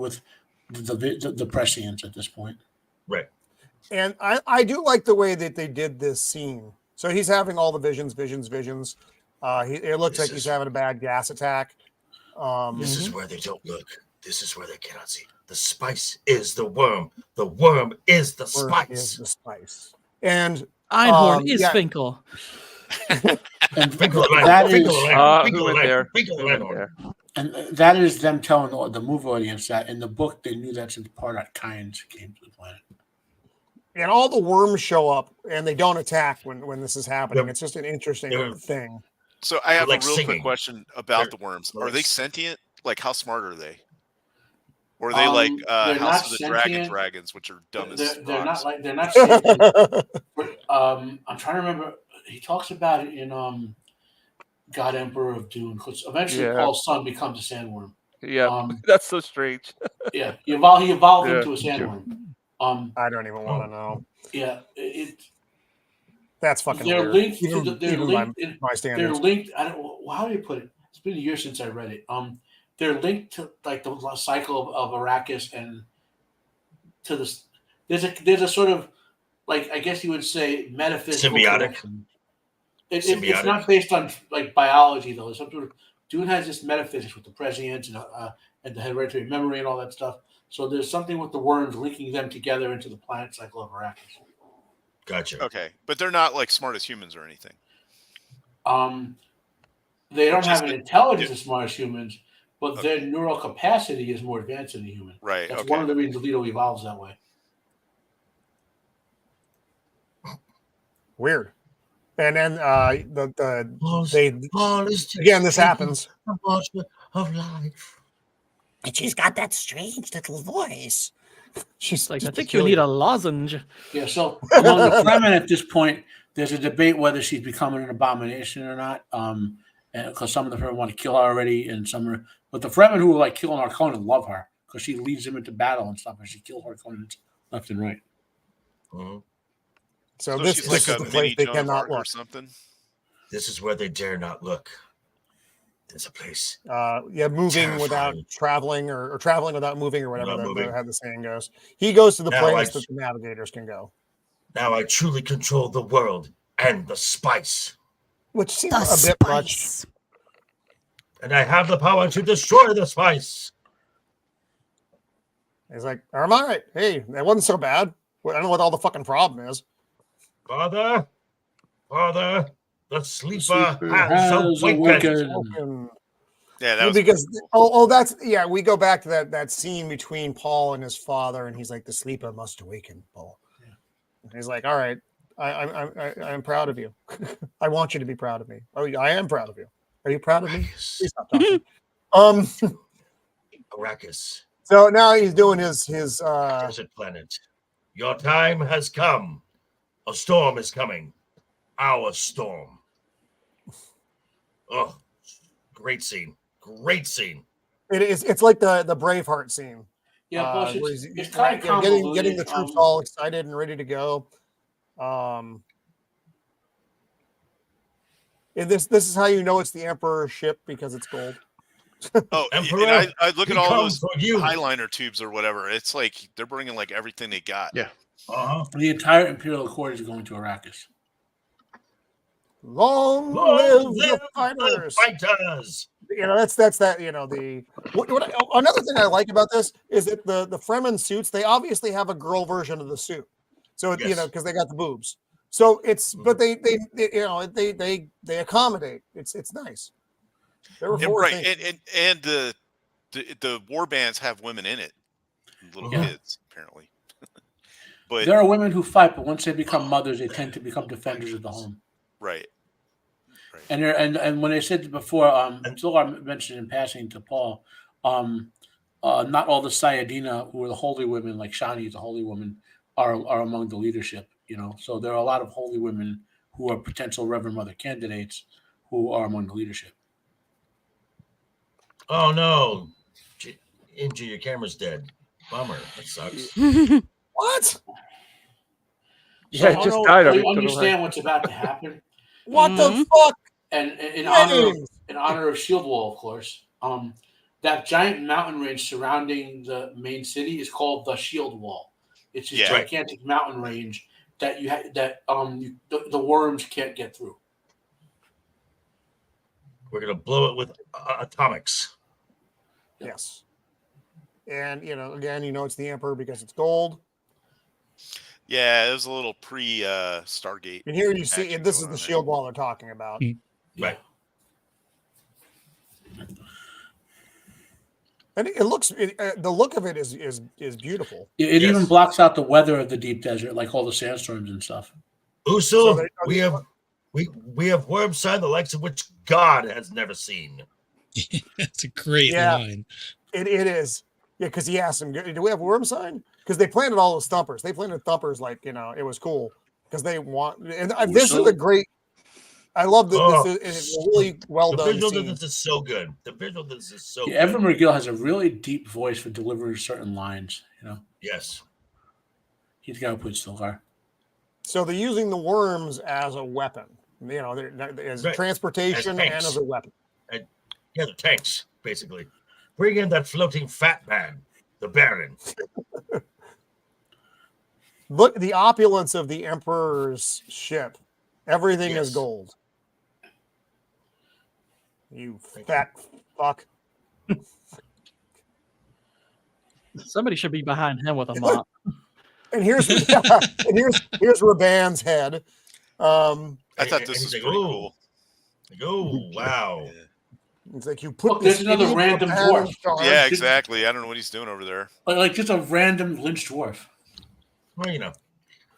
the prescience at this point. Right. And I do like the way that they did this scene. So he's having all the visions. It looks like he's having a bad gas attack. This is where they don't look. This is where they cannot see. The spice is the worm. The worm is the Where spice. is the spice. And Einhorn is yeah. Finkel. And Finkel the that Finkel is the Finkel who the went there? Finkel the Who went Finkel. there? and that is them telling the movie audience that in the book they knew that since Pardock Kynes came to the planet. and all the worms show up, and they don't attack when this is happening. Yep. It's just an interesting They're- thing. So I have like a real singing. quick question about They're- the worms. they're Are they like- sentient? Like, how smart are they? Or are they like they're House not of the sentient. Dragons, which are dumb as They're rocks? not sentient. I'm trying to remember. He talks about it in God Emperor of Dune, because eventually Yeah. Paul's son becomes a sandworm. Yeah. That's so strange. Yeah, he evolved Yeah. into a sandworm. I don't even want to know. Yeah, That's fucking they're weird. linked to Even, the, they're even linked. by my They're standards. linked. I don't. How do you put it? It's been a year since I read it. They're linked to like the cycle of Arrakis and to this. There's a sort of like, I guess you would say, metaphysical Symbiotic. connection. It's Symbiotic. not based on like biology though. It's some sort of, Dune has this metaphysics with the prescience and the hereditary memory and all that stuff. So there's something with the worms linking them together into the planet cycle of Arrakis. Gotcha. Okay, but they're not like smart as humans or anything. They don't Just have an the- intelligence as smart as humans, but their neural capacity is more advanced than a human. Right. That's Okay. one of the reasons Leto evolves that way. Weird. And then Paul's- they Paul is again this happens. the water of life. And she's got that strange little voice. She's Like, I just think you peculiar. need a lozenge. Yeah, so among the Fremen at this point, there's a debate whether she's becoming an abomination or not. Because some of the Fremen want to kill her already, and some are. But the Fremen who are like killing Harkonnen love her because she leads them into battle and stuff, and she kills Harkonnen left and right. Mhm. So So this she's is like the a place mini they Joan of cannot Arc or look. something. This is where they dare not look. There's a place. Moving without Terrifying. traveling or traveling without moving or whatever Without moving. how the saying goes. He goes to the Now place I- that the navigators can go, Now I truly control the world and the spice. which seems The a bit much. spice. And I have the power to destroy the spice. He's like, "Am I right? Hey, that wasn't so bad. I don't know what all the fucking problem is." Father, the sleeper Sleeper has has awakened. awakened. Fucking- Yeah, that was because that's we go back to that scene between Paul and his father, and he's like, the sleeper must awaken, Paul. Yeah. And he's like, all right, I'm proud of you. I want you to be proud of me. Oh, I am proud of you. Are you proud of me? Please stop talking. Arrakis. So now he's doing his desert planet. Your time has come. A storm is coming. Our storm. Oh, great scene. Great scene. It is. It's like the Braveheart scene. Yeah, plus where it's kind of getting the troops all excited and ready to go. And this is how you know it's the Emperor's ship, because it's gold. Oh, Emperor, and I look at all those you. highliner tubes or whatever. It's like they're bringing like everything they got. Yeah. The entire Imperial Accord is going to Arrakis. Long live the fighters! You know, that's that. You know, another thing I like about this is that the Fremen suits, they obviously have a girl version of the suit, so it, you know, because they got the boobs. So it's but they accommodate. It's nice. There were four right, things. and the war bands have women in it, little kids apparently. But there are women who fight, but once they become mothers, they tend to become defenders of the home. Right. And when they said before, Zohar mentioned in passing to Paul, not all the Sayadina, who are the holy women, like Shani is a holy woman, are among the leadership. You know, so there are a lot of holy women who are potential Reverend Mother candidates who are among the leadership. Oh no, Jinja, your camera's dead. Bummer. That sucks. What? Yeah, it just died. I understand what's about to happen. What the fuck? And in honor of Shieldwall, of course, that giant mountain range surrounding the main city is called the Shieldwall. It's a gigantic mountain range that the worms can't get through. We're gonna blow it with atomics. Yes. And again, it's the Emperor because it's gold. Yeah, it was a little pre Stargate. And here you see, and this is the shield wall they're talking about. Right. And it looks, the look of it is beautiful. It even blocks out the weather of the deep desert, like all the sandstorms and stuff. Usul, we have Wormside, the likes of which God has never seen. That's a great line. It is. Yeah, because he asked him, do we have Wormside? Because they planted all those thumpers. They planted thumpers like, it was cool. Because they want, and this is a great, I love that this is a really well done. The visual of this is so good. The visual of this is so good. Evan McGill has a really deep voice for delivering certain lines, Yes. He's got to put Stilgar. So they're using the worms as a weapon, as transportation and as a weapon. The tanks, basically. Bring in that floating fat man, the Baron. Look, the opulence of the Emperor's ship. Everything is gold. You fat fuck. Somebody should be behind him with a mop. And here's Raban's head. I thought this was pretty cool. Oh, wow. It's like you put there's another random dwarf. Yeah, exactly. I don't know what he's doing over there. Like just a random lynch dwarf. Well,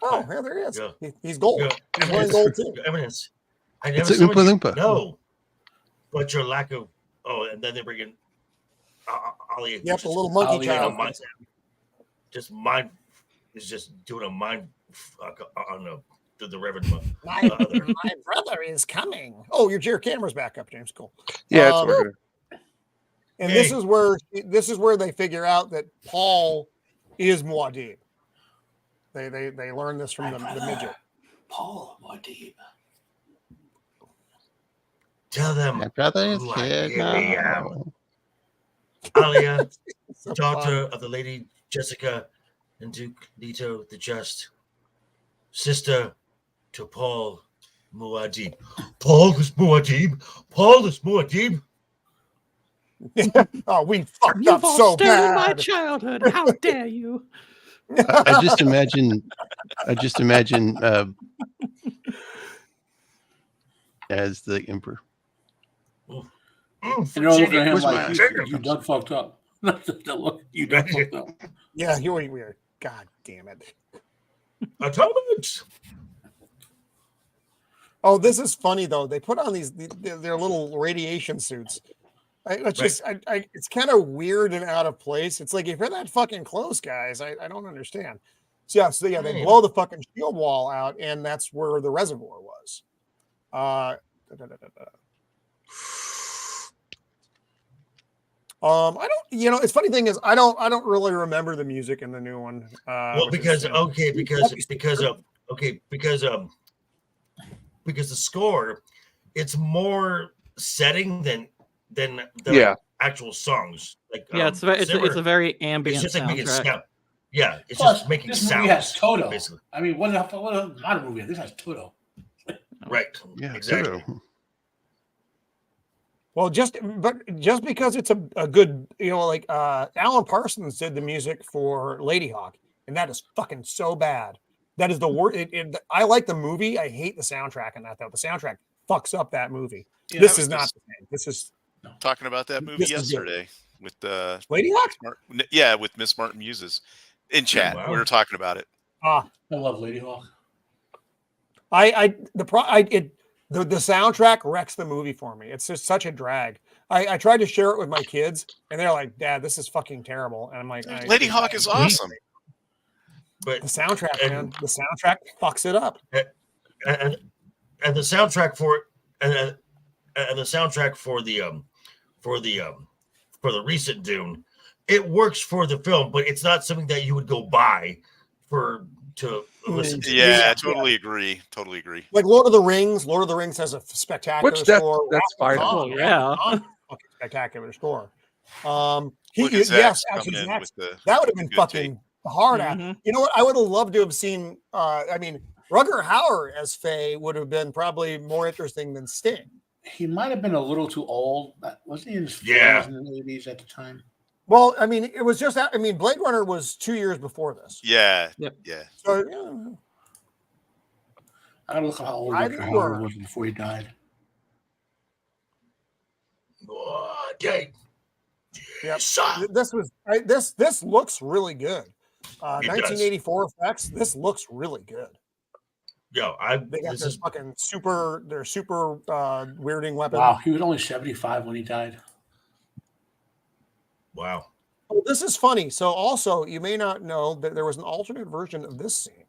Oh, yeah, there he is. Yeah. He's gold. Yeah. He's wearing gold too. Evidence. I It's never an Oompa Loompa. No. But your lack of and then they bring in Ali. Yep, a little monkey child. Just mind is just doing a mind fuck on the Reverend. My brother is coming. Oh, your camera's back up, James. Cool. Yeah, it's working. And this is where they figure out that Paul is Muad'Dib. They learn this from the midget. Paul Muad'Dib. Tell them My brother is who I here really now. am. Alia, So daughter fun. of the Lady Jessica and Duke Leto the Just, sister to Paul Muad'Dib. Paul is Muad'Dib. Paul is Muad'Ib. Oh, we fucked You've up all so stolen my bad. childhood. How dare you? I just imagine as the Emperor. And they're all looking at him Where's my like, ice you done fucked up. You done fucked up. Yeah, you were weird. God damn it. Atomics. Oh, this is funny though. They put on their little radiation suits. It's kind of weird and out of place. It's like if you're that fucking close, guys, I don't understand. So they blow the fucking shield wall out, and that's where the reservoir was. I don't. It's funny thing is I don't really remember the music in the new one. Because the score, it's more setting than the actual songs. Like it's a very ambient it's just like making soundtrack. sound. Yeah, it's Plus, just making this sounds. movie has Toto. Basically. I mean, what a modern movie. This has Toto. Right. Yeah, Exactly. Toto. Well, just because it's a good, Alan Parsons did the music for Lady Hawk, and that is fucking so bad. That is the worst. I like the movie. I hate the soundtrack in that though. The soundtrack fucks up that movie. Yeah, This is not the same. This is talking about that movie yesterday with Lady Hawk. With Miss Martin Muses in chat. Wow. We were talking about it. I love Lady Hawk. The soundtrack wrecks the movie for me. It's just such a drag. I tried to share it with my kids, and they're like, "Dad, this is fucking terrible." And I'm like, Lady Hawk is awesome. But the soundtrack, man, the soundtrack fucks it up. And the soundtrack for and the soundtrack for the recent Dune, it works for the film, but it's not something that you would go buy to listen to. Yeah, totally agree. Totally agree. Like Lord of the Rings. Lord of the Rings has a spectacular score. That's fine. Fucking spectacular score. Zach's yes, coming actually, in with that would have been good fucking hard at. You know what? I would have loved to have seen. Rutger Hauer as Faye would have been probably more interesting than Sting. He might have been a little too old. Wasn't he in his 40s and 80s at the time? Well, I mean, it was just. I mean, Blade Runner was 2 years before this. Yeah. Yep. Yeah. So I gotta look at how old Rutger Hauer was before he died. Okay. yeah, this looks really good. 1984 effects. This looks really good. They got their fucking super weirding weapon. Wow, he was only 75 when he died. Wow. Oh, this is funny. So also, you may not know that there was an alternate version of this scene.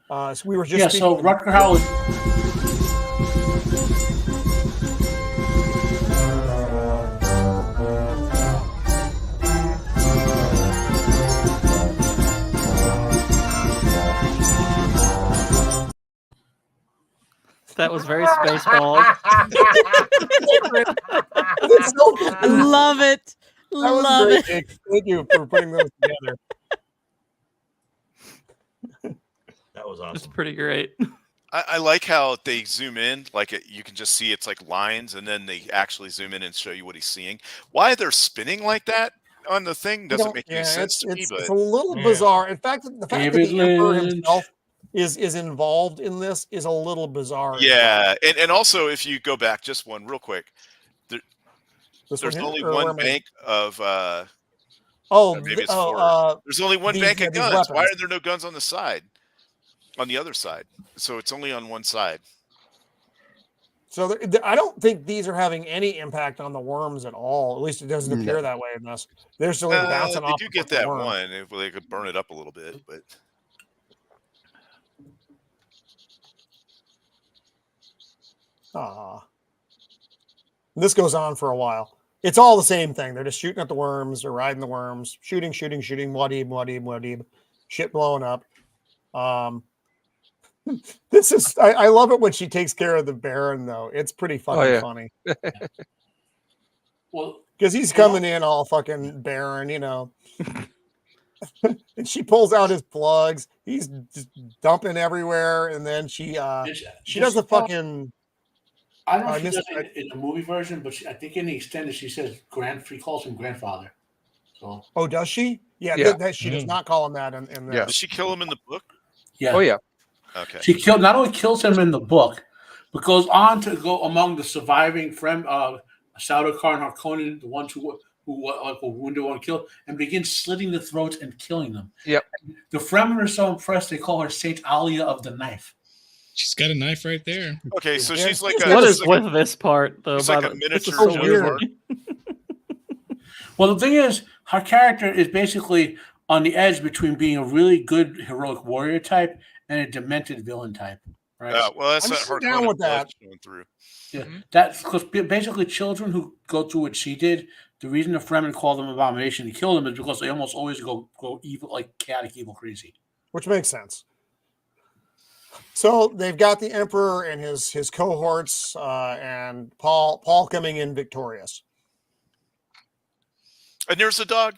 So we were just so Rutger Hauer. That was very Spaceballs. Love it. Love it. Thank you for putting those together. That was awesome. It's pretty great. I like how they zoom in, you can just see it's like lines, and then they actually zoom in and show you what he's seeing. Why they're spinning like that on the thing doesn't make any sense to me. But it's a little bizarre. In fact, the fact that the Emperor himself is involved in this is a little bizarre. Yeah, and also if you go back just one real quick, there's only one bank of maybe it's four. There's only one bank of guns. Why are there no guns on the side? On the other side, so it's only on one side. So I don't think these are having any impact on the worms at all. At least it doesn't appear that way in this. They're still bouncing off. They do get that one. If they could burn it up a little bit, but. This goes on for a while. It's all the same thing. They're just shooting at the worms. They're riding the worms. Shooting. Wadib. Shit blowing up. This is. I love it when she takes care of the Baron, though. It's pretty fucking funny. Well, because he's coming in all fucking Baron, and she pulls out his plugs. He's just dumping everywhere, and then she does the fucking. I don't know if she does it in the movie version, but I think in the extended she says she calls him grandfather. So. Oh, does she? Yeah. She does not call him that. Does she kill him in the book? Yeah. Oh yeah. Okay. She not only kills him in the book, but goes on to go among the surviving Sardaukar and Harkonnen, the ones who wounded want to kill, and begin slitting the throats and killing them. Yep. The Fremen are so impressed they call her Saint Alia of the Knife. She's got a knife right there. Okay, so she's like What is like with this part though? she's like a This is miniature so Joan weird. of Arc. Well, the thing is, her character is basically on the edge between being a really good heroic warrior type and a demented villain type, right? Well, that's I'm that sitting Harkonnen down with blood that. showing through. Yeah, that's because basically children who go through what she did, the reason the Fremen call them abomination to kill them is because they almost always go evil, like chaotic evil crazy. Which makes sense. So they've got the Emperor and his cohorts, and Paul coming in victorious. And there's a dog.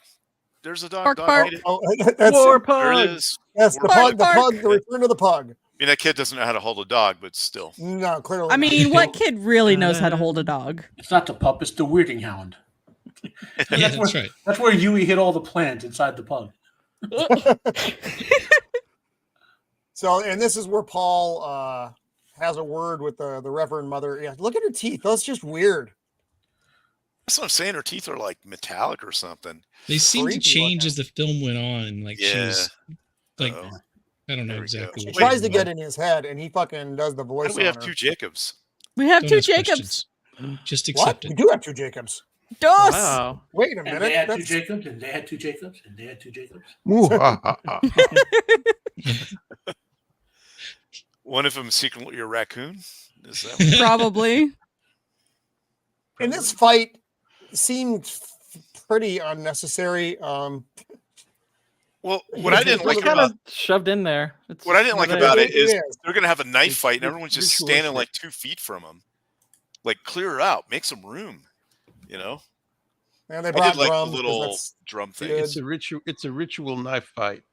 There's a dog. Bark, Dog bark. made it. Oh, that's War There it pug. is. Yes, the Bark, pug, bark. the return of the pug. I mean, that kid doesn't know how to hold a dog, but still. No, clearly. I not. mean, what kid really knows how to hold a dog? It's not the pup; it's the weirding hound. Yeah, that's right. That's where Yui hit all the plants inside the pug. So, and this is where Paul has a word with the Reverend Mother. Yeah, look at her teeth; that's just weird. That's what I'm saying. Her teeth are like metallic or something. They seem to Creepy change looking. as the film went on. Like Yeah. she's like, Uh-oh. I don't know There we go. exactly. She what tries she's to get about. in his head, and he fucking does the Why voice do we have on her. two Jacobs? We have Don't two ask Jacobs. questions. Just What? accept We it. do have two Jacobs. Dos. Wow. Wait a And minute. they had two that's- Jacobs, and they had two Jacobs, and they had two Jacobs. One of them secretly a raccoon. Is that what Probably. And this fight seemed pretty unnecessary. Well, what I didn't like Kind about of shoved in there. It's what I didn't like not about bad. it is is. they're gonna have a knife It's- fight and it's everyone's just standing like 2 feet from them. Like clear her out, make some room. You know, And they I brought did like drums the 'cause little that's- drum thing. good. It's a ritual. It's a ritual knife fight.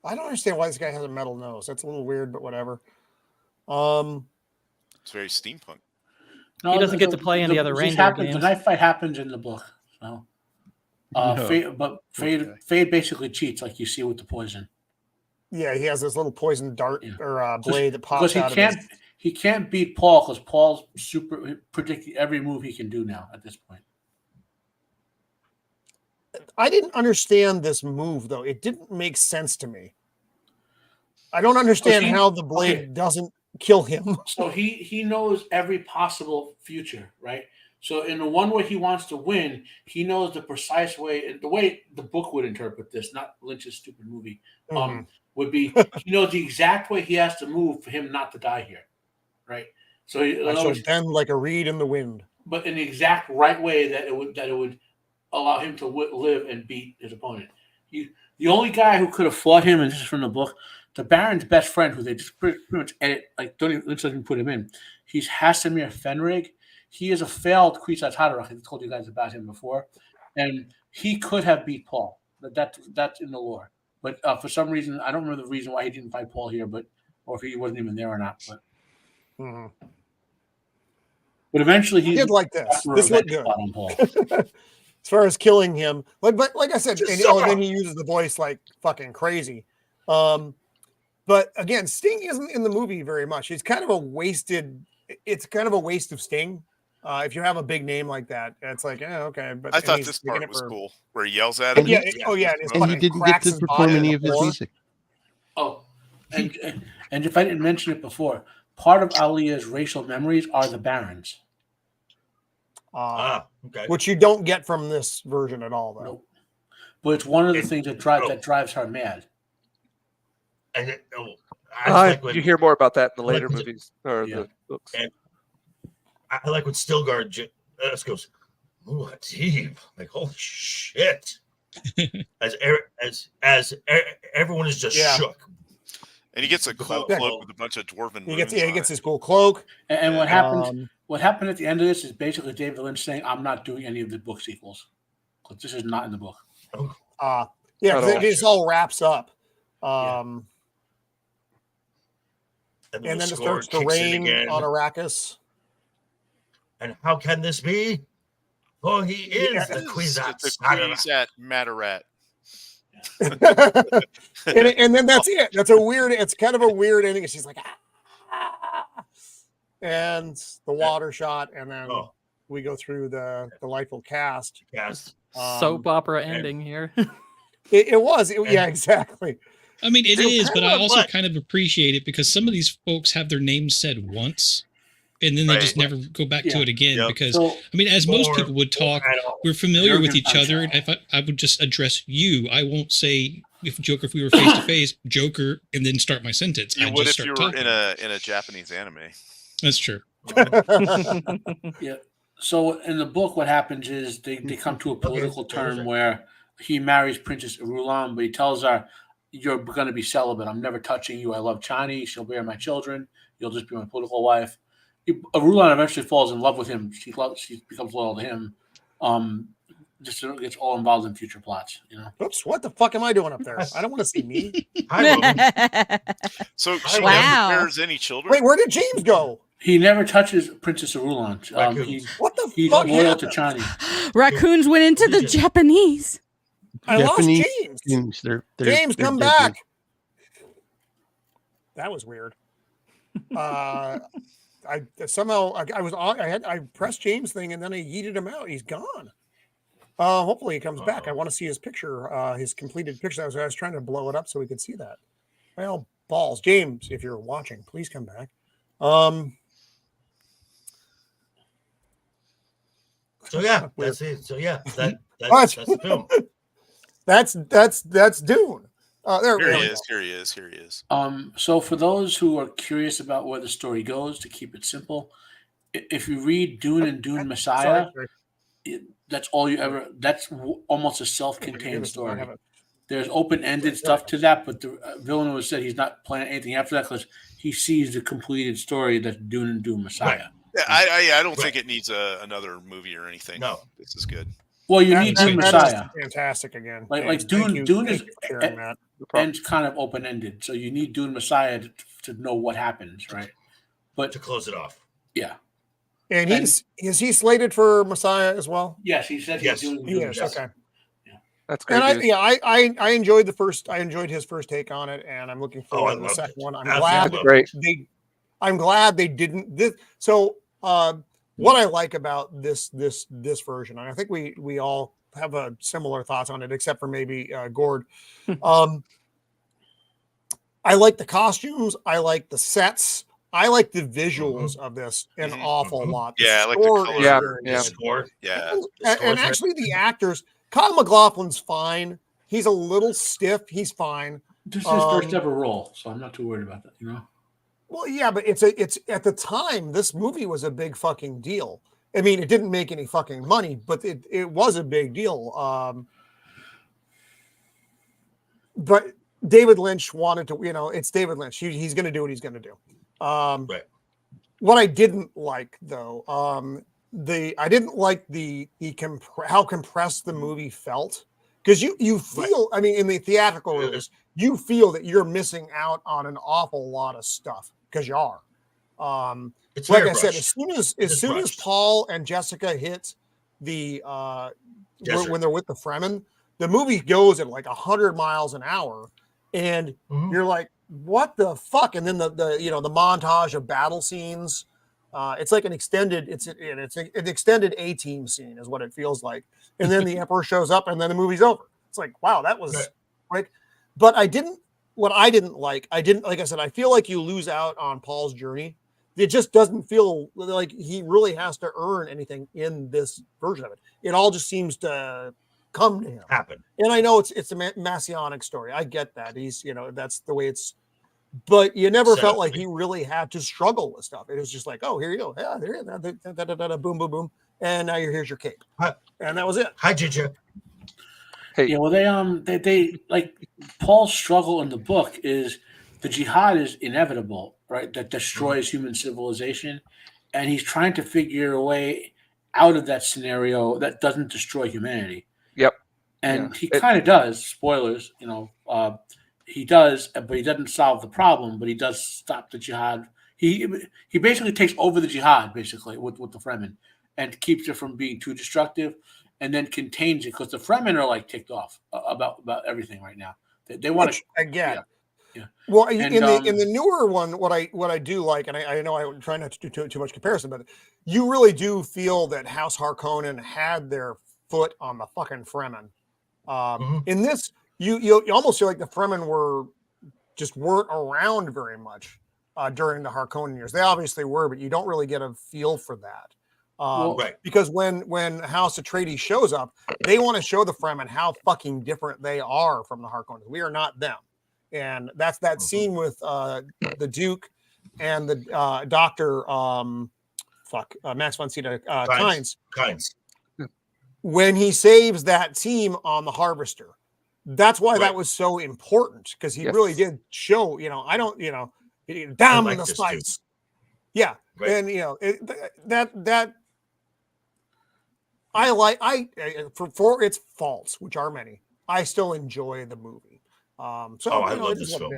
I don't understand why this guy has a metal nose. That's a little weird, but whatever. It's very steampunk. He doesn't get to play any other this reindeer happens- The games. knife fight happens in the book. So, No. Fade basically cheats, like you see with the poison. Yeah, he has this little poison dart Yeah. or blade that Because pops he out can't of his. he can't beat Paul because Paul's super predicting every move he can do now at this point. I didn't understand this move though. It didn't make sense to me. I don't understand he- how the blade doesn't kill him. So he knows every possible future, right? So in the one way he wants to win, he knows the precise way, the way the book would interpret this, not Lynch's stupid movie, would be he knows the exact way he has to move for him not to die here, right? So I shall bend like a reed in the wind. but in the exact right way that it would allow him to live and beat his opponent. The only guy who could have fought him, and this is from the book, the Baron's best friend, who they just pretty much edit, like Lynch doesn't even put him in. He's Hasimir Fenrig. He is a failed Kwisatz Haderach. I told you guys about him before, and he could have beat Paul. But that's in the lore. But for some reason, I don't remember the reason why he didn't fight Paul here, or if he wasn't even there or not. But eventually, He did like this. This looked good. On Paul. As far as killing him, but like I said, and Just then he uses the voice like fucking crazy. But again, Sting isn't in the movie very much. It's kind of a wasted. It's kind of a waste of Sting. If you have a big name like that, it's like, okay. But I and thyeah, he's this making part it was for- cool, where he yells at him. Yeah, and his And he fucking didn't get cracks to his perform body on any the of his floor. music. Oh, and if I didn't mention it before, part of Alia's racial memories are the Barons. Okay. Which you don't get from this version at all, though. Nope. But it's one of the things that drives her mad. And I like when, you hear more about that in the I like later when- movies or Yeah. the books. And I like when Stilgar goes, "Ooh, deep!" Like, holy shit! as everyone is just Yeah. shook. And he gets a cool Yeah. cloak with a bunch of dwarven He gets moons he on gets it. his cool cloak. And what happens? Um, What happened at the end of this is basically David Lynch saying, "I'm not doing any of the book sequels because this is not in the book." Yeah, Not 'cause all. it just all wraps up. And And the then it score starts to kicks in rain again. on Arrakis. And how can this be? Oh, he is Yeah, the It's Kwisatz a Haderach. Kwisatz Matarat. and then that's it. That's a weird. It's kind of a weird ending. She's like, and the water shot, and then Oh. we go through the delightful cast. Soap opera ending here. It was. Yeah, exactly. I mean, it is, but I kinda also what- kind of appreciate it because some of these folks have their names said once, and then they just never go back to it again. Yep. Because So- I mean, as most people would talk, we're familiar with each other, and if I would just address you, I won't say if we were face to face, Joker, and then start my sentence. You I'd would just if you start were talking. in a Japanese anime. That's true. Yeah. So in the book, what happens is they come to a political term where he marries Princess Irulan, but he tells her, "You're going to be celibate. I'm never touching you. I love Chani. She'll bear my children. You'll just be my political wife." Irulan eventually falls in love with him. She becomes loyal to him. Just gets all involved in future plots. You know. Oops! What the fuck am I doing up there? I don't want to see me. So she Wow. never bears any children. Wait, where did James go? He never touches Princess Irulan. What the He's fuck loyal to happened? Chani. Raccoons went into the Japanese. I Japanese lost James. things, they're James, they're come different. back. That was weird. I somehow I was on. I pressed James thing and then I yeeted him out. He's gone. Hopefully he comes back. I want to see his picture, his completed picture. I was trying to blow it up so we could see that. Well, balls, James, if you're watching, please come back. So yeah, that's it. So yeah, What? that's the film. That's Dune. There Here we he go. is. Here he is. Here he is. So for those who are curious about where the story goes, to keep it simple, if you read Dune and Dune Messiah, that's all you ever. That's almost a self-contained story. There's open-ended stuff to that, but the Villeneuve said he's not planning anything after that because he sees the completed story that's Dune and Dune Messiah. Yeah, I don't think it needs another movie or anything. No, this is good. Well, you need Dune that Messiah. is fantastic again. Like Thank Dune you is for sharing that. ends kind of open-ended, so you need Dune Messiah to know what happens, right? But to close it off. Yeah. And is he slated for Messiah as well? Yes, he said Yes. he's doing He is. Dune. Okay. That's great. And news. I enjoyed the first. I enjoyed his first take on it, and I'm looking forward to the second one. I'm glad they didn't. What I like about this version, and I think we all have a similar thoughts on it, except for maybe Gourd. I like the costumes. I like the sets. I like the visuals of this an awful lot. Yeah, I like the score color. is Yeah, very yeah. good. Score. Yeah. And actually, the actors, Kyle MacLachlan's fine. He's a little stiff. He's fine. This is his first ever role, so I'm not too worried about that. You know. Well, yeah, but it's at the time this movie was a big fucking deal. I mean, it didn't make any fucking money, but it was a big deal. But David Lynch wanted to, it's David Lynch. He's going to do what he's going to do. Right. What I didn't like though, I didn't like how compressed the movie felt, because you feel, I mean, in the theatrical release, you feel that you're missing out on an awful lot of stuff because you are. It's like I airbrushed. said, as soon as Paul and Jessica hit the when they're with the Fremen, the movie goes at like 100 miles an hour, and you're like, what the fuck? And then the montage of battle scenes, it's like an extended an extended A-team scene is what it feels like. And then the Emperor shows up, and then the movie's over. It's like, wow, that was like. But I didn't like I said, I feel like you lose out on Paul's journey. It just doesn't feel like he really has to earn anything in this version of it. It all just seems to come to him. Happen. And I know it's a messianic story. I get that. He's, that's the way it's, but you never felt like he really had to struggle with stuff. It was just like, oh, here you go. Yeah, there you go. Boom, boom, boom. And now here's your cape. And that was it. Hi, Jinja. Hey. Yeah, well, they like Paul's struggle in the book is the jihad is inevitable, right? That destroys human civilization, and he's trying to figure a way out of that scenario that doesn't destroy humanity. Yep. And he kind of does. Spoilers, he does, but he doesn't solve the problem. But he does stop the jihad. He basically takes over the jihad, basically with the Fremen, and keeps it from being too destructive, and then contains it because the Fremen are like ticked off about everything right now. They want to again. Well, And, in the newer one, what I do like, and I know I try not to do too much comparison, but you really do feel that House Harkonnen had their foot on the fucking Fremen. In this, you almost feel like the Fremen weren't around very much during the Harkonnen years. They obviously were, but you don't really get a feel for that. Because when House Atreides shows up, they want to show the Fremen how fucking different they are from the Harkonnens. We are not them. And that's that scene with the Duke and the Doctor Max von Sydow Kynes. When he saves that team on the Harvester. That's why that was so important, because he really did show, down like the spice. Yeah. Right. And that I like for its faults, which are many, I still enjoy the movie. I love this film.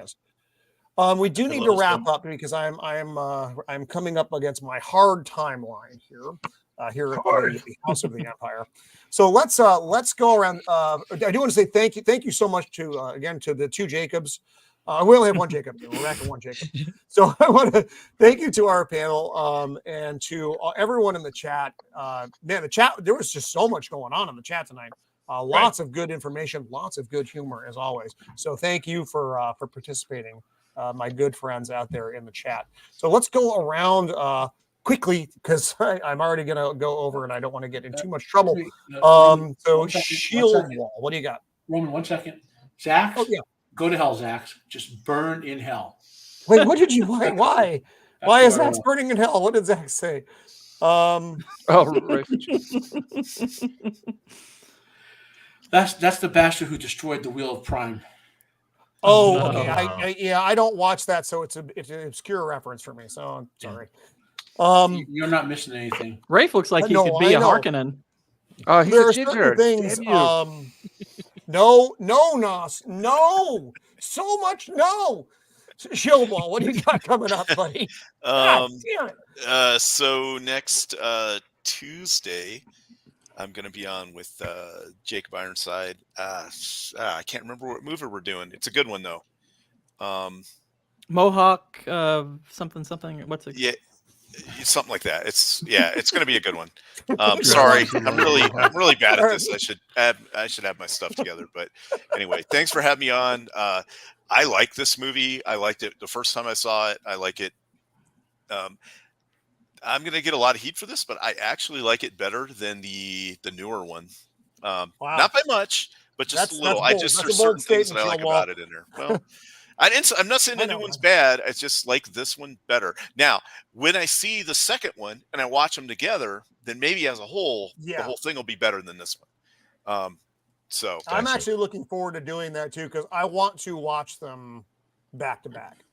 We do need to wrap up because I'm coming up against my hard timeline here at the House of the Empire. So let's go around. I do want to say thank you so much to the two Jacobs. We only have one Jacob. We're back to one Jacob. So I want to thank you to our panel and to everyone in the chat. The chat, there was just so much going on in the chat tonight. Lots of good information, lots of good humor as always. So thank you for participating, my good friends out there in the chat. So let's go around quickly because I'm already going to go over and I don't want to get in too much trouble. So Shieldwall, what do you got? Roman, 1 second. Zach? Oh, yeah. Go to hell, Zach. Just burn in hell. Wait, what did you? Why? Why is Zach burning in hell? What did Zach say? Right. That's the bastard who destroyed the Wheel of Prime. Oh, okay. I don't watch that, so it's an obscure reference for me. So I'm sorry. You're not missing anything. Rafe looks like he could be a Harkonnen. Oh, he's there a ginger. Things. No, Nos. No. So much no. Shieldwall, what do you got coming up, buddy? So next Tuesday, I'm going to be on with Jacob Ironside. I can't remember what movie we're doing. It's a good one, though. Mohawk, something. What's it? Yeah. Something like that. It's going to be a good one. Sorry, I'm really bad at this. I should have my stuff together. But anyway, thanks for having me on. I like this movie. I liked it the first time I saw it. I like it. I'm going to get a lot of heat for this, but I actually like it better than the newer one. Wow. Not by much, but just a little. There's certain things that I like about it in there. Well. I'm not saying the new one's bad. I just like this one better. Now, when I see the second one and I watch them together, then maybe as a whole, the whole thing will be better than this one. So I'm actually looking forward to doing that too because I want to watch them back to back.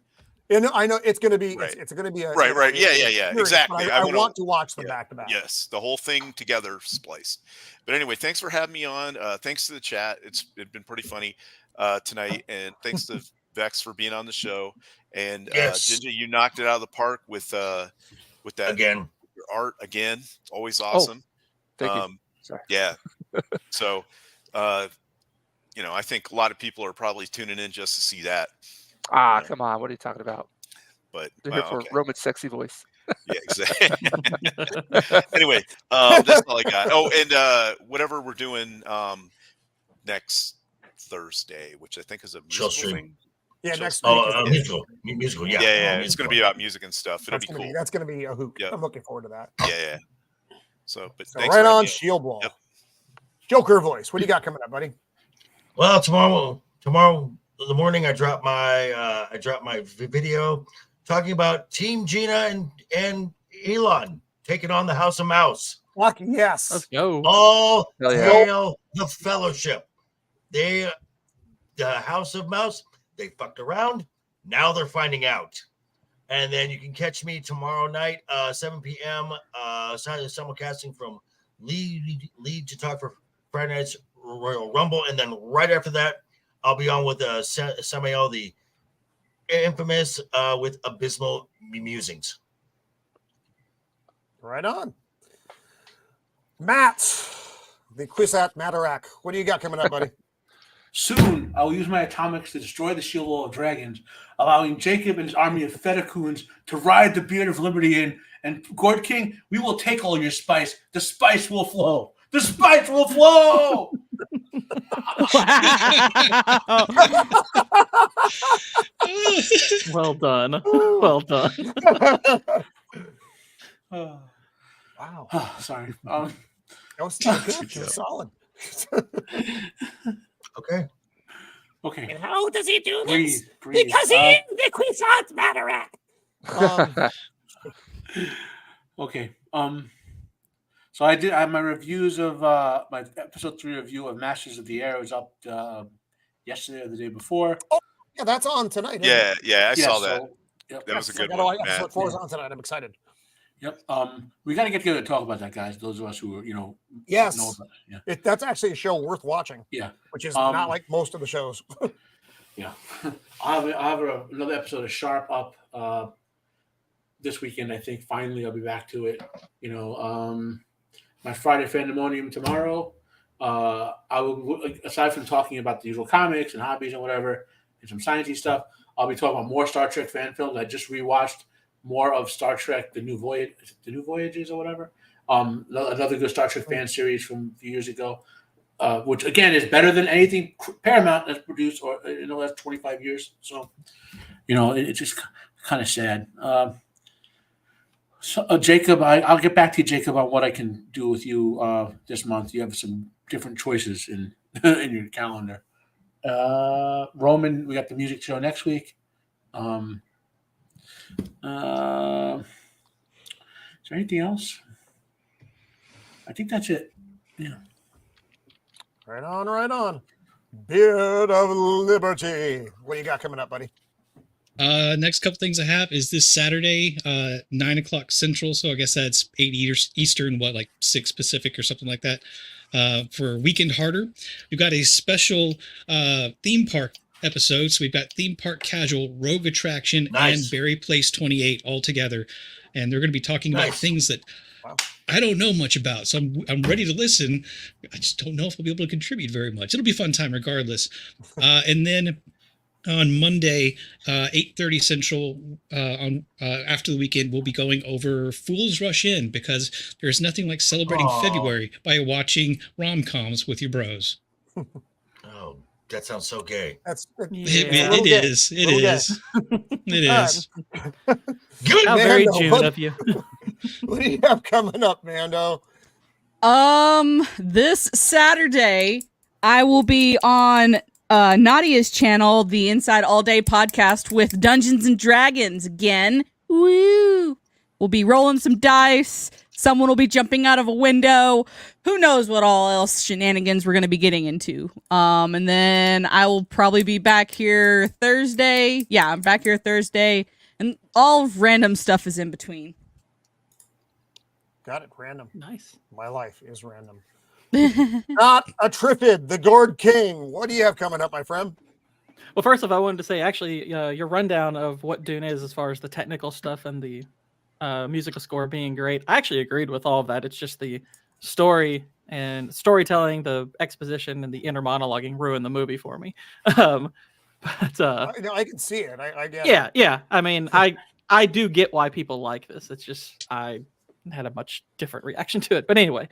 And I know it's going to be it's going to be a right. Yeah. Exactly. I want to watch them back to back. Yes, the whole thing together spliced. But anyway, thanks for having me on. Thanks to the chat. It's been pretty funny tonight, and thanks to Vex for being on the show, and Jinja, you knocked it out of the park with that again. Your art again. It's always awesome. Thank you. Sorry. Yeah. So, I think a lot of people are probably tuning in just to see that. Come on! What are you talking about? But they're here for Roman's sexy voice. Yeah, exactly. Anyway, that's all I got. Oh, and whatever we're doing next Thursday, which I think is a musical thing. Yeah, next musical. Yeah. Yeah. It's going to be about music and stuff. It'll be cool. That's going to be a hoot. Yep. I'm looking forward to that. Yeah. So right on Shieldwall. Yep. Joker voice. What do you got coming up, buddy? Well, tomorrow in the morning, I drop my video talking about Team Gina and Elon taking on the House of Mouse. Fuck yes. Let's go. All hail the Fellowship. The House of Mouse, they fucked around. Now they're finding out. And then you can catch me tomorrow night, 7 p.m. Simulcasting from Lead to talk for Friday night's Royal Rumble. And then right after that, I'll be on with Samael, the infamous, with Abysmal Musings. Right on. Matt, the Quizat Matarak. What do you got coming up, buddy? Soon, I will use my atomics to destroy the Shieldwall of Dragons, allowing Jacob and his army of Fetacoons to ride the Beard of Liberty in. And Gourd King, we will take all your spice. The spice will flow. The spice will flow. Well done. Well done. Wow. Sorry. That was still good. It was solid. Okay. Okay. And how does he do this? Breathe. Because he is the Cuisance Batterac. Okay. So I have my reviews of my episode 3 review of Masters of the Air was up yesterday or the day before. Oh, yeah, that's on tonight. Isn't it? I saw that. Yep. That was a good I got one. episode Matt. 4 is on tonight. I'm excited. Yep. We got to get together and talk about that, guys. Those of us who Yes. know about it. Yeah. That's actually a show worth watching. Yeah. Which is not like most of the shows. Yeah. I'll have another episode of Sharp up this weekend. I think finally I'll be back to it. My Friday Fandemonium tomorrow. I will, aside from talking about the usual comics and hobbies and whatever, and some sciencey stuff, I'll be talking about more Star Trek fan films. I just rewatched more of Star Trek: The New Voyages or whatever. Another good Star Trek fan series from a few years ago, which again is better than anything Paramount has produced or in the last 25 years. So, it's just kind of sad. So, Jacob, I'll get back to you, Jacob, on what I can do with you this month. You have some different choices in in your calendar. Roman, we got the music show next week. Is there anything else? I think that's it. Yeah. Right on, right on. Beard of Liberty. What do you got coming up, buddy? Next couple things I have is this Saturday, 9:00 Central. So I guess that's 8 Eastern, like 6 Pacific or something like that. For Weekend Harder, we've got a special theme park episode. So we've got Theme Park Casual, Rogue Attraction, and Berry Place 28 all together. And they're going to be talking about things that I don't know much about. So I'm ready to listen. I just don't know if I'll be able to contribute very much. It'll be a fun time regardless. And then on Monday, 8:30 Central, after the weekend, we'll be going over Fools Rush In, because there's nothing like celebrating February by watching rom-coms with your bros. Oh, that sounds so gay. It is. Good, How Mando. very June of you. What do you have coming up, Mando? This Saturday, I will be on Nadia's channel, the Inside All Day podcast with Dungeons and Dragons again. Woo! We'll be rolling some dice. Someone will be jumping out of a window. Who knows what all else shenanigans we're going to be getting into. And then I will probably be back here Thursday. Yeah, I'm back here Thursday. And all random stuff is in between. Got it. Random. Nice. My life is random. Not a Trifid, the Gourd King. What do you have coming up, my friend? Well, first off, I wanted to say, actually, your rundown of what Dune is as far as the technical stuff and the musical score being great, I actually agreed with all of that. It's just the story and storytelling, the exposition, and the inner monologuing ruined the movie for me. I can see it. I get it. it. Yeah. I mean, I do get why people like this. It's just I had a much different reaction to it. But anyway,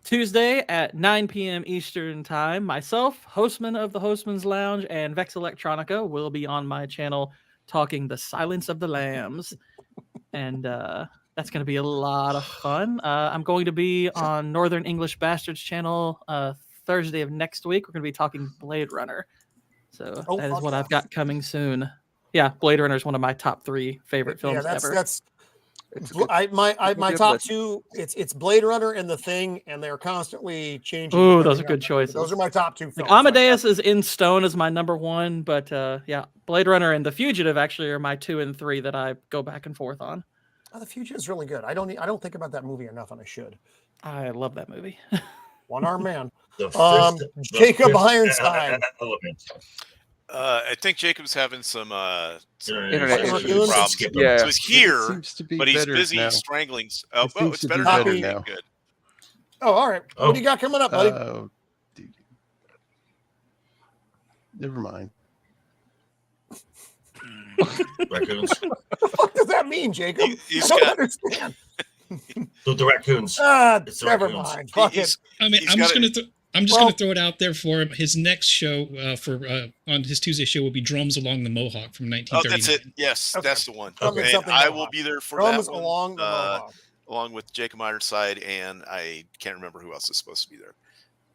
Tuesday at 9 p.m. Eastern Time, myself, Hostman of the Hostman's Lounge, and Vex Electronica will be on my channel talking The Silence of the Lambs. And that's going to be a lot of fun. I'm going to be on Northern English Bastards channel Thursday of next week. We're going to be talking Blade Runner. So that is what I've got coming soon. Yeah, Blade Runner is one of my top 3 favorite films ever. My top 2. It's Blade Runner and The Thing, and they're constantly changing. Oh, those are good choices. Those are my top 2 films. Amadeus is in stone as my number 1, but yeah, Blade Runner and The Fugitive actually are my 2 and 3 that I go back and forth on. Oh, The Fugitive is really good. I don't think about that movie enough, and I should. I love that movie. One-armed man. Jacob Ironside. I think Jacob's having some internet issues. Problems. Yeah. So he's here, be but he's better busy now. strangling. It It's seems to better be better now. now. Good. Oh, all right. What do you got coming up, buddy? Never mind. Raccoons. What the fuck does that mean, Jacob? He's I don't got- understand. The raccoons. It's the never raccoons. mind. Fuck it. I mean, He's I'm just got gonna I'm just gonna throw it out there for him. His next show on his Tuesday show will be Drums Along the Mohawk from 1939. Oh, that's it. Yes, Okay. that's the one. Something, And something I Mohawk. will be there for Drums that one, along the Mohawk. along with Jacob Ironside, and I can't remember who else is supposed to be there.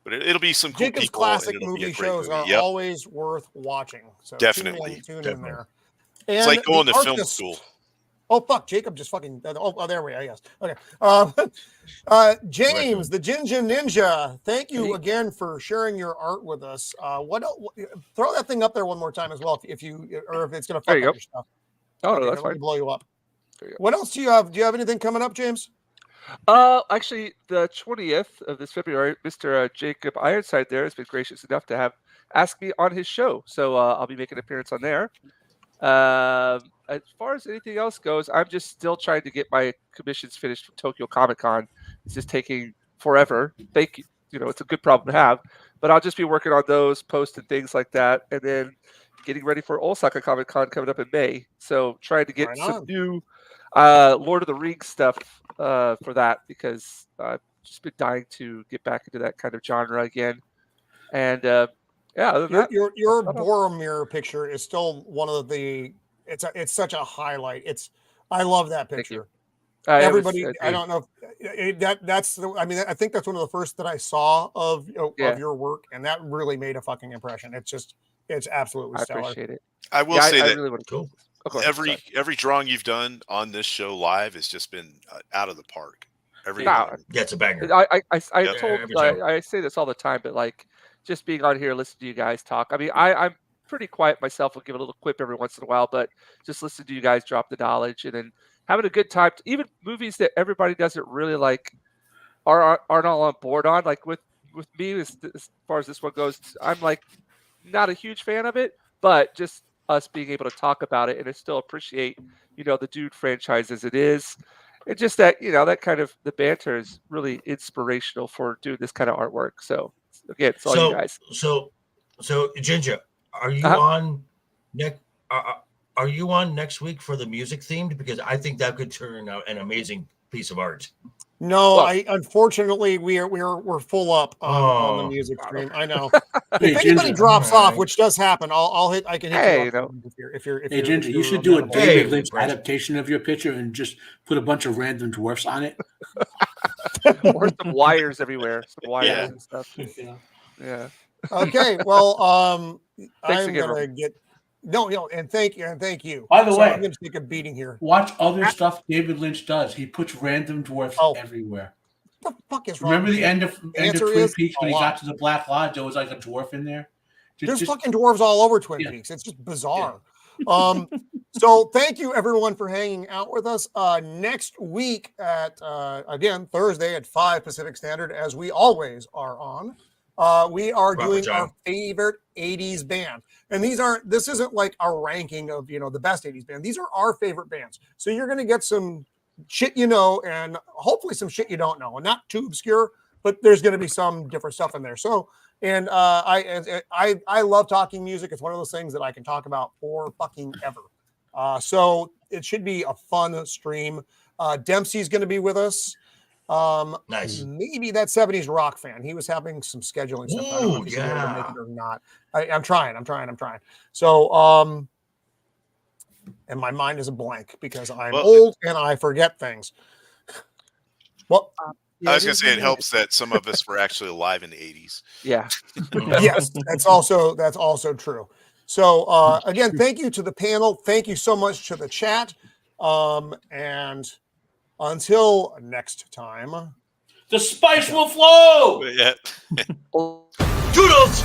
But it'll be some cool Jacob's people. and classic it'll be a movie great shows movie. are Yep. always worth watching. So Definitely. tune in Definitely. there. It's And like going the to film artist- school. Oh fuck! Jacob just fucking. Oh, there we are. Yes. Okay. James, the Jinja Ninja. Thank you again for sharing your art with us. Throw that thing up there one more time as well, if you or if it's gonna There fuck you up go. your stuff. Oh, Okay, no, that's let me fine. blow you up. There you go. What else do you have? Do you have anything coming up, James? Actually, the 20th of this February, Mr. Jacob Ironside there has been gracious enough to have asked me on his show, so I'll be making an appearance on there. As far as anything else goes, I'm just still trying to get my commissions finished for Tokyo Comic Con. It's just taking forever. Thank you. You know, it's a good problem to have, but I'll just be working on those, posting things like that, and then getting ready for Osaka Comic Con coming up in May. So trying to get Right some on. new Lord of the Rings stuff for that, because I've just been dying to get back into that kind of genre again. And yeah, other than that, Your that's about it. Boromir picture is still one of the. It's such a highlight. I love that Thank you. picture. It was- Everybody, I don't know if that's the. I mean, I think that's one of the first that I saw of Yeah. your work, and that really made a fucking impression. It's absolutely I stellar. appreciate it. I will Yeah, say I that really want to Cool. Okay, every drawing you've done on this show live has just been out of the park. Every Nah, one. Yeah, it's a banger. I Yep. told Every time. I say this all the time, but like just being on here, listening to you guys talk. I mean, I'm pretty quiet myself. I'll give a little quip every once in a while, but just listen to you guys drop the knowledge and then having a good time. Even movies that everybody doesn't really like aren't all on board on. Like with me, as far as this one goes, I'm like not a huge fan of it, but just us being able to talk about it and I still appreciate the Dune franchise as it is. It's just that that kind of the banter is really inspirational for doing this kind of artwork. So again, it's all you guys. So Jinja, are you Uh-huh. on next? Are you on next week for the music themed? Because I think that could turn out an amazing piece of art. No, Well- unfortunately we're full up on the Oh. music stream. I know. Hey, If anybody Ginger. drops off, Alright. which does happen, I can hit Hey, you up if you're Hey, Ginger, you should do a amenable. David Hey, Lynch Brent. adaptation of your picture and just put a bunch of random dwarfs on it. Or some wires everywhere, some wires Yeah. and stuff. Yeah. Yeah. Okay, well, Thanks I'm again, gonna Rob. get and thank you. By the So way- I'm gonna take a beating here. Watch other stuff David Lynch does. He puts random dwarfs Oh. everywhere. What the fuck is wrong? Remember with the you? end of answer Twin is Peaks when a he lot. got to the Black Lodge? There was like a dwarf in there. There's fucking dwarves all over Twin Yeah. Peaks. It's just bizarre. So thank you everyone for hanging out with us. Next week at again Thursday at 5 Pacific Standard, as we always are on. We are Proper doing time. our favorite 80s band. And this isn't like a ranking of the best 80s band. These are our favorite bands. So you're gonna get some shit and hopefully some shit you don't know. And not too obscure, but there's gonna be some different stuff in there. So and I love talking music. It's one of those things that I can talk about for fucking ever. So it should be a fun stream. Dempsey's going to be with us. Nice. Maybe that 70s rock fan. He was having some scheduling stuff. I don't know Ooh, if he's able to make yeah. it or not. I'm trying. So, and my mind is a blank because I'm Well, old and I forget things. Well, I was going to say it helps that some of us were actually alive in the 80s. Yeah. yes, that's also true. So again, thank you to the panel. Thank you so much to the chat. And until next time, The spice will flow. But yeah. Toodles!